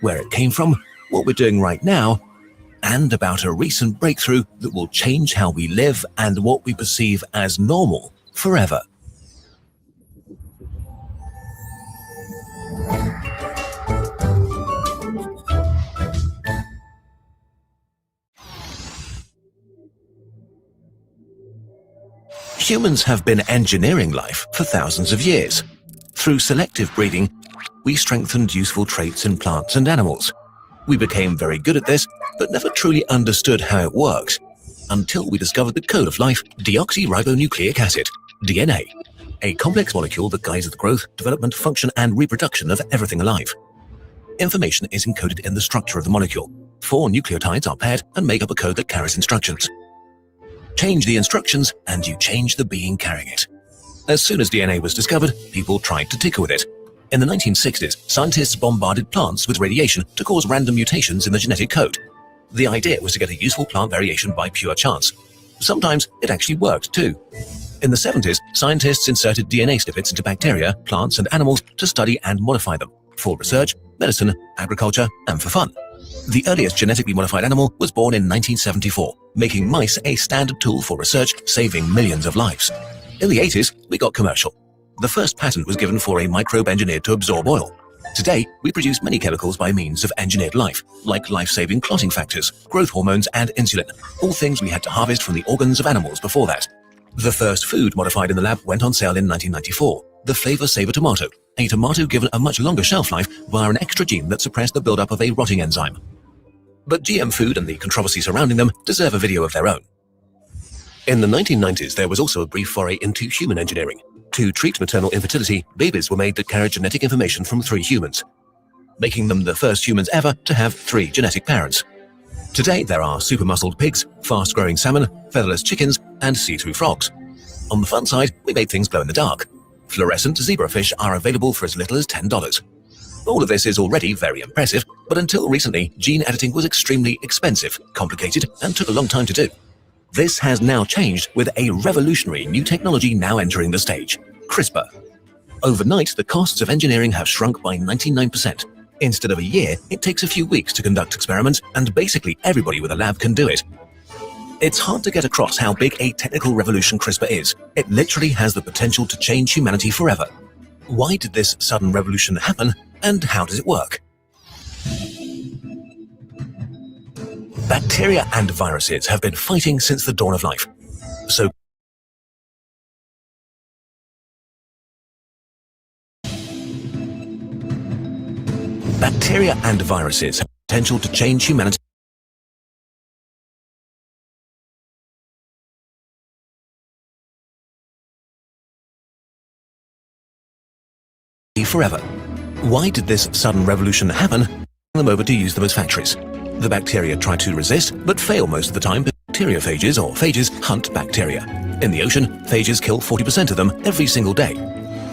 Where it came from, what we're doing right now, and about a recent breakthrough that will change how we live and what we perceive as normal forever. Humans have been engineering life for thousands of years. Through selective breeding, we strengthened useful traits in plants and animals. We became very good at this, but never truly understood how it works, until we discovered the code of life, deoxyribonucleic acid, DNA, a complex molecule that guides the growth, development, function, and reproduction of everything alive. Information is encoded in the structure of the molecule. 4 nucleotides are paired and make up a code that carries instructions. Change the instructions and you change the being carrying it. As soon as DNA was discovered, people tried to tinker with it. In the 1960s, scientists bombarded plants with radiation to cause random mutations in the genetic code. The idea was to get a useful plant variation by pure chance. Sometimes it actually worked too. In the 70s, scientists inserted DNA snippets into bacteria, plants, and animals to study and modify them for research, medicine, agriculture, and for fun. The earliest genetically modified animal was born in 1974, making mice a standard tool for research, saving millions of lives. In the 80s, we got commercial. The first patent was given for a microbe engineered to absorb oil. Today, we produce many chemicals by means of engineered life, like life-saving clotting factors, growth hormones, and insulin, all things we had to harvest from the organs of animals before that. The first food modified in the lab went on sale in 1994, the Flavor Saver tomato, a tomato given a much longer shelf life via an extra gene that suppressed the buildup of a rotting enzyme. But GM food and the controversy surrounding them deserve a video of their own. In the 1990s, there was also a brief foray into human engineering. To treat maternal infertility, babies were made that carried genetic information from 3 humans, making them the first humans ever to have 3 genetic parents. Today, there are super-muscled pigs, fast-growing salmon, featherless chickens, and see-through frogs. On the fun side, we made things glow in the dark. Fluorescent zebrafish are available for as little as $10. All of this is already very impressive, but until recently, gene editing was extremely expensive, complicated, and took a long time to do. This has now changed with a revolutionary new technology now entering the stage, CRISPR. Overnight, the costs of engineering have shrunk by 99%. Instead of a year, it takes a few weeks to conduct experiments, and basically everybody with a lab can do it. It's hard to get across how big a technical revolution CRISPR is. It literally has the potential to change humanity forever. Why did this sudden revolution happen, and how does it work? Bacteria and viruses have been fighting since the dawn of life. So bacteria and viruses have the potential to change humanity forever. Why did this sudden revolution happen? Them over to use them as factories. The bacteria try to resist, but fail most of the time. Bacteriophages or phages hunt bacteria. In the ocean, phages kill 40% of them every single day.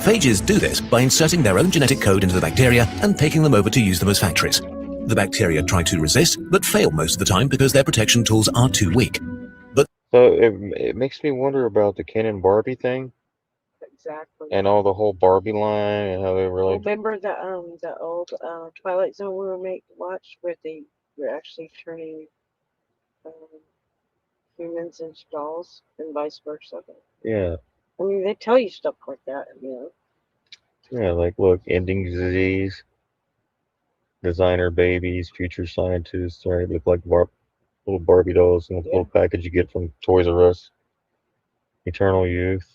Phages do this by inserting their own genetic code into the bacteria and taking them over to use them as factories. The bacteria try to resist, but fail most of the time because their protection tools are too weak. But So it makes me wonder about the Ken and Barbie thing Exactly. and all the whole Barbie line and how they really. Remember the old Twilight Zone we were watch where they were actually turning um, humans into dolls and vice versa. Yeah. I mean, they tell you stuff like that, you know. Yeah, like look, ending disease, designer babies, future scientists, right? Look like little Barbie dolls in a little package you get from Toys R Us. Eternal youth.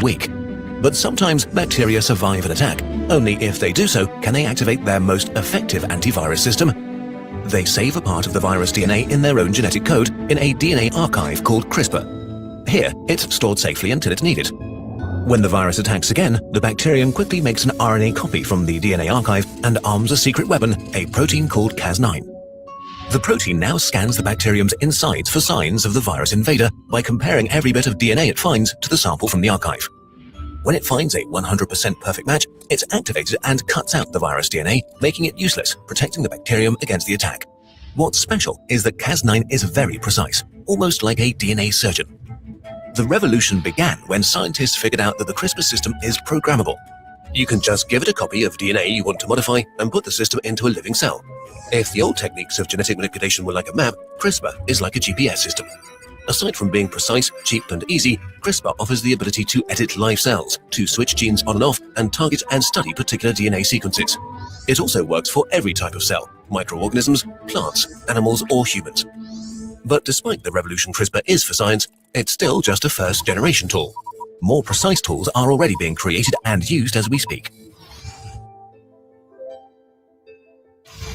Weak. But sometimes bacteria survive an attack. Only if they do so can they activate their most effective antivirus system. They save a part of the virus DNA in their own genetic code in a DNA archive called CRISPR. Here, it's stored safely until it's needed. When the virus attacks again, the bacterium quickly makes an RNA copy from the DNA archive and arms a secret weapon, a protein called Cas9. The protein now scans the bacterium's insides for signs of the virus invader by comparing every bit of DNA it finds to the sample from the archive. When it finds a 100% perfect match, it's activated and cuts out the virus DNA, making it useless, protecting the bacterium against the attack. What's special is that Cas9 is very precise, almost like a DNA surgeon. The revolution began when scientists figured out that the CRISPR system is programmable. You can just give it a copy of DNA you want to modify and put the system into a living cell. If the old techniques of genetic manipulation were like a map, CRISPR is like a GPS system. Aside from being precise, cheap, and easy, CRISPR offers the ability to edit live cells, to switch genes on and off, and target and study particular DNA sequences. It also works for every type of cell, microorganisms, plants, animals, or humans. But despite the revolution CRISPR is for science, it's still just a first-generation tool. More precise tools are already being created and used as we speak.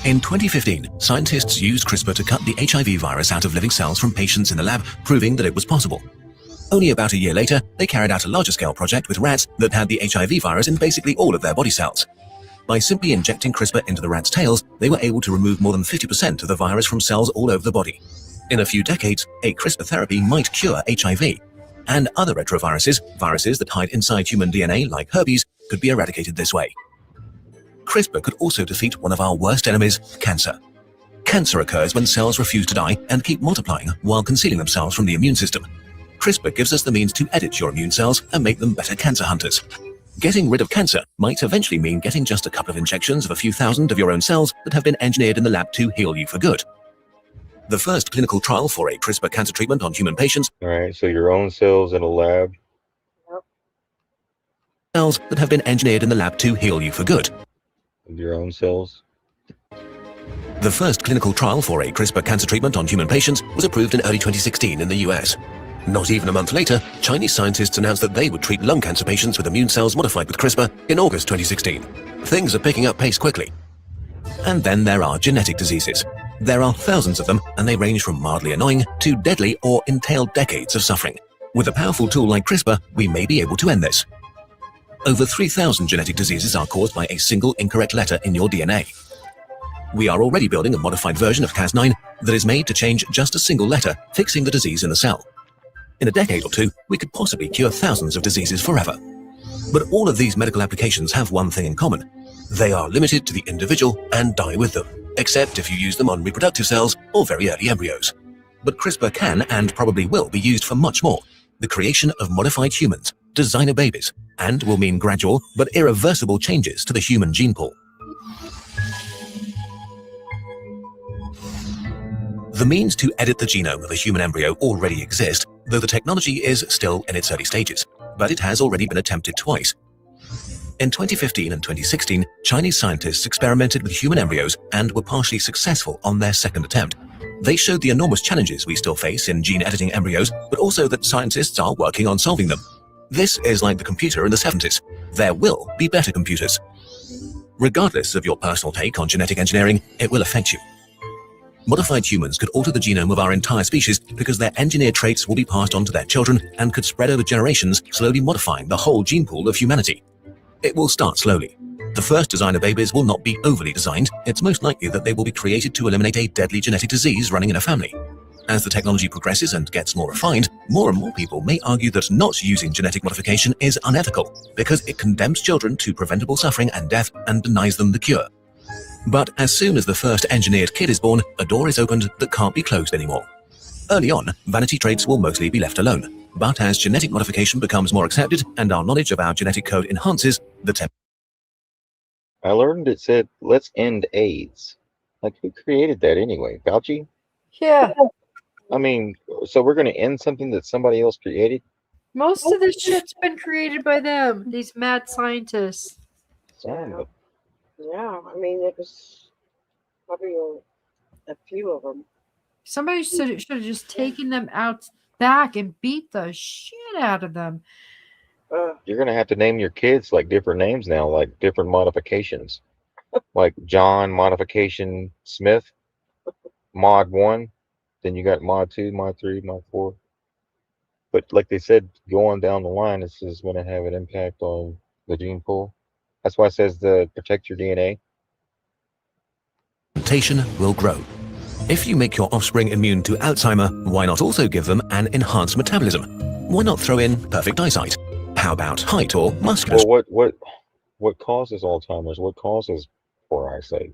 In 2015, scientists used CRISPR to cut the HIV virus out of living cells from patients in the lab, proving that it was possible. Only about a year later, they carried out a larger-scale project with rats that had the HIV virus in basically all of their body cells. By simply injecting CRISPR into the rats' tails, they were able to remove more than 50% of the virus from cells all over the body. In a few decades, a CRISPR therapy might cure HIV. And other retroviruses, viruses that hide inside human DNA like herpes, could be eradicated this way. CRISPR could also defeat one of our worst enemies, cancer. Cancer occurs when cells refuse to die and keep multiplying while concealing themselves from the immune system. CRISPR gives us the means to edit your immune cells and make them better cancer hunters. Getting rid of cancer might eventually mean getting just a couple of injections of a few thousand of your own cells that have been engineered in the lab to heal you for good. The first clinical trial for a CRISPR cancer treatment on human patients. All right, so your own cells in a lab. Cells that have been engineered in the lab to heal you for good. Your own cells. The first clinical trial for a CRISPR cancer treatment on human patients was approved in early 2016 in the US. Not even a month later, Chinese scientists announced that they would treat lung cancer patients with immune cells modified with CRISPR in August 2016. Things are picking up pace quickly. And then there are genetic diseases. There are thousands of them, and they range from mildly annoying to deadly or entail decades of suffering. With a powerful tool like CRISPR, we may be able to end this. Over 3,000 genetic diseases are caused by a single incorrect letter in your DNA. We are already building a modified version of Cas9 that is made to change just a single letter, fixing the disease in the cell. In a decade or two, we could possibly cure thousands of diseases forever. But all of these medical applications have one thing in common. They are limited to the individual and die with them, except if you use them on reproductive cells or very early embryos. But CRISPR can and probably will be used for much more. The creation of modified humans, designer babies, and will mean gradual but irreversible changes to the human gene pool. The means to edit the genome of a human embryo already exist, though the technology is still in its early stages, but it has already been attempted twice. In 2015 and 2016, Chinese scientists experimented with human embryos and were partially successful on their second attempt. They showed the enormous challenges we still face in gene editing embryos, but also that scientists are working on solving them. This is like the computer in the 70s. There will be better computers. Regardless of your personal take on genetic engineering, it will affect you. Modified humans could alter the genome of our entire species because their engineered traits will be passed on to their children and could spread over generations, slowly modifying the whole gene pool of humanity. It will start slowly. The first designer babies will not be overly designed. It's most likely that they will be created to eliminate a deadly genetic disease running in a family. As the technology progresses and gets more refined, more and more people may argue that not using genetic modification is unethical because it condemns children to preventable suffering and death and denies them the cure. But as soon as the first engineered kid is born, a door is opened that can't be closed anymore. Early on, vanity traits will mostly be left alone. But as genetic modification becomes more accepted and our knowledge of our genetic code enhances, I learned it said, let's end AIDS. Like, who created that anyway? Fauci? Yeah. I mean, so we're going to end something that somebody else created? Most of this shit's been created by them, these mad scientists. Yeah. Yeah, I mean, it was probably a few of them. Somebody should have just taken them out back and beat the shit out of them. You're going to have to name your kids like different names now, like different modifications. Like John Modification Smith, Mod 1. Then you got Mod 2, Mod 3, Mod 4. But like they said, going down the line, this is going to have an impact on the gene pool. That's why it says to protect your DNA. Mutation will grow. If you make your offspring immune to Alzheimer, why not also give them an enhanced metabolism? Why not throw in perfect eyesight? How about height or muscular? Well, what causes Alzheimer's? What causes poor eyesight?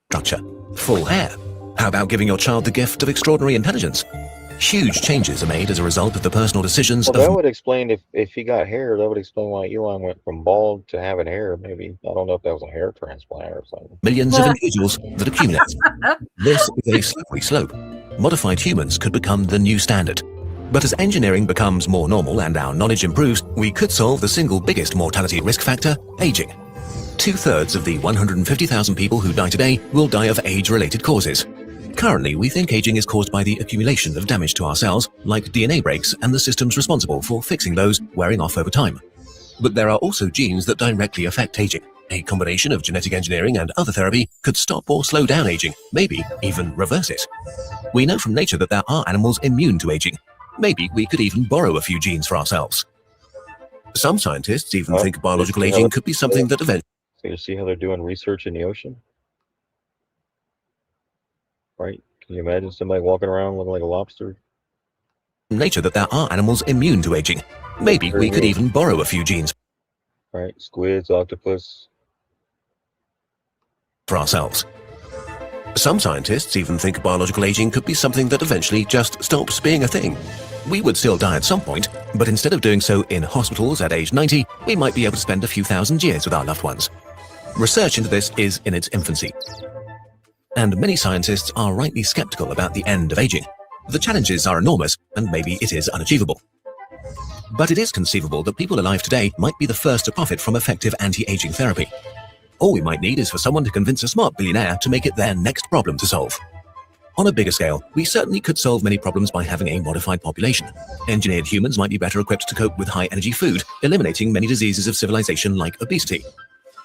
Structure. Full hair. How about giving your child the gift of extraordinary intelligence? Huge changes are made as a result of the personal decisions Well, that of would explain if he got hair. That would explain why Elon went from bald to having hair. Maybe I don't know if that was a hair transplant or something. millions of individuals that accumulate. This is a slippery slope. Modified humans could become the new standard. But as engineering becomes more normal and our knowledge improves, we could solve the single biggest mortality risk factor, aging. 2/3 of the 150,000 people who die today will die of age-related causes. Currently, we think aging is caused by the accumulation of damage to our cells, like DNA breaks and the systems responsible for fixing those wearing off over time. But there are also genes that directly affect aging. A combination of genetic engineering and other therapy could stop or slow down aging, maybe even reverse it. We know from nature that there are animals immune to aging. Maybe we could even borrow a few genes for ourselves. Some scientists even think biological aging could be something that eventually... So you see how they're doing research in the ocean? Right? Can you imagine somebody walking around looking like a lobster? Nature that there are animals immune to aging. Maybe we could even borrow a few genes. Right? Squids, octopus. For ourselves. Some scientists even think biological aging could be something that eventually just stops being a thing. We would still die at some point, but instead of doing so in hospitals at age 90, we might be able to spend a few thousand years with our loved ones. Research into this is in its infancy. And many scientists are rightly skeptical about the end of aging. The challenges are enormous, and maybe it is unachievable. But it is conceivable that people alive today might be the first to profit from effective anti-aging therapy. All we might need is for someone to convince a smart billionaire to make it their next problem to solve. On a bigger scale, we certainly could solve many problems by having a modified population. Engineered humans might be better equipped to cope with high-energy food, eliminating many diseases of civilization like obesity.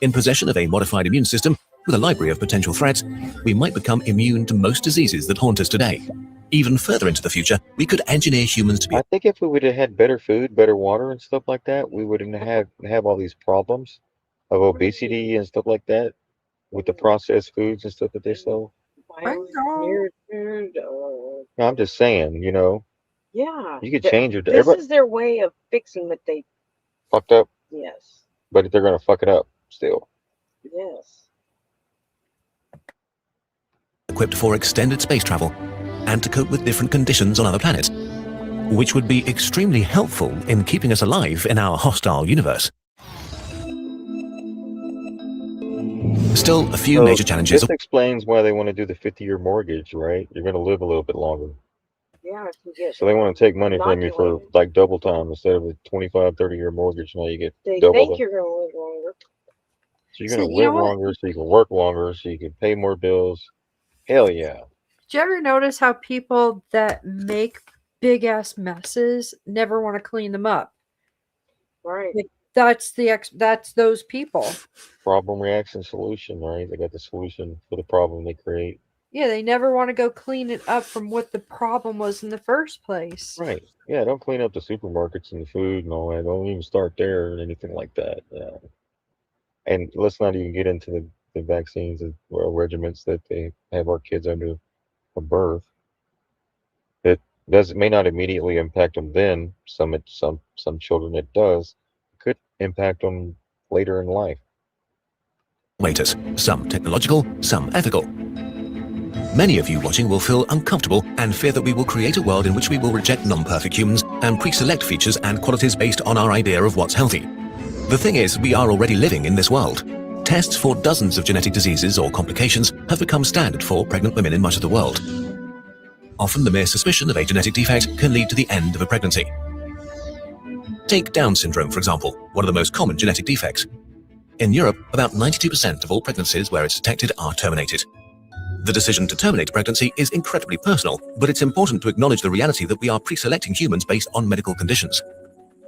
In possession of a modified immune system, with a library of potential threats, we might become immune to most diseases that haunt us today. Even further into the future, we could engineer humans to be... I think if we would have had better food, better water and stuff like that, we wouldn't have all these problems of obesity and stuff like that with the processed foods and stuff that they sell. No, I'm just saying, you know. Yeah. You could change your... This is their way of fixing what they fucked up. Yes. But they're going to fuck it up still. Yes. Equipped for extended space travel and to cope with different conditions on other planets, which would be extremely helpful in keeping us alive in our hostile universe. Still, a few major challenges. This explains why they want to do the 50-year mortgage, right? You're going to live a little bit longer. Yeah, yes. So they want to take money from you for like double time instead of a 25, 30-year mortgage. Now you get They double. think you're going to live longer. So you're going to live longer, so you can work longer, so you can pay more bills. Hell yeah. Did you ever notice how people that make big ass messes never want to clean them up? Right. Like, that's those people. Problem, reaction, solution, right? They got the solution for the problem they create. Yeah, they never want to go clean it up from what the problem was in the first place. Right. Yeah, don't clean up the supermarkets and the food and all that. Don't even start there or anything like that. And let's not even get into the vaccines and regimens that they have our kids under from birth. It may not immediately impact them then. Some children it does. It could impact them later in life. Waiters, some technological, some ethical. Many of you watching will feel uncomfortable and fear that we will create a world in which we will reject non-perfect humans and pre-select features and qualities based on our idea of what's healthy. The thing is, we are already living in this world. Tests for dozens of genetic diseases or complications have become standard for pregnant women in much of the world. Often the mere suspicion of a genetic defect can lead to the end of a pregnancy. Take Down syndrome, for example, one of the most common genetic defects. In Europe, about 92% of all pregnancies where it's detected are terminated. The decision to terminate a pregnancy is incredibly personal, but it's important to acknowledge the reality that we are pre-selecting humans based on medical conditions.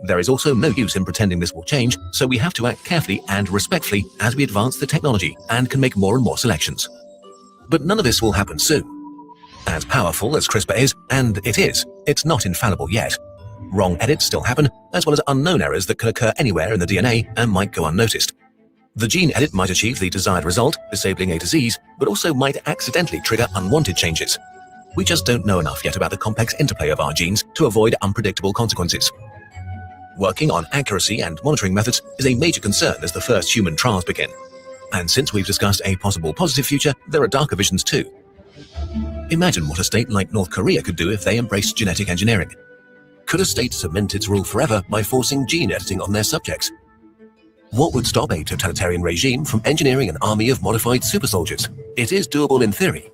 There is also no use in pretending this will change, so we have to act carefully and respectfully as we advance the technology and can make more and more selections. But none of this will happen soon. As powerful as CRISPR is, and it is, it's not infallible yet. Wrong edits still happen, as well as unknown errors that can occur anywhere in the DNA and might go unnoticed. The gene edit might achieve the desired result, disabling a disease, but also might accidentally trigger unwanted changes. We just don't know enough yet about the complex interplay of our genes to avoid unpredictable consequences. Working on accuracy and monitoring methods is a major concern as the first human trials begin. And since we've discussed a possible positive future, there are darker visions too. Imagine what a state like North Korea could do if they embraced genetic engineering. Could a state cement its rule forever by forcing gene editing on their subjects? What would stop a totalitarian regime from engineering an army of modified super soldiers? It is doable in theory.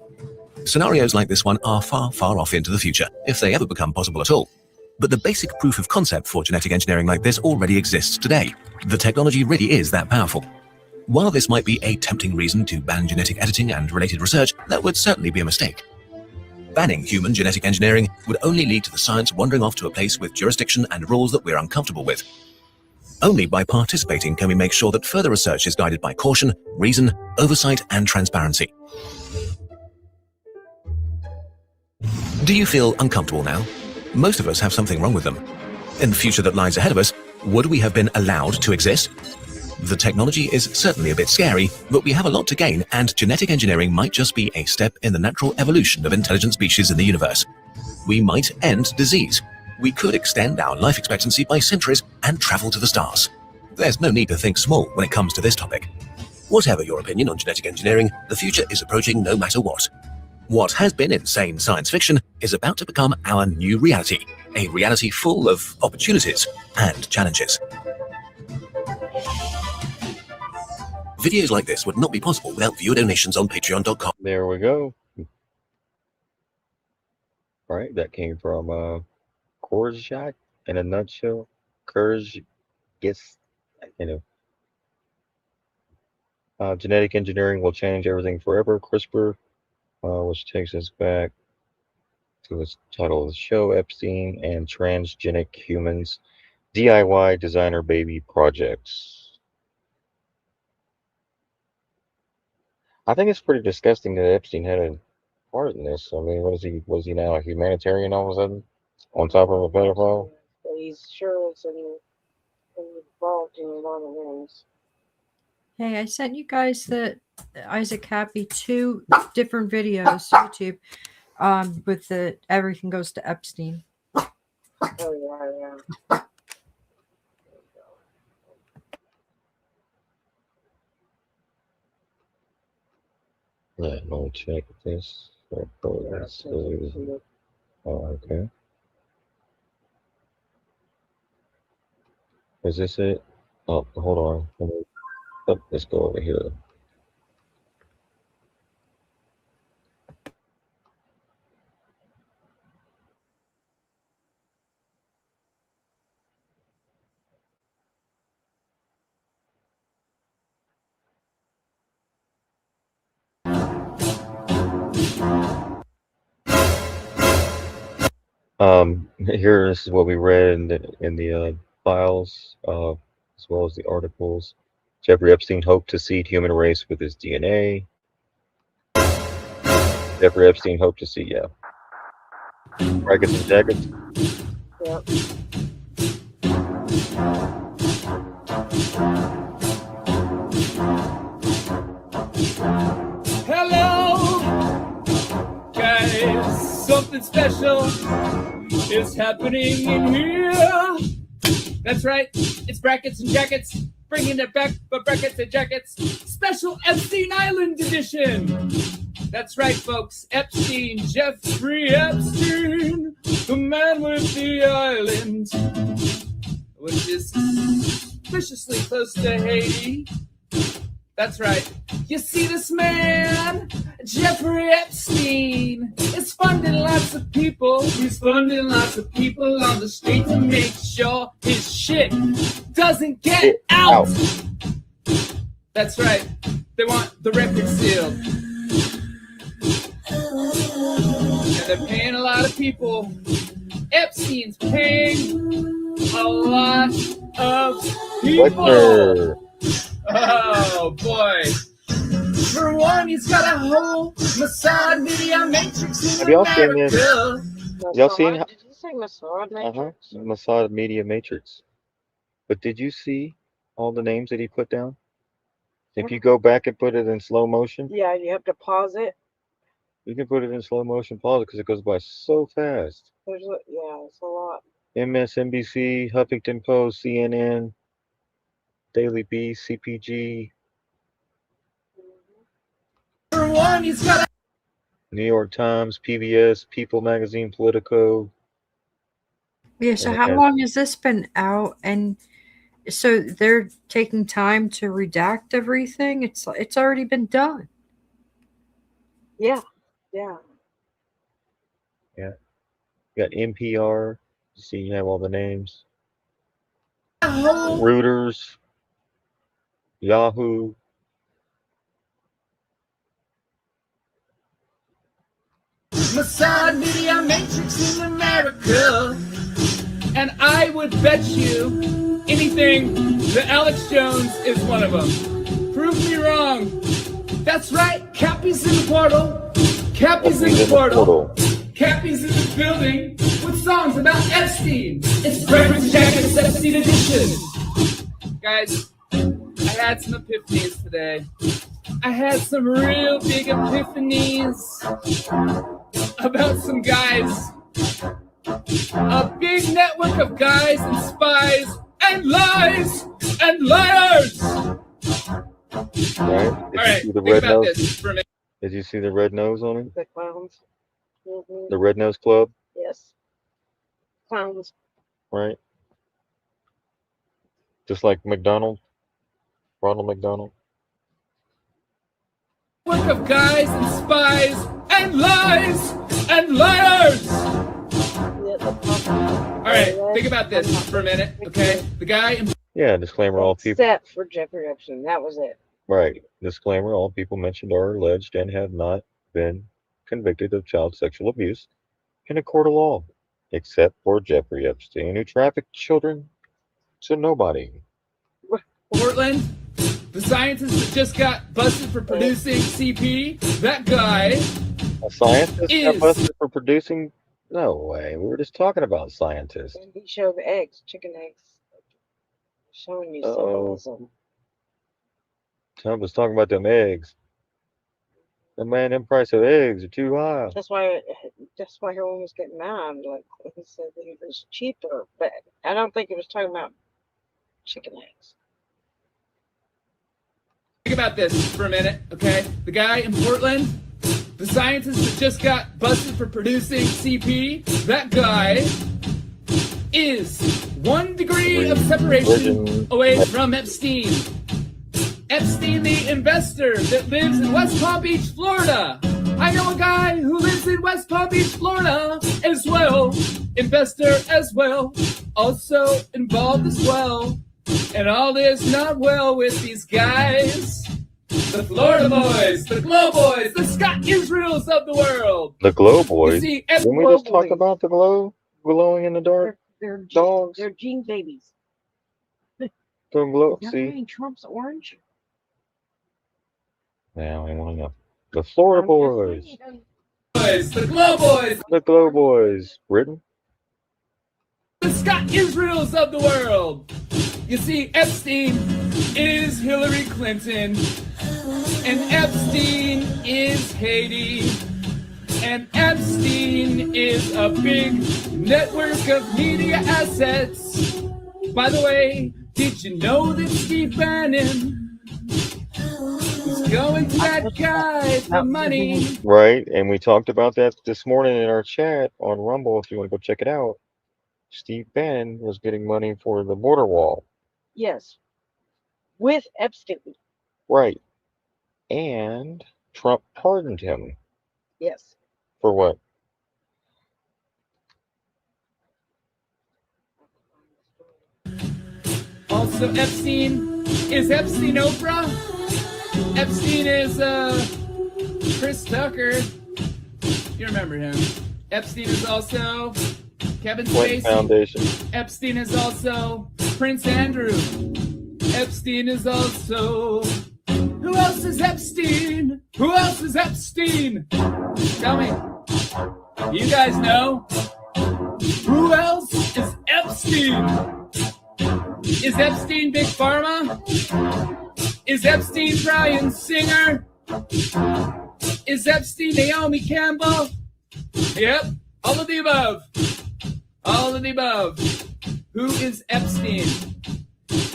Scenarios like this one are far, far off into the future, if they ever become possible at all. But the basic proof of concept for genetic engineering like this already exists today. The technology really is that powerful. While this might be a tempting reason to ban genetic editing and related research, that would certainly be a mistake. Banning human genetic engineering would only lead to the science wandering off to a place with jurisdiction and rules that we're uncomfortable with. Only by participating can we make sure that further research is guided by caution, reason, oversight, and transparency. Do you feel uncomfortable now? Most of us have something wrong with them. In the future that lies ahead of us, would we have been allowed to exist? The technology is certainly a bit scary, but we have a lot to gain, and genetic engineering might just be a step in the natural evolution of intelligent species in the universe. We might end disease. We could extend our life expectancy by centuries and travel to the stars. There's no need to think small when it comes to this topic. Whatever your opinion on genetic engineering, the future is approaching no matter what. What has been insane science fiction is about to become our new reality, a reality full of opportunities and challenges. Videos like this would not be possible without viewer donations on patreon.com. There we go. All right, that came from Korjak in a nutshell. Kurj, yes, genetic engineering will change everything forever. CRISPR, which takes us back to the title of the show, Epstein and Transgenic Humans, DIY Designer Baby Projects. I think it's pretty disgusting that Epstein had a part in this. I mean, was he now a humanitarian all of a sudden? On top of a pedophile? He's sure is involved in a lot of things. Hey, I sent you guys the Isaac Happy 2 different videos YouTube with the everything goes to Epstein. Oh yeah. Yeah, no, check this. Oh, okay. Is this it? Oh, hold on. Let's go over here. Here is what we read in the files, as well as the articles. Jeffrey Epstein hoped to seed human race with his DNA. Jeffrey Epstein hoped to see, yeah. Brackets and jackets. Yep. Hello, guys. Something special is happening in here. That's right. It's brackets and jackets. Bringing it back for brackets and jackets. Special Epstein Island edition. That's right, folks. Epstein, Jeffrey Epstein, the man with the island, which is suspiciously close to Haiti. That's right. You see, this man, Jeffrey Epstein, is funding lots of people. He's funding lots of people on the street to make sure his shit doesn't get out. That's right. They want the record sealed. And they're paying a lot of people. Epstein's paying a lot of people. Oh, boy. For one, he's got a whole Mossad media matrix in Have y'all seen this? America. Y'all seen? Did you say Mossad Matrix? Mossad Media Matrix. But did you see all the names that he put down? If you go back and put it in slow motion, Yeah, you have to pause it. you can put it in slow motion, pause it because it goes by so fast. Yeah, it's a lot. MSNBC, Huffington Post, CNN, Daily Beast, CPG, For one, he's got New York Times, PBS, People Magazine, Politico. Yeah, so And it how has- long has this been out? And so they're taking time to redact everything? It's already been done. Yeah, yeah. Yeah. You got NPR. You see, you have all the names. Reuters, Yahoo. Mossad media matrix in America. And I would bet you anything that Alex Jones is one of them. Prove me wrong. That's right. Cappy's in the portal. Cappy's in the portal. Cappy's in the building with songs about Epstein. It's Breakfast Jackets Epstein edition. Guys, I had some epiphanies today. I had some real big epiphanies about some guys. A big network of guys and spies and lies and liars. Right? All right, See the think red about nose? this for a minute. Did you see the red nose on it? The clowns. Mhm. The Red Nose Club, Yes. Clowns. right? Just like McDonald, Ronald McDonald. Network of guys and spies and lies and liars. All right, think about this for a minute, okay? The guy. Yeah, disclaimer: all people. Except for Jeffrey Epstein. That was it. Right. Disclaimer: all people mentioned are alleged and have not been convicted of child sexual abuse in a court of law, except for Jeffrey Epstein, who trafficked children to nobody. Portland, the scientist that just got busted for producing CP, that guy. A scientist is got busted for producing? No way. We were just talking about scientists. And he showed eggs, chicken eggs, showing you Uh-oh. symbolism. Trump was talking about them eggs. The man, them price of eggs are too high. That's why everyone was getting mad. Like he said that it was cheaper, but I don't think he was talking about chicken eggs. Think about this for a minute, okay? The guy in Portland, the scientist that just got busted for producing CP, that guy is 1 degree of separation away from Epstein. Epstein, the investor that lives in West Palm Beach, Florida. I know a guy who lives in West Palm Beach, Florida as well. Investor as well. Also involved as well. And all is not well with these guys. The Florida boys, the Glow boys, the Scott Israels of the world. The Glow Boys. You see, Didn't we just talk about the glowing in the dark? They're dogs. They're gene babies. The glow. They're See, wearing Trump's orange. now I want to know. The Florida Boys. Boys, the Glow boys, The Glow Boys. Britain. the Scott Israels of the world. You see, Epstein is Hillary Clinton, and Epstein is Haiti, and Epstein is a big network of media assets. By the way, did you know that Steve Bannon was going to that guy for money? Right, and we talked about that this morning in our chat on Rumble. If you want to go check it out, Steve Bannon was getting money for the border wall. Yes. With Epstein. Right. And Trump pardoned him. Yes. For what? Also, Epstein is Epstein Oprah. Epstein is Chris Tucker. You remember him. Epstein is also Kevin Clinton Spacey. Foundation. Epstein is also Prince Andrew. Epstein is also... Who else is Epstein? Who else is Epstein? Tell me. You guys know? Who else is Epstein? Is Epstein Big Pharma? Is Epstein Bryan Singer? Is Epstein Naomi Campbell? Yep, all of the above. All of the above. Who is Epstein?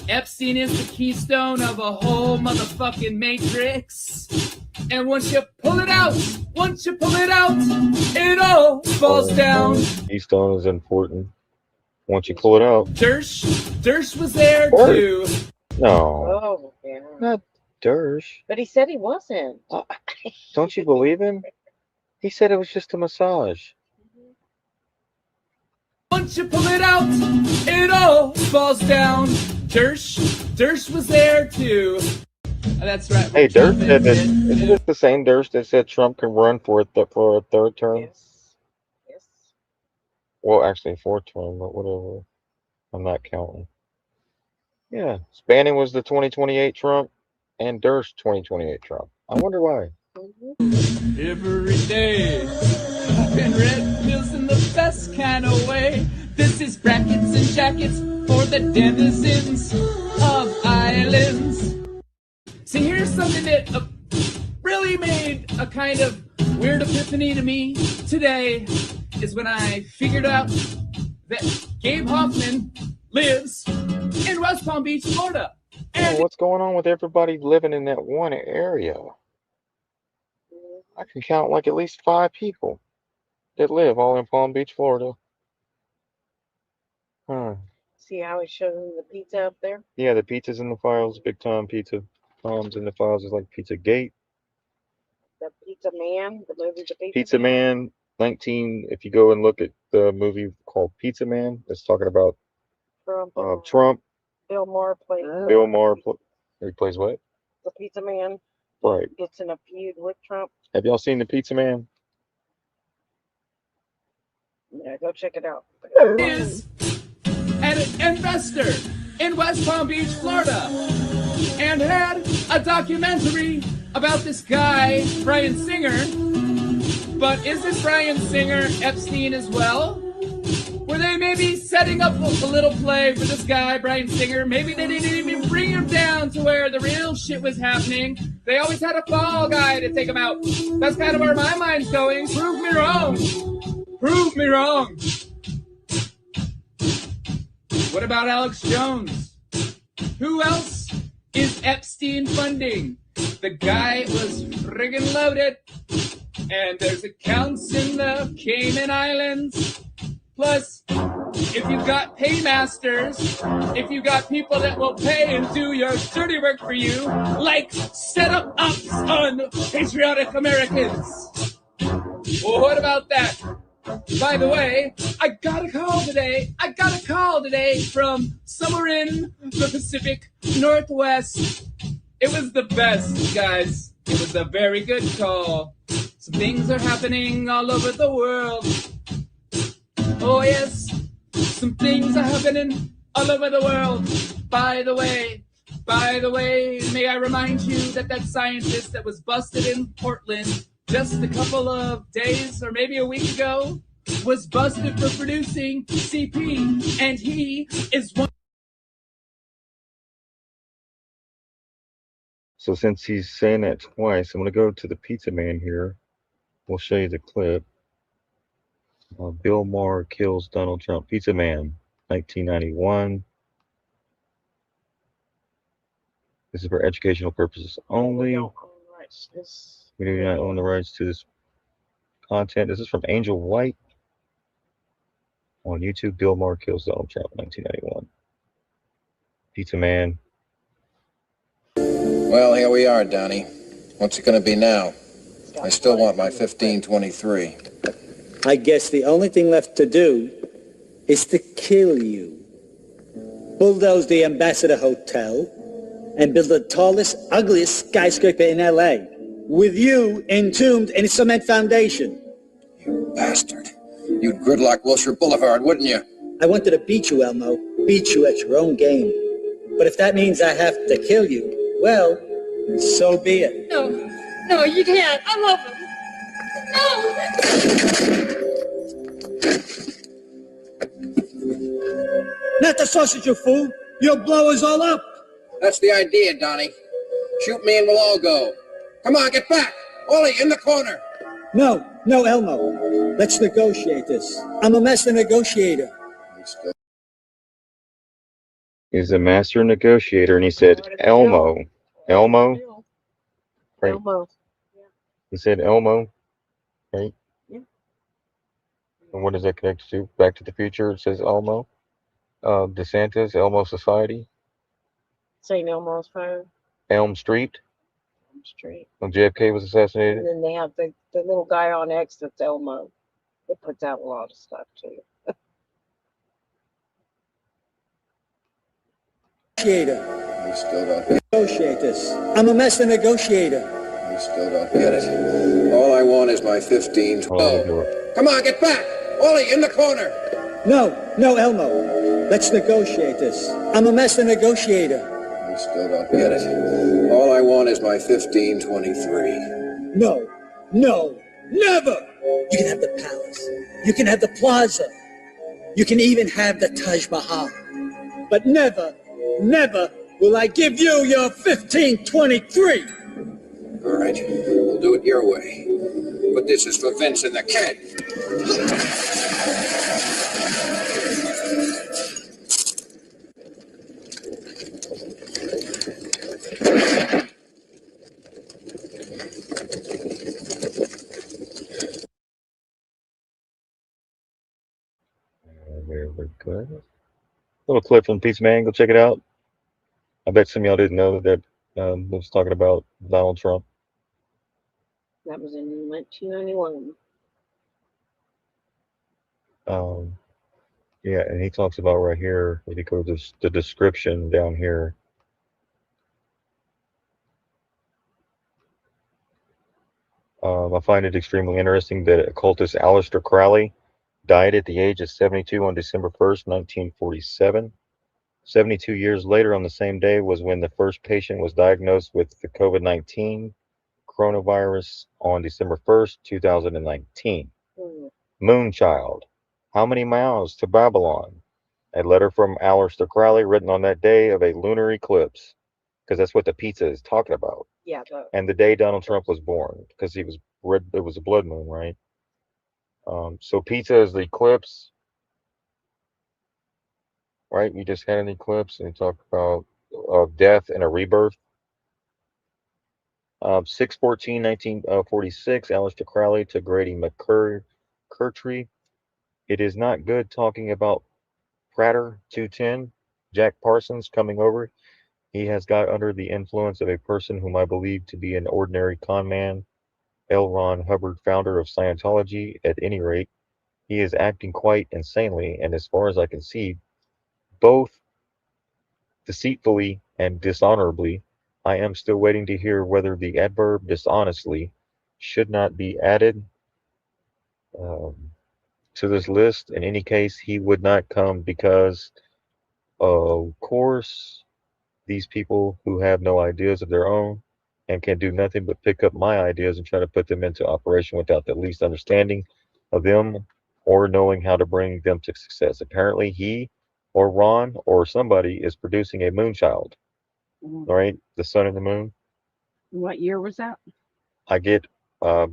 Epstein is the keystone of a whole motherfucking matrix. And once you pull it out, it all falls down. Keystone is important. Once you pull it out. Dersh was there What? too. No, Oh, yeah. not Dersh. But he said he wasn't. Don't you believe him? He said it was just a massage. Once you pull it out, it all falls down. Dersh was there too. That's right. Hey, Dersh said that. Isn't this the same Dersh that said Trump can run for a third term? Yes. Yes. Well, actually, fourth term, but whatever. I'm not counting. Yeah, Bannon was the 2028 Trump, and Dersh 2028 Trump. I wonder why. Every day, popping red pills in the best kind of way. This is brackets and jackets for the denizens of islands. See, here's something that really made a kind of weird epiphany to me today, is when I figured out that Gabe Hoffman lives in West Palm Beach, Florida. Oh, what's going on with everybody living in that one area? I can count like at least 5 people that live all in Palm Beach, Florida. Huh. See how he's showing the pizza up there? Yeah, the pizza's in the files, big time pizza. Tom's in the files is like Pizza Gate. The Pizza Man, the movie The Pizza, Pizza Man, 19. If you go and look at the movie called Pizza Man, it's talking about Trump. Bill Maher plays. Bill Maher, he plays what? The Pizza Man. Right. Gets in a feud with Trump. Have y'all seen the Pizza Man? Yeah, go check it out. Is an investor in West Palm Beach, Florida, and had a documentary about this guy, Bryan Singer. But isn't Bryan Singer Epstein as well? Were they maybe setting up a little play for this guy, Bryan Singer? Maybe they didn't even bring him down to where the real shit was happening. They always had a fall guy to take him out. That's kind of where my mind's going. Prove me wrong. Prove me wrong. What about Alex Jones? Who else is Epstein funding? The guy was friggin' loaded. And there's accounts in the Cayman Islands. Plus, if you've got paymasters, if you've got people that will pay and do your dirty work for you, like set up ups on patriotic Americans. Well, what about that? By the way, I got a call today from somewhere in the Pacific Northwest. It was the best, guys. It was a very good call. Some things are happening all over the world. Oh yes, some things are happening all over the world. By the way, may I remind you that scientist that was busted in Portland just a couple of days or maybe a week ago was busted for producing CP, and he is one. So since he's saying that twice, I'm going to go to the Pizza Man here. We'll show you the clip. Bill Maher kills Donald Trump. Pizza Man, 1991. This is for educational purposes only. We do not own the rights to this content. This is from Angel White on YouTube. Bill Maher kills Donald Trump, 1991. Pizza Man. Well, here we are, Donnie. What's it going to be now? I still want my 1523. I guess the only thing left to do is to kill you. Bulldoze the Ambassador Hotel and build the tallest, ugliest skyscraper in L.A. with you entombed in a cement foundation. You bastard. You'd gridlock Wilshire Boulevard, wouldn't you? I wanted to beat you, Elmo. Beat you at your own game. But if that means I have to kill you, well, so be it. No, you can't. I love him. Not the sausage, you fool. You'll blow us all up. That's the idea, Donnie. Shoot me and we'll all go. Come on, get back. Ollie, in the corner. No, Elmo. Let's negotiate this. I'm a master negotiator. He's a master negotiator, and he said, Elmo. Elmo? Right. Elmo. He said Elmo, right? Yeah. And what does that connect to? Back to the Future, it says Elmo. DeSantis, Elmo Society. St. Elmo's Fire. Elm Street. Street. When JFK was assassinated. And then they have the little guy on X that's Elmo. It puts out a lot of stuff too. Negotiator. You still don't get Negotiate this. I'm a master negotiator. You still don't get it. All I want is my 1512. Come on, get back. Ollie, in the corner. No, Elmo. Let's negotiate this. I'm a master negotiator. You still don't get it. All I want is my 1523. No, never. You can have the palace. You can have the plaza. You can even have the Taj Mahal. But never will I give you your 1523. All right, we'll do it your way. But this is for Vince and the kid. Very good. Little clip from Peace Man. Go check it out. I bet some of y'all didn't know that was talking about Donald Trump. That was in 1991. Yeah, and he talks about right here, if you go to the description down here. I find it extremely interesting that occultist Aleister Crowley died at the age of 72 on December 1st, 1947. 72 years later, on the same day, was when the first patient was diagnosed with the COVID-19 coronavirus on December 1st, 2019. Moonchild. How many miles to Babylon? A letter from Aleister Crowley written on that day of a lunar eclipse, because that's what the pizza is talking about. Yeah. And the day Donald Trump was born, because it was a blood moon, right? So pizza is the eclipse, right? We just had an eclipse, and talk about death and a rebirth. 6/14/1946, Aleister Crowley to Grady McCurtry. It is not good talking about Prater 210, Jack Parsons coming over. He has got under the influence of a person whom I believe to be an ordinary con man, L. Ron Hubbard, founder of Scientology. At any rate, he is acting quite insanely, and as far as I can see, both deceitfully and dishonorably. I am still waiting to hear whether the adverb dishonestly should not be added to this list. In any case, he would not come because, of course, these people who have no ideas of their own and can do nothing but pick up my ideas and try to put them into operation without the least understanding of them or knowing how to bring them to success. Apparently, he or Ron or somebody is producing a moonchild. Right? The sun and the moon. What year was that? I get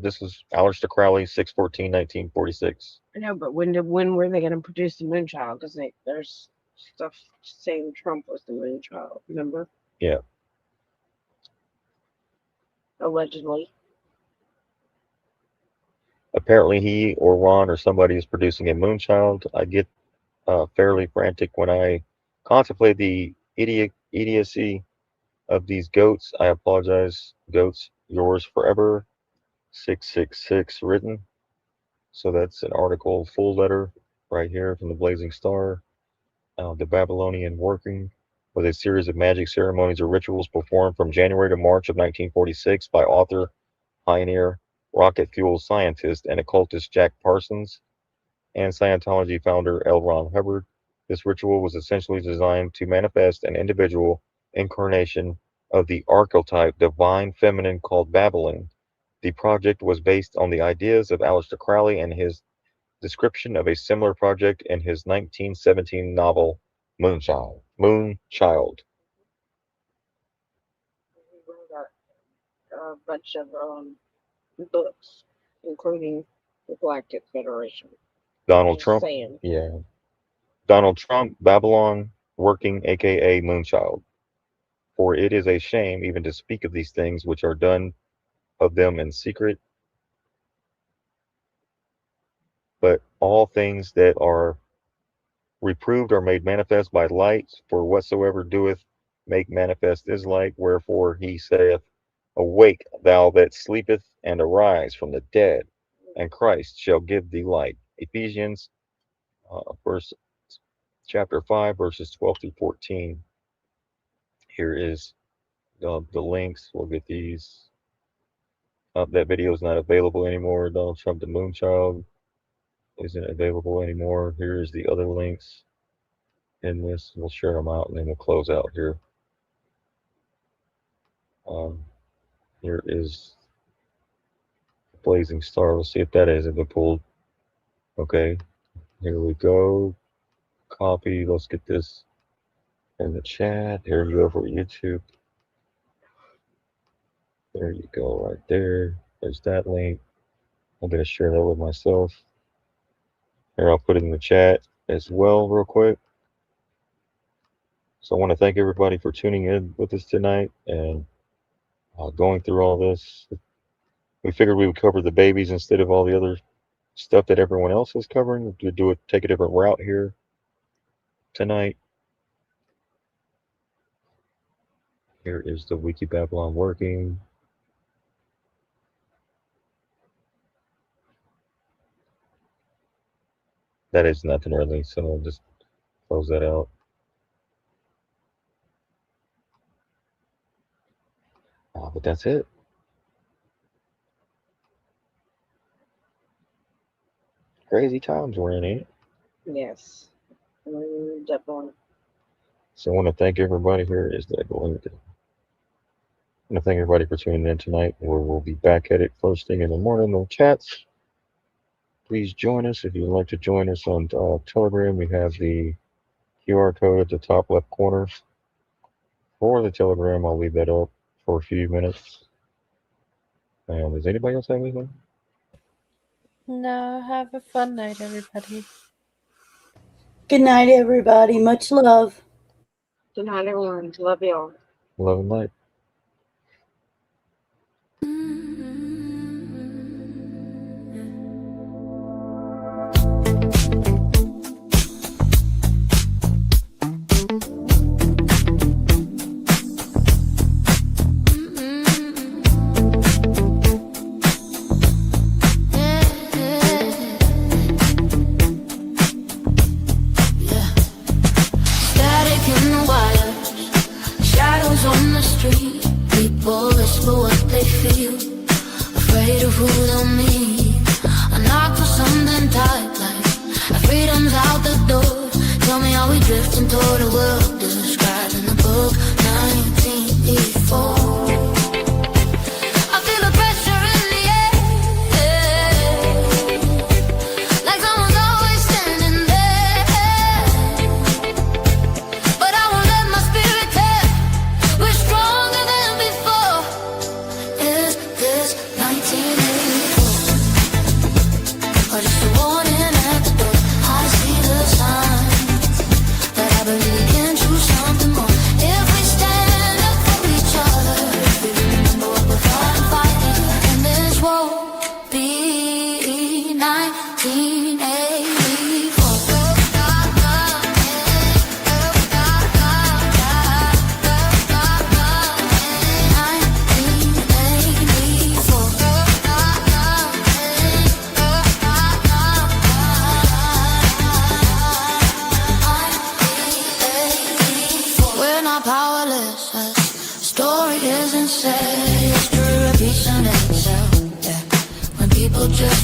this is Aleister Crowley, 6/14/1946. I know, but when were they going to produce the Moonchild? Because there's stuff saying Trump was the Moonchild. Remember? Yeah. Allegedly. Apparently, he or Ron or somebody is producing a moonchild. I get fairly frantic when I contemplate the idiocy of these goats. I apologize, goats. Yours Forever 666 written. So that's an article, full letter right here from the Blazing Star. The Babylonian Working was a series of magic ceremonies or rituals performed from January to March of 1946 by author, pioneer, rocket fuel scientist, and occultist Jack Parsons and Scientology founder L. Ron Hubbard. This ritual was essentially designed to manifest an individual incarnation of the archetype divine feminine called Babylon. The project was based on the ideas of Aleister Crowley and his description of a similar project in his 1917 novel Moonchild. Moonchild. He wrote a bunch of books, including the Galactic Federation. Donald Just Trump. saying. Yeah. Donald Trump, Babylon Working, aka Moonchild. For it is a shame even to speak of these things which are done of them in secret. But all things that are reproved are made manifest by light, for whatsoever doeth make manifest is light. Wherefore he saith, Awake, thou that sleepeth, and arise from the dead, and Christ shall give thee light. Ephesians chapter 5, verses 12 through 14. Here is the links. We'll get these. That video is not available anymore. Donald Trump, the Moonchild, isn't available anymore. Here's the other links in this. We'll share them out and then we'll close out here. Here is Blazing Star. We'll see if that hasn't been pulled. Okay, here we go. Copy. Let's get this in the chat. Here you go for YouTube. There you go, right there. There's that link. I'm going to share that with myself. Here, I'll put it in the chat as well, real quick. So I want to thank everybody for tuning in with us tonight and going through all this. We figured we would cover the babies instead of all the other stuff that everyone else is covering. To take a different route here tonight. Here is the Wiki Babylon Working. That is nothing really, so I'll just close that out. But that's it. Crazy times we're in, ain't it? Yes. Definitely. So I want to thank everybody. Here is the link. I want to thank everybody for tuning in tonight. We'll be back at it first thing in the morning on chats. Please join us if you'd like to join us on Telegram. We have the QR code at the top left corner for the Telegram. I'll leave that up for a few minutes. And does anybody else have anything? No, have a fun night, everybody. Good night, everybody. Much love. Good night, everyone. Love y'all. Love and light.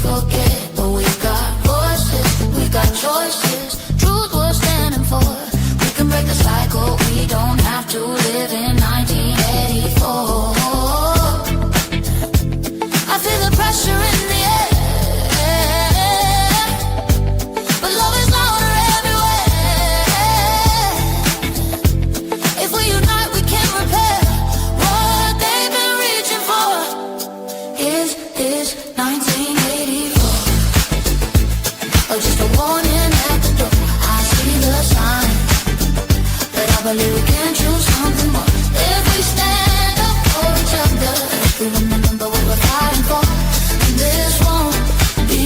forget, but we got voices, we got choices. Truth we're standing for. We can break the cycle. We don't have to live in 1984. I feel the pressure in the air, but love is louder everywhere. If we unite, we can repair what they've been reaching for. Is 1984, or just a warning at the door? I see the sign, but I believe we can choose something more. If we stand up for each other, if we remember what we're fighting for, this won't be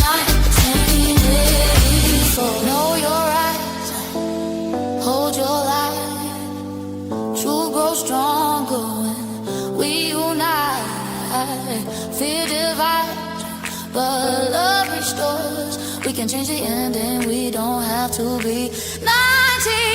1984. Know your rights, hold your light. Truth grows stronger when we unite. Fear divides, but love restores. We can change the ending, we don't have to be 19.